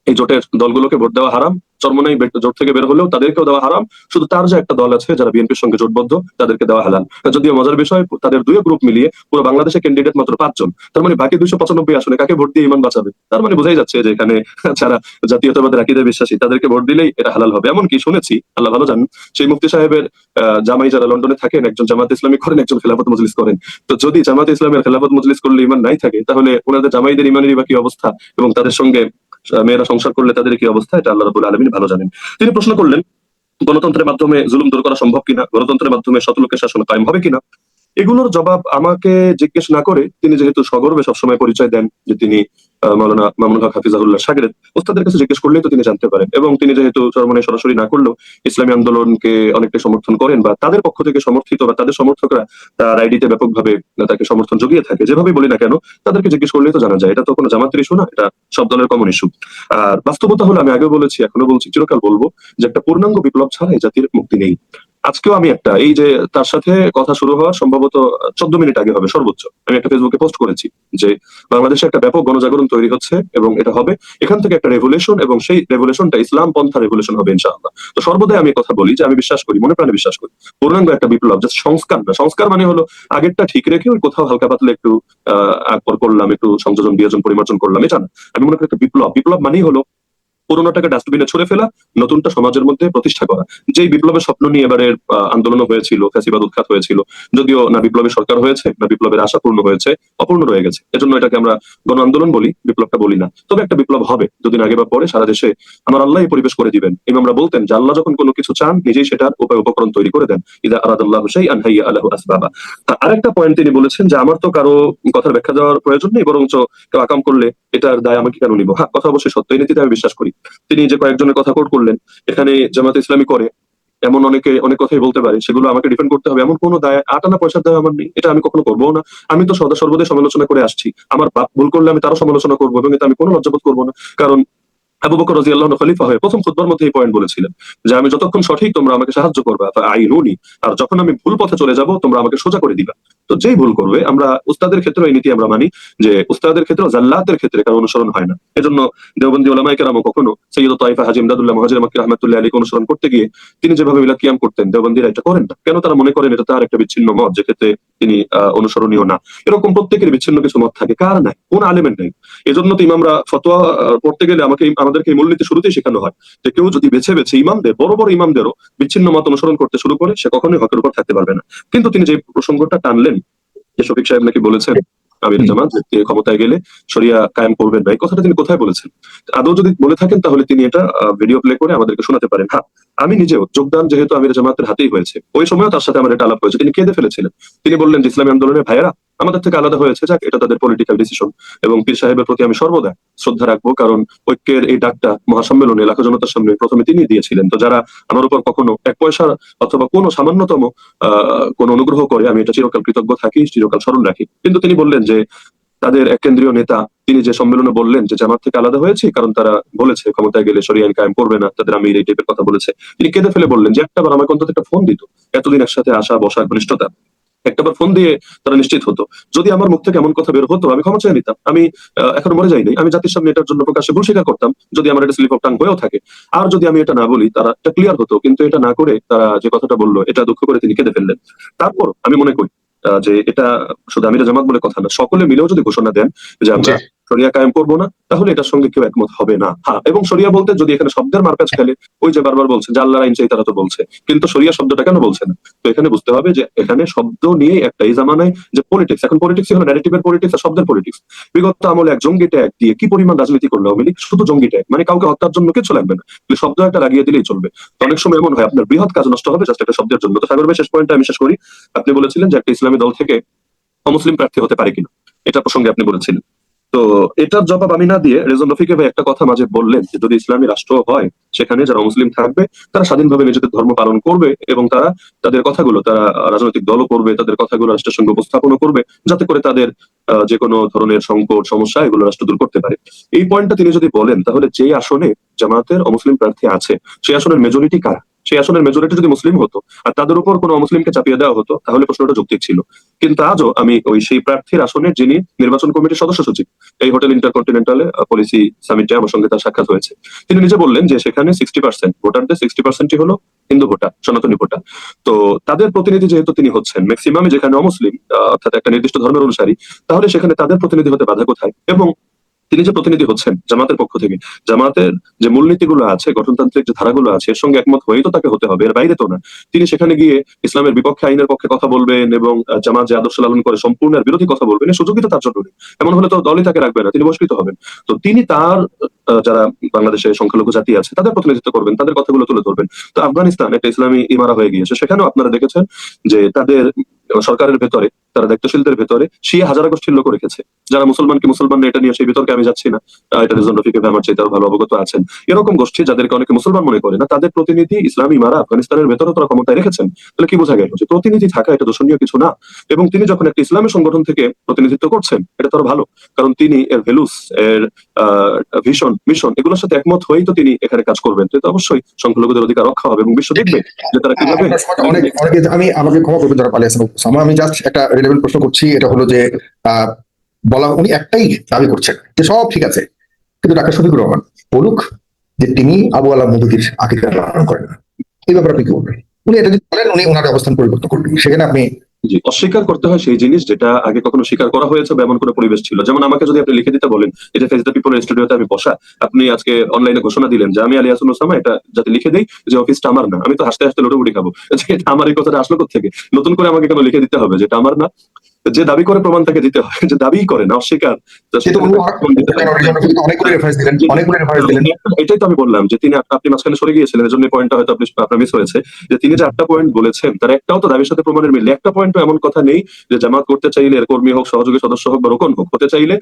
এই জোটের দলগুলোকে ভোট দেওয়া হারাম, চরমনাই জোট থেকে বের হলেও তাদেরকেও দেওয়া হারাম, শুধু তার যে একটা দল আছে যারা বিএনপির সঙ্গে জোটবদ্ধ তাদেরকে দেওয়া হালাল। যদিও মজার বিষয়, তাদের দুই গ্রুপ মিলিয়ে পুরো বাংলাদেশে ক্যান্ডিডেট মাত্র 5 জন। তার মানে বাকি 295 আসনে কাকে ভোট দিয়ে ইমান বাঁচাবে? তার মানে বোঝাই যাচ্ছে যে এখানে যারা জাতীয়তাবাদের আকীদায় বিশ্বাসী তাদেরকে ভোট দিলেই এটা হালাল হবে। এমনকি শুনেছি, আল্লাহ ভালো জানেন, সেই মুফতি সাহেবের জামাই যারা লন্ডনে থাকেন, একজন জামাত ইসলামী করেন, একজন খেলাফত মজলিস করেন। তো যদি জামাত ইসলামের খেলাফত মজলিস করলে ইমান নাই থাকে, তাহলে ওনাদের জামাইদের ইমানেরই বা কি অবস্থা এবং তাদের সঙ্গে মেয়েরা সংসার করলে তাদের কি অবস্থা, এটা আল্লাহ রাব্বুল আলামিন ভালো জানেন। তিনি প্রশ্ন করলেন গণতন্ত্রের মাধ্যমে জুলুম দূর করা সম্ভব কিনা, গণতন্ত্রের মাধ্যমে শতলোকের শাসন কায়েম হবে কিনা। এগুলোর জবাব আমাকে জিজ্ঞেস না করে তিনি যেহেতু সগর্বে সবসময় পরিচয় দেন যে তিনি মাওলানা মামুনুল হক হাফিজাহুল্লাহ শাগরেদ, ওস্তাদের কাছে জিজ্ঞেস করলেই তো তিনি জানতে পারেন। এবং তিনি যেহেতু চরমনাই সরাসরি না করলেও ইসলামী আন্দোলনকে অনেকটা সমর্থন করেন বা তাদের পক্ষ থেকে সমর্থিত বা তাদের সমর্থকরা তার আইডিতে ব্যাপকভাবে তাকে সমর্থন জুগিয়ে থাকে, যেভাবে বলি না কেন তাদেরকে জিজ্ঞেস করলেই তো জানা যায়। এটা তো কোনো জামাতের ইস্যু না, এটা সব দলের কমন ইস্যু। আর বাস্তবতা হলো, আমি আগে বলেছি, এখনো বলছি, চিরকাল বলবো, যে একটা পূর্ণাঙ্গ বিপ্লব ছাড়া এই জাতির মুক্তি নেই। আজকেও আমি একটা, এই যে তার সাথে কথা শুরু হওয়ার সম্ভবত 14 মিনিট আগে হবে সর্বোচ্চ, আমি একটা ফেসবুকে পোস্ট করেছি যে বাংলাদেশে একটা ব্যাপক গণজাগরণ তৈরি হচ্ছে এবং এটা হবে, এখান থেকে একটা রেভলিউশন, এবং সেই রেভলিউশনটা ইসলাম পন্থা রেভলিউশন হবে ইনশাআল্লাহ। তো সর্বদাই আমি কথা বলি যে আমি বিশ্বাস করি, মনে প্রাণে বিশ্বাস করি, পূর্ণাঙ্গ একটা বিপ্লব, জাস্ট সংস্কার না। সংস্কার মানে হলো আগেরটা ঠিক রেখে ওই কোথাও হালকা পাতলা একটু আকবর করলাম, একটু সংযোজন বিয়োজন পরিমার্জন করলাম, এটা না। আমি মনে করি একটা বিপ্লব, বিপ্লব মানেই হলো পুরোনোটাকে ডাস্টবিনে ছুড়ে ফেলা, নতুনটা সমাজের মধ্যে প্রতিষ্ঠা করা। যেই বিপ্লবের স্বপ্ন নিয়ে এবারের আন্দোলন হয়েছিল, ফ্যাসিবাদ উৎখাত হয়েছিল, যদিও না বিপ্লবের সরকার হয়েছে না বিপ্লবের আশা পূর্ণ হয়েছে, অপূর্ণ রয়ে গেছে। এজন্য এটাকে আমরা গণ আন্দোলন বলি, বিপ্লবটা বলি না। তবে একটা বিপ্লব হবে, দুদিন আগে বা পরে সারা দেশে আমার আল্লাহ এই পরিবেশ করে দিবেন। ইমামরা বলতেন যে আল্লাহ যখন কোনো কিছু চান নিজেই সেটার উপায় উপকরণ তৈরি করে দেন, ইযা আরাদাল্লাহু শাইআন হাইয়া আলাহু আসবাবা। আরেকটা পয়েন্ট তিনি বলেছেন যে আমার তো কারো কথার ব্যাখ্যা দেওয়ার প্রয়োজন নেই, বরঞ্চ কেউ আকাম করলে এটার দায় আমাকে কেন নিব। হ্যাঁ, কথা অবশ্যই সত্য, এই নীতিতে আমি বিশ্বাস করি। তিনি যে কয়েকজনের কথা কোট করলেন, এখানে জামাত ইসলামী করে এমন অনেক কথাই বলতে পারি, সেগুলো আমাকে ডিফেন্ড করতে হবে এমন কোনো দায়, আটানা পয়সার দায় আমার নেই। এটা আমি কখনো করবো না। আমি তো সর্বদাই সমালোচনা করে আসছি। আমার বাপ ভুল করলে আমি তারও সমালোচনা করবো এবং এতে আমি কোনো লজ্জাবোধ করবো না। কারণ আবু বকর রাদিয়াল্লাহু আনহু খলিফা হয়ে প্রথম খুতবার মধ্যে এই পয়েন্ট বলেছিলেন যে, আমি যতক্ষণ সঠিক তোমরা আমাকে সাহায্য করবা, ফাআইনুনি, আর যখন আমি ভুল পথে চলে যাব তোমরা আমাকে সোজা করে দিবা। তো যেই ভুল করবে, আমরা উস্তাদের ক্ষেত্রে এই নীতি আমরা মানি যে উস্তাদের ক্ষেত্রে, জাল্লাতের ক্ষেত্রে কারো অনুসরণ হয় না। এজন্য দেওবন্দি উলামায়ে কেরাম কখনো সৈয়দ তাইফা হাজী ইমদাদুল্লাহ মুহাজির মক্কি রাহমাতুল্লাহি আলাইহি অনুসরণ করতে গিয়ে তিনি যেভাবে মিলাদ কিয়াম করতেন, দেওবন্দিরা এটা করেন না। কেন তারা মনে করেন এটা তার একটা বিচ্ছিন্ন মত, যে ক্ষেত্রে তিনি অনুসরণীয় না। এরকম প্রত্যেকের বিচ্ছিন্ন কিছু মত থাকে, কার নাই, কোন আলেমের নাই। এজন্য তো ইমামরা ফতোয়া পড়তে গেলে আমাদেরকে এই মূলনীতি শুরুতেই শেখানো হয় যে কেউ যদি বেছে বেছে ইমামদের, বড় বড় ইমামদেরও বিচ্ছিন্ন মত অনুসরণ করতে শুরু করে, সে কখনোই হকের উপর থাকতে পারবে না। কিন্তু তিনি যে প্রসঙ্গটা টানলেন যে শফিক সাহেব নাকি বলেছেন আমির জামাত যে ক্ষমতায় গেলে শরিয়া কায়েম করবেন না, এই কথাটা তিনি কোথায় বলেছেন? আদৌ যদি বলে থাকেন তাহলে তিনি এটা ভিডিও প্লে করে আমাদেরকে শোনাতে পারেন। হ্যাঁ, আমি নিজেও যোগদান যেহেতু আমির জামাতের হাতেই হয়েছে, ওই সময়ও তার সাথে আমার এটা আলাপ হয়েছে। তিনি কেঁদে ফেলেছিলেন। তিনি বললেন যে ইসলামী আন্দোলনের ভাইয়েরা আমাদের থেকে আলাদা হয়েছে, যাক, এটা তাদের পলিটিক্যাল ডিসিশন, এবং পীর সাহেবের প্রতি আমি সর্বদা শ্রদ্ধা রাখবো, কারণ ঐক্যের এই ডাকটা মহাসম্মেলনে লাখো জনতার সামনে প্রথমে তিনি দিয়েছিলেন। তো যারা আমার উপর কখনো এক পয়সা অথবা কোনো সামান্যতম কোনো অনুগ্রহ করে, আমি এটা চিরকাল কৃতজ্ঞ থাকি, চিরকাল স্মরণ রাখি। কিন্তু তিনি বললেন যে তাদের এক কেন্দ্রীয় নেতা, তিনি যে সম্মেলনে বললেন যে জামাত থেকে আলাদা হয়েছি কারণ তারা বলেছে ক্ষমতায় গেলে শরিয়া আইন কায়েম করবে না, তাদের আমির এই টাইপের কথা বলেছে। তিনি কেঁদে ফেলে বললেন যে একটাবার আমাকে অন্তত একটা ফোন দিত, এতদিন একসাথে আসা বসা ঘনিষ্ঠতা, একটাবার ফোন দিয়ে তারা নিশ্চিত হতো। যদি আমার মুখ থেকে এমন কথা বের হতো, আমি ক্ষমা চেয়ে নিতাম। আমি এখনো মরে যাইনি, আমি জাতির সামনে এটার জন্য প্রকাশ্যে ভুল স্বীকার করতাম যদি আমার এটা স্লিপ অফ টাং হয়েও থাকে। আর যদি আমি এটা না বলি, তারা এটা ক্লিয়ার হতো। কিন্তু এটা না করে তারা যে কথাটা বললো, এটা দুঃখ করে তিনি কেঁদে ফেললেন। তারপর আমি মনে করি যে এটা শুধু আমির জামাত বলে কথা না, সকলে মিলেও যদি ঘোষণা দেন যে আমরা শরিয়া কায়েম করবো না, তাহলে এটার সঙ্গে কেউ একমত হবে না। হ্যাঁ, এবং শরিয়া বলতে যদি এখানে শব্দের মারপ্যাচ খেলে, ওই যে বারবার বলছে যে আল্লাহর আইন চাই, তারা তো বলছে, কিন্তু শরিয়া শব্দটা কেন বলছে না? তো এখানে বুঝতে হবে যে এখানে শব্দ নিয়ে একটা, এই জামানায় যে পলিটিক্স, এখন পলিটিক্স হলো ন্যারেটিভের পলিটিক্স আর শব্দের পলিটিক্স। বিগত আমলে এক জঙ্গি ট্যাগ দিয়ে কি পরিমাণ রাজনীতি করলো আওয়ামী লীগ, শুধু জঙ্গি ট্যাগ, মানে কাউকে হত্যার জন্য কিছু লাগবে না, শব্দ একটা লাগিয়ে দিলেই চলবে। তো অনেক সময় এমন হয় আপনার বৃহৎ কাজ নষ্ট হবে জাস্ট একটা শব্দের জন্য। তো সাগর ভাই, শেষ পয়েন্টটা আমি শেষ করি। আপনি বলেছিলেন যে একটা ইসলামী দল থেকে অমুসলিম প্রার্থী হতে পারে কিনা, এটা প্রসঙ্গে আপনি বলেছিলেন। তো এটার জবাব আমি না দিয়ে রেজন রফিকে ভাই একটা কথা মাঝে বললেন যে যদি ইসলামী রাষ্ট্র হয়, সেখানে যারা মুসলিম থাকবে তারা স্বাধীনভাবে নিজেদের ধর্ম পালন করবে, এবং তারা তাদের কথাগুলো, তারা রাজনৈতিক দলও করবে, তাদের কথাগুলো রাষ্ট্রের সঙ্গে উপস্থাপনও করবে, যাতে করে তাদের যে কোনো ধরনের সংকট সমস্যা এগুলো রাষ্ট্র দূর করতে পারে। এই পয়েন্টটা তিনি যদি বলেন, তাহলে যে আসনে জামাতের অমুসলিম প্রার্থী আছে, সেই আসনের মেজরিটি কারা? সেই আসনের মেজরিটি যদি মুসলিম হতো আর তাদের উপর কোনো মুসলিমকে চাপিয়ে দেওয়া হতো, তাহলে প্রশ্নটা যৌক্তিক ছিল। কিন্তু আজও আমি ওই সেই প্রার্থীর আসনের যিনি নির্বাচন কমিটির সদস্য সচিব, এই হোটেল ইন্টারকন্টিনেন্টালে পলিসি সামিটে আমার সঙ্গে তার সাক্ষাৎ হয়েছে, তিনি নিজে বললেন যে সেখানে 60% ভোটারদের 60%ই হলো হিন্দু ভোটার, সনাতনী ভোটার। তো তাদের প্রতিনিধি যেহেতু তিনি হচ্ছেন, ম্যাক্সিমামই যেখানে অমুসলিম, অর্থাৎ একটা নির্দিষ্ট ধর্মের অনুসারী, তাহলে সেখানে তাদের প্রতিনিধি হতে বাধা কোথায়? এবং তিনি যে প্রতিনিধি হচ্ছেন জামাতের পক্ষ থেকে, জামাতের যে মূলনীতিগুলো আছে, গঠনতান্ত্রিক যে ধারাগুলো আছে, এর সঙ্গে একমত হয়েই তো তাকে হতে হবে, এর বাইরে তো না। তিনি সেখানে গিয়ে ইসলামের বিপক্ষে, আইনের পক্ষে কথা বলবেন এবং জামাত যে আদর্শ লালন করে সম্পূর্ণ বিরোধী কথা বলবেন, এই সুযোগই তো তার জন্য নেই। এমন হলে তো দলই তাকে রাখবে না, তিনি বহিষ্কৃত হবেন। তো তিনি তার যারা বাংলাদেশে সংখ্যালঘু জাতি আছে তাদের প্রতিনিধিত্ব করবেন, তাদের কথাগুলো তুলে ধরবেন। তো আফগানিস্তান একটা ইসলামী ইমারা হয়ে গিয়েছে, সেখানেও আপনারা দেখেছেন যে তাদের সরকারের ভেতরে, তারা দায়িত্বশীলদের ভেতরে শিয়া হাজারা গোষ্ঠীর লোক রেখেছে, যারা মুসলমানকে মুসলমান, এটা নিয়ে সেই বিতর্কে আমি যাচ্ছি না, এটা রেজন রফিক আমার চাইতে আরো ভালো অবগত আছেন। এরকম গোষ্ঠী যাদেরকে অনেকে মুসলমান মনে করে না, তাদের প্রতিনিধি ইসলামী ইমারা আফগানিস্তানের ভেতরে তারা ক্ষমতায় রেখেছেন। তাহলে কি বোঝা গেল যে প্রতিনিধি থাকা এটা দূষণীয় কিছু না। এবং তিনি যখন একটা ইসলামী সংগঠন থেকে প্রতিনিধিত্ব করছেন, এটা তো ভালো, কারণ তিনি এর ভ্যালুস, এর ভিশন, মিশন, এগুলোর সাথে একমত হয়েই তো তিনি এখানে কাজ করবেন। তো অবশ্যই সংখ্যালঘুদের অধিকার রক্ষা হবে এবং বিশ্ব দেখবে যে তারা কিভাবে। আমি আমাকে ক্ষমা করবেন যারা পালিয়ে আসেন, আমি জাস্ট একটা রিলেভেন্ট প্রশ্ন করছি। এটা হলো যে বলা, উনি একটাই দাবি করছেন যে সব ঠিক আছে, কিন্তু ডাক্তার শফিকুর রহমান বলুক যে তিনি আবু আলা মধুকির আকিকা পালন করেন না, এই ব্যাপারে আপনি কি বলবেন? উনি এটা যদি বলেন, উনি ওনার অবস্থান পরিবর্তন করবেন, সেখানে আপনি জি, অস্বীকার করতে হয় সেই জিনিস যেটা আগে কখনো স্বীকার করা হয়েছে বা এমন কোনো পরিবেশ ছিল। যেমন আমাকে যদি আপনি লিখে দিতে বলেন, এটা ফেস দ্য পিপলের স্টুডিওতে আমি বসা, আপনি আজকে অনলাইনে ঘোষণা দিলেন যে আমি আলী হাসান ওসামা এটা যাতে লিখে দেই যে অফিসটা আমার না, আমি তো হাসতে হাসতে লোটাবুটি খাবো যে এটা আমার, এই কথাটা আসলো কোথা থেকে? নতুন করে আমাকে কেন লিখে দিতে হবে যে এটা আমার না? যে দাবি করে প্রমাণ তাকে দিতে হয়, যে দাবি করে না অস্বীকার কিন্তু অনেকগুলো রেফারেন্স দিলেন, অনেকগুলো রেফারেন্স দিলেন। এটাই তো আমি বললাম যে তিনি আপনি মাঝখানে সরে গিয়েছিলেন, এর জন্য পয়েন্টটা হয়তো আপনার মিস হয়েছে, যে তিনি যে 8টা পয়েন্ট বলেছেন তার একটাও তো দাবির সাথে প্রমাণের মিল নেই। একটা পয়েন্টও এমন কথা নেই যে জামাত করতে চাইলে এর কর্মী হোক, সহযোগী সদস্য হোক বা রোকন হোক, হতে চাইলে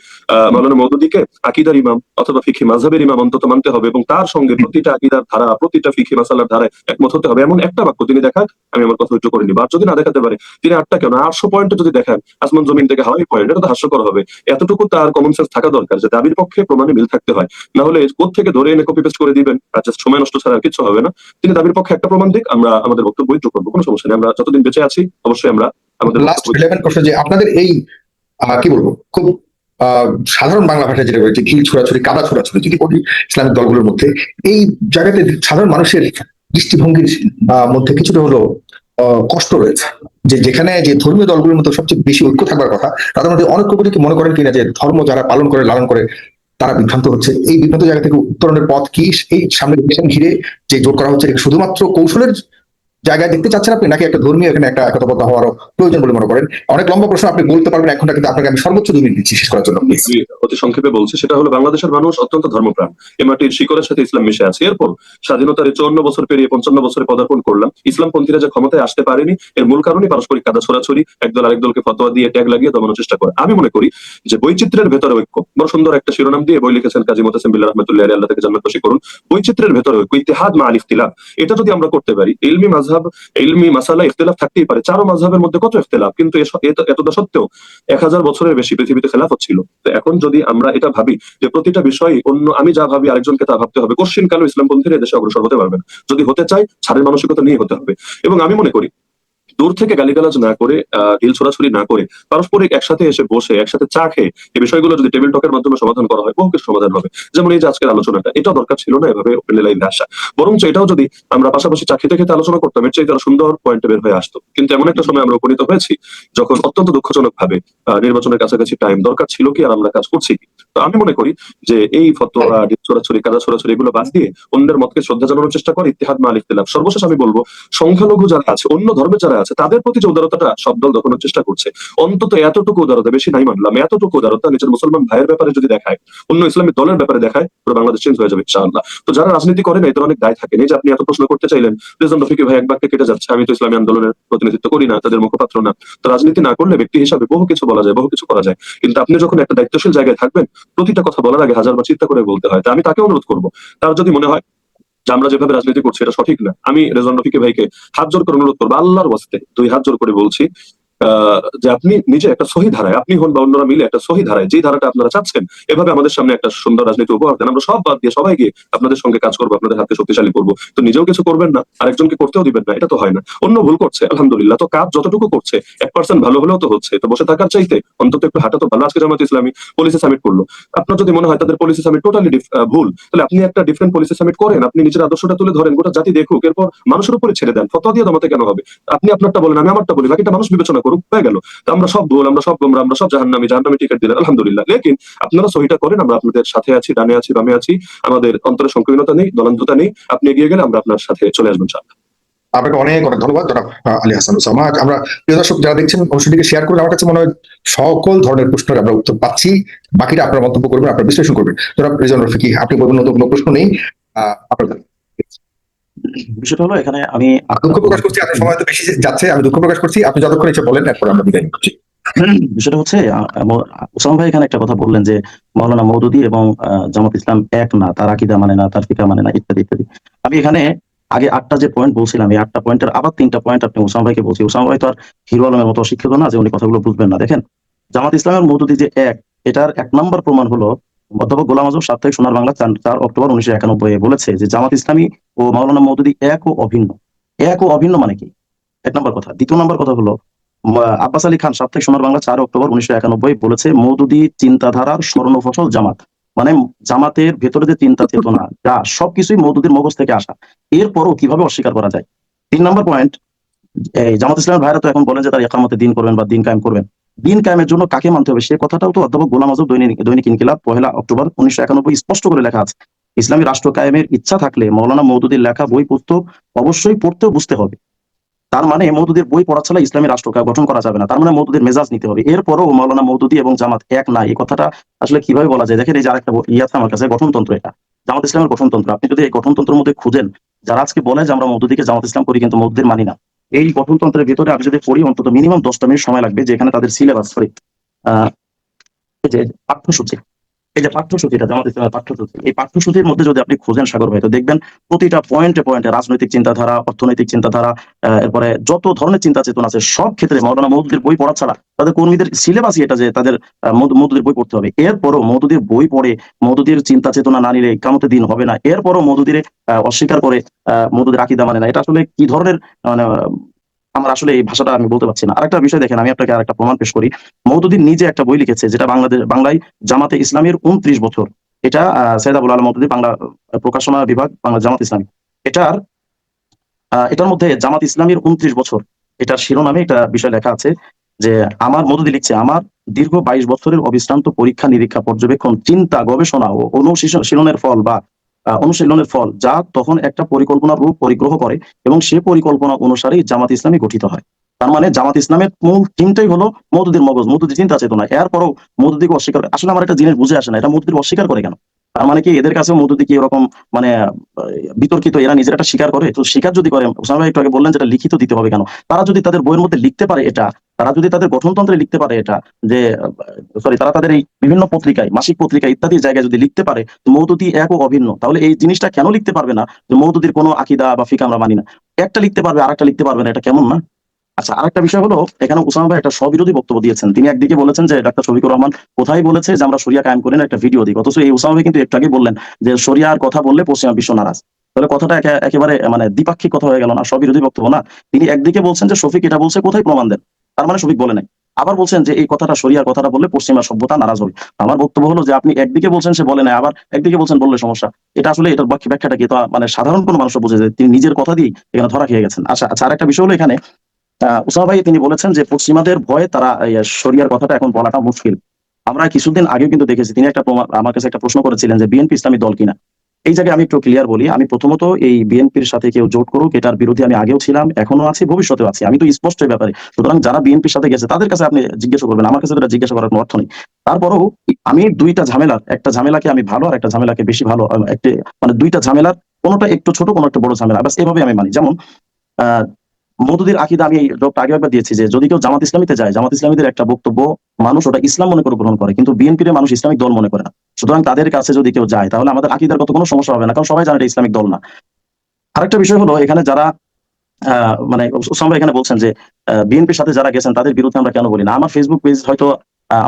মাওলানা মওদুদীকে আকীদার ইমাম অথবা ফিকহি মাযহাবের ইমাম অন্তত মানতে হবে এবং তার সঙ্গে প্রতিটা আকীদার ধারা, প্রতিটা ফিকহি মাসালার ধারায় একমত হতে হবে, এমন একটা বাক্য তিনি দেখান, আমি আমার কথা সহ্য করিনি। বা যদি না দেখাতে পারে, তিনি 8টা কেন 800 পয়েন্টে যদি দেখান আসমান জমিন থেকে হাওয়াই পয়েন্ট, এটা তো হাস্যকর হবে। এতটুকু তার কমন সেন্স থাকা দরকার যে দাবির পক্ষে প্রমাণে মিল থাকতে হয়, না হলে কোত্থেকে ধরে এনে কপি পেস্ট করে দিবেন, আর জাস্ট সময় নষ্ট ছাড়া আর কিছু হবে না। তিনি দাবির পক্ষে একটা প্রমাণ দিক, আমরা আমাদের বক্তব্য উইথড্র করবো, কোনো সমস্যা নেই। আমরা যতদিন বেঁচে আছি অবশ্যই আমরা আমাদের লাস্ট 11 প্রশ্ন, যে আপনাদের এই কি বলবো, খুব সাধারণ বাংলা ভাষায় যেটা রয়েছে, ঢিল ছোড়াছুড়ি, কাদা ছোড়াছুড়ি যদি করি ইসলামিক দলগুলোর মধ্যে, এই জায়গাতে সাধারণ মানুষের দৃষ্টিভঙ্গির মধ্যে কিছুটা হলো কষ্ট রয়েছে, যে যেখানে যে ধর্মীয় দলগুলোর মধ্যে সবচেয়ে বেশি ঐক্য থাকবার কথা, তাদের মধ্যে অনেক কবি কি মনে করেন কিনা যে ধর্ম যারা পালন করে, লালন করে, তারা বিভ্রান্ত হচ্ছে। এই বিভ্রান্ত জায়গা থেকে উত্তরণের পথ কি? এই সামনে ইলেকশন ঘিরে যে জোর করা হচ্ছে, এটা শুধুমাত্র কৌশলের জায়গায় দেখতে চাচ্ছেন আপনি, নাকি একটা ধর্মীয় এখানে একটা একতাবদ্ধ হওয়ারও প্রয়োজন বলে মনে করেন? অনেক লম্বা প্রশ্ন, আপনি বলতে পারবেন 1 ঘন্টা, কিন্তু আপনাকে আমি সর্বোচ্চ 2 মিনিট দিচ্ছি শেষ করার জন্য, প্লিজ। অতি সংক্ষেপে বলছি, সেটা হলো বাংলাদেশের মানুষ অত্যন্ত ধর্মপ্রাণ, এ মাটির শিকড়ের সাথে ইসলাম মিশে আছে। এরপর স্বাধীনতার 54 বছর পেরিয়ে 55 বছরে পদার্পণ করলাম, ইসলামপন্থীরা যে ক্ষমতায় আসতে পারেনি, এর মূল কারণই পারস্পরিক কাদা ছড়াছড়ি, একদল আরেকদলকে ফতোয়া দিয়ে ট্যাগ লাগিয়ে দমানোর চেষ্টা করে। আমি মনে করি যে বৈচিত্র্যের ভেতরে ঐক্য, বড় সুন্দর একটা শিরোনাম দিয়ে বই লিখেছেন কাজী মোতাসিম বিল্লাহ রাহমাতুল্লাহি আলাইহি, আল্লাহ তাকে জান্নাত নসিব করুন। বৈচিত্র্যের ভেতরে ঐক্য, ইত্তেহাদ মা আল ইখতিলাফ, এটা যদি আমরা করতে পারি, ইলমি মাযহাব, ইলমি মাসালা ইখতিলাফ থাকতেই পারে, 4 মাযহাবের মধ্যে কত ইখতিলাফ, কিন্তু এতটা সত্ত্বেও 1000 বছরের বেশি পৃথিবীতে খেলাফত ছিল। তো এখন যদি আমরা এটা ভাবি যে প্রতিটা বিষয় অন্য, আমি যা ভাবি আরেকজনকে তা ভাবতে হবে, কোশ্চিন কালো ইসলামপন্থীরা দেশে অগ্রসর হতে পারবে না। যদি হতে চায়, ছাড়ের মানসিকতা নিয়ে হতে হবে। এবং আমি মনে করি দূর থেকে গালিগালাজ না করে, ঢিল ছোড়াছুড়ি না করে, পারস্পরিক একসাথে এসে বসে একসাথে চা খেয়ে এই বিষয়গুলো যদি টেবিল টকের মাধ্যমে সমাধান করা হয়, বহু কিছু সমাধান হবে। যেমন এই যে আজকের আলোচনাটা, এটাও দরকার ছিল না এভাবে ওপেন লাইভে আসা, বরঞ্চ এটাও যদি আমরা পাশাপাশি চা খেতে খেতে আলোচনা করতাম, এর চেয়ে তারা সুন্দর পয়েন্টে বের হয়ে আসতো। কিন্তু এমন একটা সময় আমরা উপনীত হয়েছি যখন অত্যন্ত দুঃখজনক ভাবে নির্বাচনের কাছাকাছি টাইম, দরকার ছিল কি আর আমরা কাজ করছি কি। তো আমি মনে করি যে এই ফতোয়া, ঢিল ছোড়াছুড়ি, কাদা ছোড়াছুড়ি এগুলো বাদ দিয়ে অন্যের মতকে শ্রদ্ধা জানানোর চেষ্টা করে, ইত্তেহাদ মা আল ইখতিলাফ। সর্বশেষ আমি বলবো, সংখ্যালঘু যারা আছে, অন্য ধর্মের যারা আছে, তাদের প্রতি যে উদারতাটা সব দল দেখানোর চেষ্টা করছে, অন্তত এতটুকু উদারতা, বেশি নাই মানলাম, এতটুকু উদারতা নিজের মুসলমান ভাইয়ের ব্যাপারে যদি দেখায়, অন্য ইসলামিক দলের ব্যাপারে দেখায়, পুরো বাংলাদেশ চেঞ্জ হয়ে যাবে ইনশাআল্লাহ। তো যারা রাজনীতি করে না, এদের অনেক দায় থাকে। এই যে আপনি এত প্রশ্ন করতে চাইলেন, রেজান রফিকি ভাই এক বাক্যে কেটে যাচ্ছে, আমি তো ইসলামী আন্দোলনের প্রতিনিধিত্ব করি না, তাদের মুখপাত্র না। তো রাজনীতি না করলে ব্যক্তি হিসাবে বহু কিছু বলা যায়, বহু কিছু করা যায়, কিন্তু আপনি যখন একটা দায়িত্বশীল জায়গায় থাকবেন, প্রতিটা কথা বলার আগে 1000বার চিন্তা করে বলতে হয়। তা আমি তাকে অনুরোধ করবো, তার যদি মনে হয় যে আমরা যেভাবে রাজনীতি করছি এটা সঠিক না, আমি রেজান রফিকি ভাইকে হাত জোর করে অনুরোধ করবো, আল্লাহর ওয়াস্তে 2 হাত জোর করে বলছি, যে আপনি নিজে একটা সহি ধারায়, আপনি হন বা অন্যরা মিলে একটা সহি ধারায়, যে ধারাটা আপনারা চাচ্ছেন, এভাবে আমাদের সামনে একটা সুন্দর রাজনীতি উপহার দেন। আমরা সব বাদ দিয়ে সবাই গিয়ে আপনাদের সঙ্গে কাজ করবো, আপনাদের হাতকে শক্তিশালী করবো। তো নিজেও কিছু করবেন না, আরেকজনকে করতেও দিবেন না, এটা তো হয় না। অন্য ভুল করছে, আলহামদুলিল্লাহ, তো কাজ যতটুকু করছে 1% ভালো হলেও তো হচ্ছে, তো বসে থাকার চাইতে অন্তত একটু হাঁটা তো ভালো। আজকে জামাত ইসলামী পলিসি সামিট করলো, আপনার যদি মনে হয় তাদের পলিসি সামিট টোটালি ভুল, তাহলে আপনি একটা ডিফারেন্ট পলিসি সামিট করেন, আপনি নিজের আদর্শটা তুলে ধরেন, গোটা জাতি দেখুক, এরপর মানুষের উপরে ছেড়ে দেন। ফতোয়া দিয়ে দমাতে কেন হবে? আপনি আপনারটা বলেন, আমি আমারটা বলি, বাকিটা মানুষ বিবেচনা করুক, হয়ে গেল। আমরা সব ভুল, আমরা সব গোমরা, আমরা সব জাহান্নামী, জাহান্নামী টিকিট দিলেন, আলহামদুলিল্লাহ। লেকিন আপনারা সহিটা করেন, আমরা আপনাদের সাথে আছি, ডানে আছি, বামে আছি, আমাদের অন্তরে সংকীর্ণতা নেই, দলান্ততা নেই। আপনি এগিয়ে গেলে আমরা আপনার সাথে চলে আসবেন ইনশাআল্লাহ। আপনাকে অনেক অনেক ধন্যবাদ জনাব আলী হাসান ওসামা। আমরা প্রিয় দর্শক যারা দেখছেন অনুষ্ঠানটিকে শেয়ার করুন, আমার কাছে মনে হয় সকল ধরনের প্রশ্নের আমরা উত্তর পাচ্ছি, বাকিটা আপনারা মন্তব্য করবেন, আপনারা বিশ্লেষণ করবেন। জনাব রেজান রফিকি, আপনি বলবেন নতুন কোনো প্রশ্ন নেই আপনাদের? বিষয়টা হলো এখানে আমি দুঃখ প্রকাশ করছি, আপনার সময় তো বেশি যাচ্ছে, আমি দুঃখ প্রকাশ করছি, আপনি যতক্ষণ এসে বলেন, এরপর আমরা বিদায় করছি। বিষয়টা হচ্ছে ওসামা ভাই এখানে একটা কথা বললেন যে মাওলানা মওদুদী এবং জামাত ইসলাম এক না, তার আকীদা মানে না, তার ফিকহ মানে না, ইত্যাদি ইত্যাদি। আমি এখানে আগে 8টা যে পয়েন্ট বলছিলাম, এই 8টা পয়েন্টের আবার 3টা পয়েন্ট আপনি ওসামা ভাইকে বলছি। ওসামা ভাই তো আর হিরো আলমের মতো অশিক্ষিত না যে উনি কথাগুলো বুঝবেন না। দেখেন, জামাত ইসলামের মওদুদী যে এক, এটার 1 নম্বর প্রমাণ হলো অধ্যাপক গোলাম আজম সাপ্তাহিক সোনার বাংলা 4 অক্টোবর 1991 বলেছে যে জামাত ইসলামী ও মাওলানা মওদুদী এক ও অভিন্ন। এক ও অভিন্ন মানে কি? 1 নম্বর কথা। 2য় নম্বর কথা হলো আব্বাস আলী খান সাপ্তাহিক সোনার বাংলা 4 অক্টোবর 1991 বলেছে মওদুদী চিন্তাধারার স্বর্ণফসল জামাত, মানে জামাতের ভেতরে যে চিন্তা চেতনা যা সবকিছুই মওদুদীর মগজ থেকে আসা। এরপরও কিভাবে অস্বীকার করা যায়? 3 নম্বর পয়েন্ট, এই জামাত ইসলামের ভাইরা তো এখন বলেন যে তারা ইকামতে দিন করবেন বা দিন কায়েম করবেন। দিন কায়েমের জন্য কাকে মানতে হবে সে কথাটাও তো অধ্যাপক গোলাম আজম দৈনিক ইনকিলাব 1 অক্টোবর 1991 স্পষ্ট করে লেখা আছে। ইসলামী রাষ্ট্র কায়েমের ইচ্ছা থাকলে মৌলানা মওদুদীর লেখা বই পুস্তক অবশ্যই পড়তেও বুঝতে হবে। তার মানে মওদুদের বই পড়া ছাড়া ইসলামী রাষ্ট্র গঠন করা যাবে না, তার মানে মওদুদের মেজাজ নিতে হবে। এরপরও মাওলানা মওদুদী এবং জামাত এক না, এই কথাটা আসলে কিভাবে বলা যায়? দেখেন এই যে আরেকটা ইয়ে আছে আমার কাছে, গঠনতন্ত্র, এটা জামাত ইসলামের গঠনতন্ত্র। আপনি যদি এই গঠনতন্ত্রের মধ্যে খুঁজেন, যারা আজকে বলে যে আমরা মওদুদীকে জামাত ইসলাম করি কিন্তু মওদুদের মানি না, এই গঠনতন্ত্রের ভিতরে আমি যদি পড়ি অন্তত মিনিমাম 10টা মিনিট সময় লাগবে, যেখানে তাদের সিলেবাস, সরি এই যে পাঠ্যসূচি, এই যে পাঠ্যসূচিটা জামাত ইসলামের পাঠ্যসূচি, এই পাঠ্যসূচির মধ্যে যদি আপনি খোঁজেন সাগর ভাই, তো দেখবেন প্রতিটা পয়েন্টে পয়েন্টে রাজনৈতিক চিন্তাধারা, অর্থনৈতিক চিন্তাধারা, এরপরে যত ধরনের চিন্তা চেতনা আছে সব ক্ষেত্রে মাওলানা মওদুদীর বই পড়া ছাড়া তাদের কর্মীদের সিলেবাসই এটা যে তাদের মওদুদীর বই পড়তে হবে। এরপরও মওদুদীর বই পড়ে মওদুদীর চিন্তা চেতনা না নিলে কিয়ামতের দিন হবে না। এরপরও মওদুদীর অস্বীকার করে মওদুদীর আকীদা মানে না, এটা আসলে কি ধরনের মানে আমার আসলে এই ভাষাটা আমি বলতে পারছি না। আরেকটা বিষয় দেখেন, আমি আপনাকে আরেকটা প্রমাণ পেশ করি। মওদুদী নিজে একটা বই লিখেছে যেটা বাংলায় জামাতে ইসলামের 29 বছর, এটা সৈয়দ আবুল আলম মওদুদী, বাংলা প্রকাশনা বিভাগ, বাংলা জামাত ইসলামী। এটার মধ্যে জামাত ইসলামের 29 বছর, এটার শিরোনামে একটা বিষয় লেখা আছে যে আমার মওদুদী লিখছে, আমার দীর্ঘ 22 বছরের অবিশ্রান্ত পরীক্ষা নিরীক্ষা, পর্যবেক্ষণ, চিন্তা, গবেষণা ও অনুশীলনের ফল বা অনুশীলনের ফল, যা তখন একটা পরিকল্পনার রূপ পরিগ্রহ করে এবং সে পরিকল্পনা অনুসারেই জামাত ইসলামী গঠিত হয়। তার মানে জামাত ইসলামের মূল থিমটাই হলো মওদুদীর মগজ, মওদুদীর চিন্তা চেতনা। এরপরও মওদুদীকে অস্বীকার করে, আসলে আমার একটা জিনিস বুঝে আসে না, এটা মওদুদীকে অস্বীকার করে কেন? তার মানে কি এদের কাছে মওদুদী কি এরকম মানে বিতর্কিত, এরা নিজেরা একটা স্বীকার করে? তো স্বীকার যদি করে, ওসামা ভাই একটু আগে বললেন যেটা লিখিত দিতে হবে কেন? তারা যদি তাদের বইয়ের মধ্যে লিখতে পারে এটা, তারা যদি তাদের গঠনতন্ত্রে লিখতে পারে এটা, যে সরি তারা তাদের এই বিভিন্ন পত্রিকায়, মাসিক পত্রিকা ইত্যাদি জায়গায় যদি লিখতে পারে মওদুদী এক ও অভিন্ন, তাহলে এই জিনিসটা কেন লিখতে পারবে না যে মওদুদীর কোনো আকীদা বা ফিকহ আমরা মানি না? একটা লিখতে পারবে আরেকটা লিখতে পারবে না, এটা কেমন না? আচ্ছা, আরেকটা বিষয় হলো, এখানে ওসামা ভাই একটা স্ববিরোধী বক্তব্য দিয়েছেন। তিনি একদিকে বলেছেন যে ডাক্তার শফিকুর রহমান কোথায় বলেছে যে আমরা শরিয়া কায়েম করি না, একটা ভিডিও দিই, অথচ এই ওসামা ভাই কিন্তু একটু আগে বললেন যে শরিয়ার কথা বললে পশ্চিমা বিশ্ব নারাজ। তাহলে কথাটা একেবারে মানে দ্বিপাক্ষিক কথা হয়ে গেল না, স্ববিরোধী বক্তব্য না? তিনি একদিকে বলছেন যে শফিক এটা বলছে, কোথায় প্রমাণ দেন? তার মানে শফিক বলে নাই। আবার বলছেন যে এই কথাটা শরিয়ার কথাটা বললে পশ্চিমা সভ্যতা নারাজ হবে। আমার বক্তব্য হলো যে আপনি একদিকে বলছেন সে বলে নাই, আবার একদিকে বলছেন বললে সমস্যা। এটা আসলে এটার ব্যাখ্যাটা কি? তো মানে সাধারণ কোনো মানুষ বুঝে যে তিনি নিজের কথা দিয়ে এখানে ধরা খেয়ে গেছেন। আচ্ছা আচ্ছা, আরেকটা বিষয় হলো এখানে উসামা ভাই তিনি বলেছেন যে পশ্চিমাদের ভয়ে তারা শরিয়ার কথাটা এখন বলাটা মুশকিল। আমরা কিছুদিন আগেও কিন্তু দেখেছি, তিনি আমার কাছে একটা প্রশ্ন করেছিলেন যে বিএনপি ইসলামী দল কিনা। এই জায়গায় আমি একটু ক্লিয়ার বলি, আমি প্রথমত এই বিএনপির সাথে কেউ জোট করুক এটার বিরোধী আমি আগেও ছিলাম, এখনো আছি, ভবিষ্যতেও আছি, আমি তো স্পষ্ট এই ব্যাপারে। সুতরাং যারা বিএনপির সাথে গেছে তাদের কাছে আপনি জিজ্ঞাসা করবেন, আমার কাছে এটা জিজ্ঞাসা করার কোনো অর্থ নেই। তারপরেও আমি দুইটা ঝামেলার, একটা ঝামেলাকে আমি ভালো আর একটা ঝামেলাকে বেশি ভালো, একটা মানে দুইটা ঝামেলার কোনোটা একটু ছোট, কোনো একটা বড় ঝামেলা, বাস এভাবে আমি মানি। যেমন আহ মওদুদীর আকীদা আমি এই জবটা আগে একবার দিয়েছি যে যদি কেউ জামাত ইসলামীতে যায়, জামাত ইসলামীদের একটা বক্তব্য মানুষ ওটা ইসলাম মনে করে গ্রহণ করে, কিন্তু বিএনপির মানুষ ইসলামিক দল মনে করে না। সুতরাং তাদের কাছে যদি কেউ যায় তাহলে আমাদের আকীদার কত কোনো সমস্যা হবে না, কারণ সবাই জানে এটা ইসলামিক দল না। আরেকটা বিষয় হলো এখানে যারা মানে ওসামা ভাই এখানে বলছেন যে বিএনপির সাথে যারা গেছেন তাদের বিরুদ্ধে আমরা কেন বলি না। আমার ফেসবুক পেজ হয়তো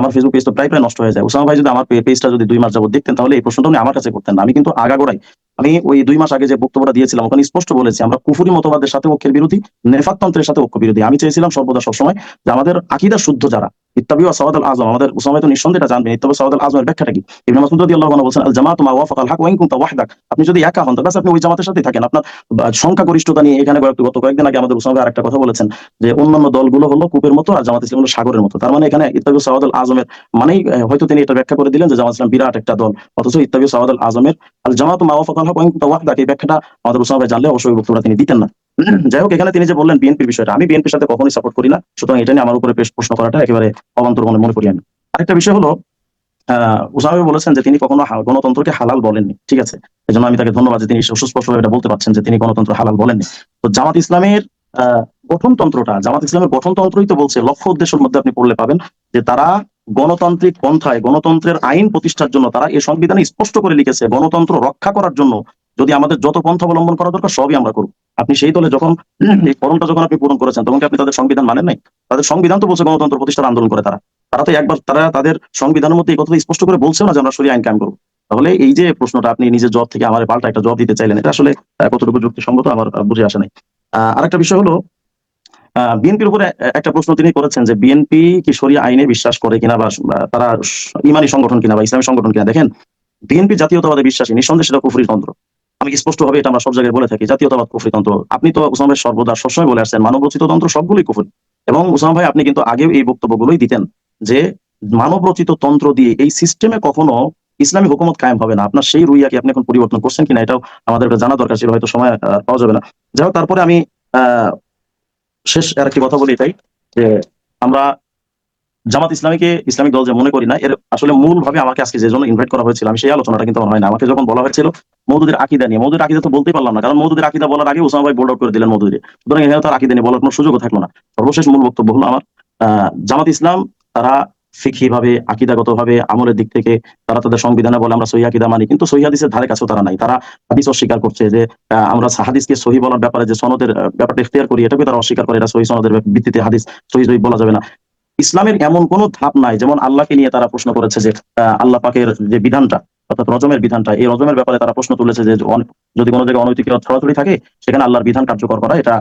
আমার ফেসবুক পেজ তো প্রায় নষ্ট হয়ে যায়। ওসামা ভাই যদি আমার পেজটা যদি 2 মাস যাবত দেখতেন তাহলে এই প্রশ্নটা উনি আমার কাছে করতেন না। আমি কিন্তু আগাগোড়াই আমি ওই 2 মাস আগে যে বক্তব্যটা দিয়েছিলাম ওখানে স্পষ্ট বলেছি আমরা কুফরি মতবাদের সাথে ঐক্যের বিরোধী, নেফাকতন্ত্রের সাথে ঐক্য বিরোধী। আমি চেয়েছিলাম সর্বদা সবসময় যে আমাদের আকীদা শুদ্ধ যারা, ইত্তাবিউ সাওয়াদুল আযম, আমাদের ওসামা ভাই তো নিঃসন্দেহে এটা জানবেন ইত্তাবিউ সাওয়াদুল আযমের ব্যাখ্যাটা কি। ইবনে মাসউদ রাদিয়াল্লাহু আনহু বলেছেন আল জামাআতু মা ওয়াফাকাল হক ওয়া ইন কুনতা ওয়াহদাক। আপনি যদি একা হন তাহলে আপনি ওই জামাতের সাথেই থাকেন। আপনার সংখ্যাগরিষ্ঠতা নিয়ে এখানে গত কয়েকদিন আগে আমাদের ওসামা ভাই আরেকটা কথা বলেছেন যে অন্যান্য দলগুলো হলো কূপের মতো আর জামাত ইসলাম হলো সাগরের মতো। তার মানে এখানে ইত্তাবিউ সাওয়াদুল আযমের মানেই হয়তো তিনি এটা ব্যাখ্যা করে দিলেন যে জামাত ইসলাম বিরাট একটা দল, অথচ ইত্তাবিউ সাওয়াদুল আযমের আল জামাআতু মা ওয়াফাকাল হক ওয়া ইন কুনতা ওয়াহদাক এই ব্যাখ্যাটা আমাদের ওসামা ভাই জানলে অবশ্যই বক্তব্যটা তিনি দিতেন না। যাই হোক, এখানে তিনি যে বললেন বিএনপির বিষয়টা, আমি বিএনপির সাথে কখনোই সাপোর্ট করি না, সুতরাং এটা নিয়ে আমার উপরে প্রশ্ন করাটা একেবারে অবান্তর মনে করি আমি। আরেকটা বিষয় হলো ওসামা ভাই বলেছেন যে তিনি কখনো গণতন্ত্রকে হালাল বলেননি, ঠিক আছে, এই জন্য আমি তাকে ধন্যবাদ যে তিনি সুস্পষ্টভাবে এটা বলতে পারছেন যে তিনি গণতন্ত্র হালাল বলেননি। তো জামাত ইসলামের জামাত ইসলামের গঠনতন্ত্রই তো বলছে, লক্ষ্য উদ্দেশ্যের মধ্যে আপনি পড়লে পাবেন যে তারা গণতান্ত্রিক পন্থায় গণতন্ত্রের আইন প্রতিষ্ঠার জন্য তারা এই সংবিধানে স্পষ্ট করে লিখেছে গণতন্ত্র রক্ষা করার জন্য যদি আমাদের যত পন্থা অবলম্বন করা দরকার সবই আমরা করব। আপনি সেই দলে যখন এই ফরমটা যখন আপনি পূরণ করেছেন তখন কি আপনি তাদের সংবিধান মানেন নাই? তাদের সংবিধান তো বলছে গণতন্ত্র প্রতিষ্ঠার আন্দোলন করে তারা তারা তো একবার তারা তাদের সংবিধানের মধ্যে এই কথা স্পষ্ট করে বলছে না যে আমরা শরিয়া আইন কায়েম করবো। তাহলে এই যে প্রশ্নটা আপনি নিজের জবাব থেকে আমার পাল্টা একটা জবাব দিতে চাইলেন, এটা আসলে কতটুকু যুক্তিসঙ্গত আমার বুঝে আসে নাই। আরেকটা বিষয় হলো বিএনপির উপরে একটা প্রশ্ন তিনি করেছেন যে বিএনপি কি শরিয়া আইনে বিশ্বাস করে কিনা বা তারা ইমানি সংগঠন কিনা বা ইসলামী সংগঠন কিনা। দেখেন, বিএনপি জাতীয়তাবাদে বিশ্বাসী, নিঃসন্দেহে সেটা কুফরি তন্ত্র। আমি স্পষ্ট ভাবে এটা আমরা সব জায়গায় বলে থাকি, জাতীয়তাবাদ কুফরি তন্ত্র। আপনি তো ওসামা ভাই সর্বদা সবসময় বলে আসছেন মানবরচিত তন্ত্র সবগুলোই কুফরি। এবং ওসামা ভাই আপনি কিন্তু আগেও এই বক্তব্যগুলোই দিতেন যে মানবরচিত তন্ত্র দিয়ে এই সিস্টেমে কখনো ইসলামী হুকুমত কায়েম হবে না। আপনার সেই রুইয়াকে আপনি এখন পরিবর্তন করছেন কিনা এটাও আমাদের জানা দরকার ছিল, হয়তো সময় পাওয়া যাবে না। যাই হোক, তারপরে আমি শেষ আর একটি কথা বলি তাই যে আমরা জামাত ইসলামীকে ইসলামিক দল যে মনে করি না, এর আসলে মূল ভাবে আমাকে আজকে যে জন্য ইনভাইট করা হয়েছিল আমি সেই আলোচনাটা কিন্তু আমার হয় না। আমাকে যখন বলা হয়েছিল মওদুদের আকীদা নিয়ে, মওদুদের আকীদা তো বলতেই পারলাম না, কারণ মওদুদের আকীদা বলার আগে ওসামা ভাই বোল্ড আউট করে দিলেন মওদুদে। সুতরাং এখানে তার আকীদা নিয়ে বলার কোনো সুযোগও থাকলো না। সর্বশেষ মূল বক্তব্য হলো আমার, জামাত ইসলাম তারা ফিকহি ভাবে আকিদাগত ভাবে আমলের দিক থেকে তারা তাদের সংবিধানে বলে আমরা সহি আকীদা মানি, কিন্তু সহি হাদিসের ধারে কাছেও তারা নাই। তারা হাদিস অস্বীকার করছে যে আমরা হাদিসকে সহি বলার ব্যাপারে যে সনদের ব্যাপারটা ইখতিয়ার করি, এটাকে তারা অস্বীকার করে, এটা সহি সনদের ভিত্তিতে হাদিস সহি জয়ীফ বলা যাবে না। ইসলামের এমন কোন ধাপ নাই, যেমন আল্লাহকে নিয়ে তারা প্রশ্ন করেছে যে আল্লাহ পাকের যে বিধানটা অর্থাৎ রজমের বিধানটা, এই রজমের ব্যাপারে তারা প্রশ্ন তুলেছে যে যদি কোনো জায়গায় অনৈতিক ছড়াছড়ি থাকে সেখানে আল্লাহর বিধান কার্যকর করা এটা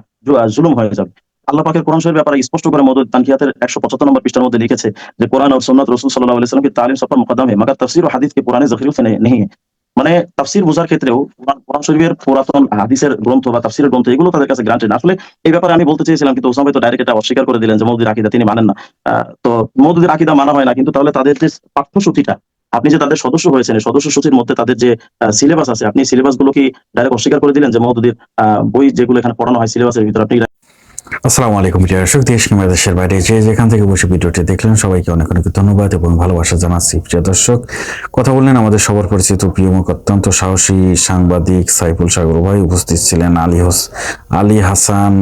জুলুম হয়ে যাবে। আল্লাহ পাকের কোরআন শরীফের ব্যাপারে স্পষ্ট করে মওদুদ তানকিয়াতের 175 নম্বর পৃষ্ঠার মধ্যে লিখেছে যে কোরআন और সুন্নাত রাসূল সাল্লাল্লাহু আলাইহি ওয়াসাল্লাম की तालीम सब पर मुकद्दम है मगर तफसीर और हदीस के पुराने ज़खीरों से नहीं है। মানে তাফসীর বোঝার ক্ষেত্রেও কোরআন শরীফের পুরাতন হাদিসের গ্রন্থ বা তাফসীরের গ্রন্থ এগুলো তাদের কাছে গ্রান্টেড না। আসলে এই ব্যাপারে আমি বলতে চেয়েছিলাম, কিন্তু ওসামা ভাই তো ডাইরেক্ট এটা অস্বীকার করে দিলেন যে মওদুদের আকীদা তিনি মানেন না। তো মওদুদের আকীদা মানা হয় না, কিন্তু তাহলে তাদের যে পাঠ্যসূচিটা, আপনি যে তাদের সদস্য হয়েছেন, সদস্য সূচির মধ্যে তাদের যে সিলেবাস আছে, আপনি সিলেবাস গুলো কি ডাইরেক্ট অস্বীকার করে দিলেন যে মওদুদের বই যেগুলো এখানে পড়ানো হয় সিলেবাসের ভিতরে আপনি? আসসালামু আলাইকুম প্রিয় দর্শক, দেশ কিংবা দেশের বাইরে যে যেখান থেকে বসে ভিডিওটি দেখলেন সবাইকে অনেক অনেক ধন্যবাদ এবং ভালোবাসা জানাচ্ছি। প্রিয় দর্শক, কথা বললেন আমাদের সবার পরিচিত প্রিয় মুখ অত্যন্ত সাহসী সাংবাদিক সাইফুল সাগর ভাই, উপস্থিত ছিলেন আলী হাসান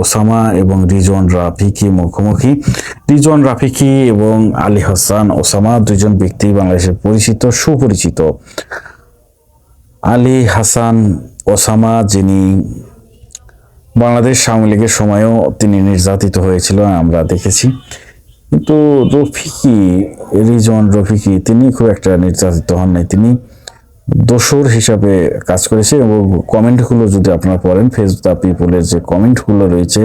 ওসামা এবং রিজওয়ান রাফিকি মুখোমুখি। রিজওয়ান রাফিকি এবং আলী হাসান ওসামা দুইজন ব্যক্তি বাংলাদেশের পরিচিত সুপরিচিত। আলী হাসান ওসামা যিনি বাংলাদেশ আওয়ামী লীগের সময়ও তিনি নির্যাতিত হয়েছিল আমরা দেখেছি, কিন্তু রিজওয়ান রফিকি তিনি খুব একটা নির্যাতিত হন নাই, তিনি দোসর হিসাবে কাজ করেছে। এবং কমেন্টগুলো যদি আপনারা পড়েন, ফেস দ্য পিপলের যে কমেন্টগুলো রয়েছে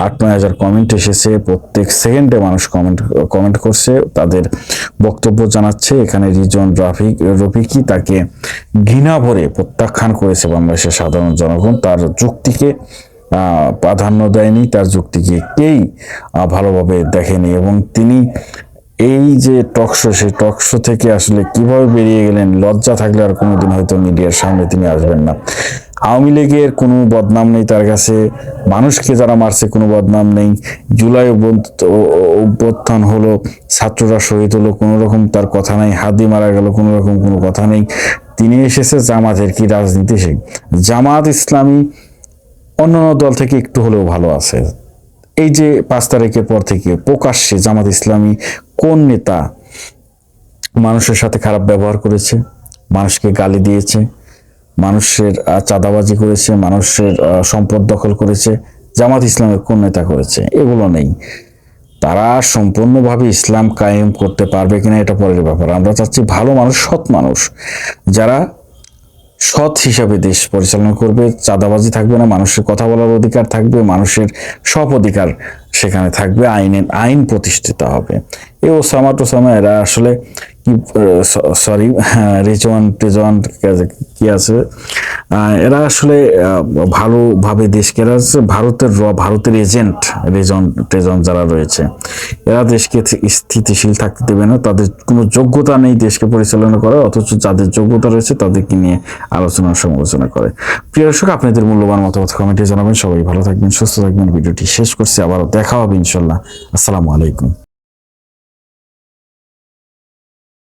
8-9 হাজার কমেন্ট এসেছে, প্রত্যেক সেকেন্ডে মানুষ কমেন্ট করছে, তাদের বক্তব্য জানাচ্ছে। এখানে রিজওয়ান রফিকি তাকে ঘৃণা ভরে প্রত্যাখ্যান করেছে বাংলাদেশের সাধারণ জনগণ, তার যুক্তিকে প্রাধান্য দেয়নি, তার যুক্তিকে কেই ভালোভাবে দেখেনি। এবং তিনি এই যে টকশো, সেই টকশো থেকে আসলে কিভাবে বেরিয়ে গেলেন, লজ্জা থাকলে আর কোনোদিন হয়তো মিডিয়ার সামনে তিনি আসবেন না। আওয়ামী লীগের কোনো বদনাম নেই তার কাছে, মানুষকে যারা মারছে কোনো বদনাম নেই, জুলাই অভ্যুত্থান হলো, ছাত্ররা শহীদ হলো, কোনো রকম তার কথা নেই, হাদি মারা গেল, কোনো রকম কোনো কথা নেই। তিনি এসেছে জামাতের কি রাজনীতি, সেই জামাত ইসলামী অন্যান্য দল থেকে একটু হলেও ভালো আছে। এই যে 5 তারিখের পর থেকে প্রকাশ্যে জামাত ইসলামী কোন নেতা মানুষের সাথে খারাপ ব্যবহার করেছে, মানুষকে গালি দিয়েছে, মানুষের চাঁদাবাজি করেছে, মানুষের সম্পদ দখল করেছে, জামাত ইসলামের কোন নেতা করেছে? এগুলো নেই। তারা সম্পূর্ণভাবে ইসলাম কায়েম করতে পারবে কিনা এটা পরের ব্যাপার। আমরা চাচ্ছি ভালো মানুষ, সৎ মানুষ, যারা সৎ হিসাবে দেশ পরিচালনা করবে, চাঁদাবাজি থাকবে না, মানুষের কথা বলার অধিকার থাকবে, মানুষের সব অধিকার সেখানে থাকবে, আইন প্রতিষ্ঠিত হবে। এই ওসামা টোসামা এরা আসলে কি, সরি রিজওয়ান কি আছে, এরা আসলে ভালোভাবে দেশকে, এরা ভারতের এজেন্ট রেজন যারা রয়েছে, এরা দেশকে স্থিতিশীল থাকতে দেবে না। তাদের কোনো যোগ্যতা নেই দেশকে পরিচালনা করার, অথচ যাদের যোগ্যতা রয়েছে তাদেরকে নিয়ে আলোচনা সমালোচনা করে। প্রিয় দর্শক, আপনাদের মূল্যবান মতামত কমেন্টে জানাবেন। সবাই ভালো থাকবেন, সুস্থ থাকবেন। ভিডিওটি শেষ করছি, আবার দেখা হবে ইনশাল্লাহ। আসসালামু আলাইকুম।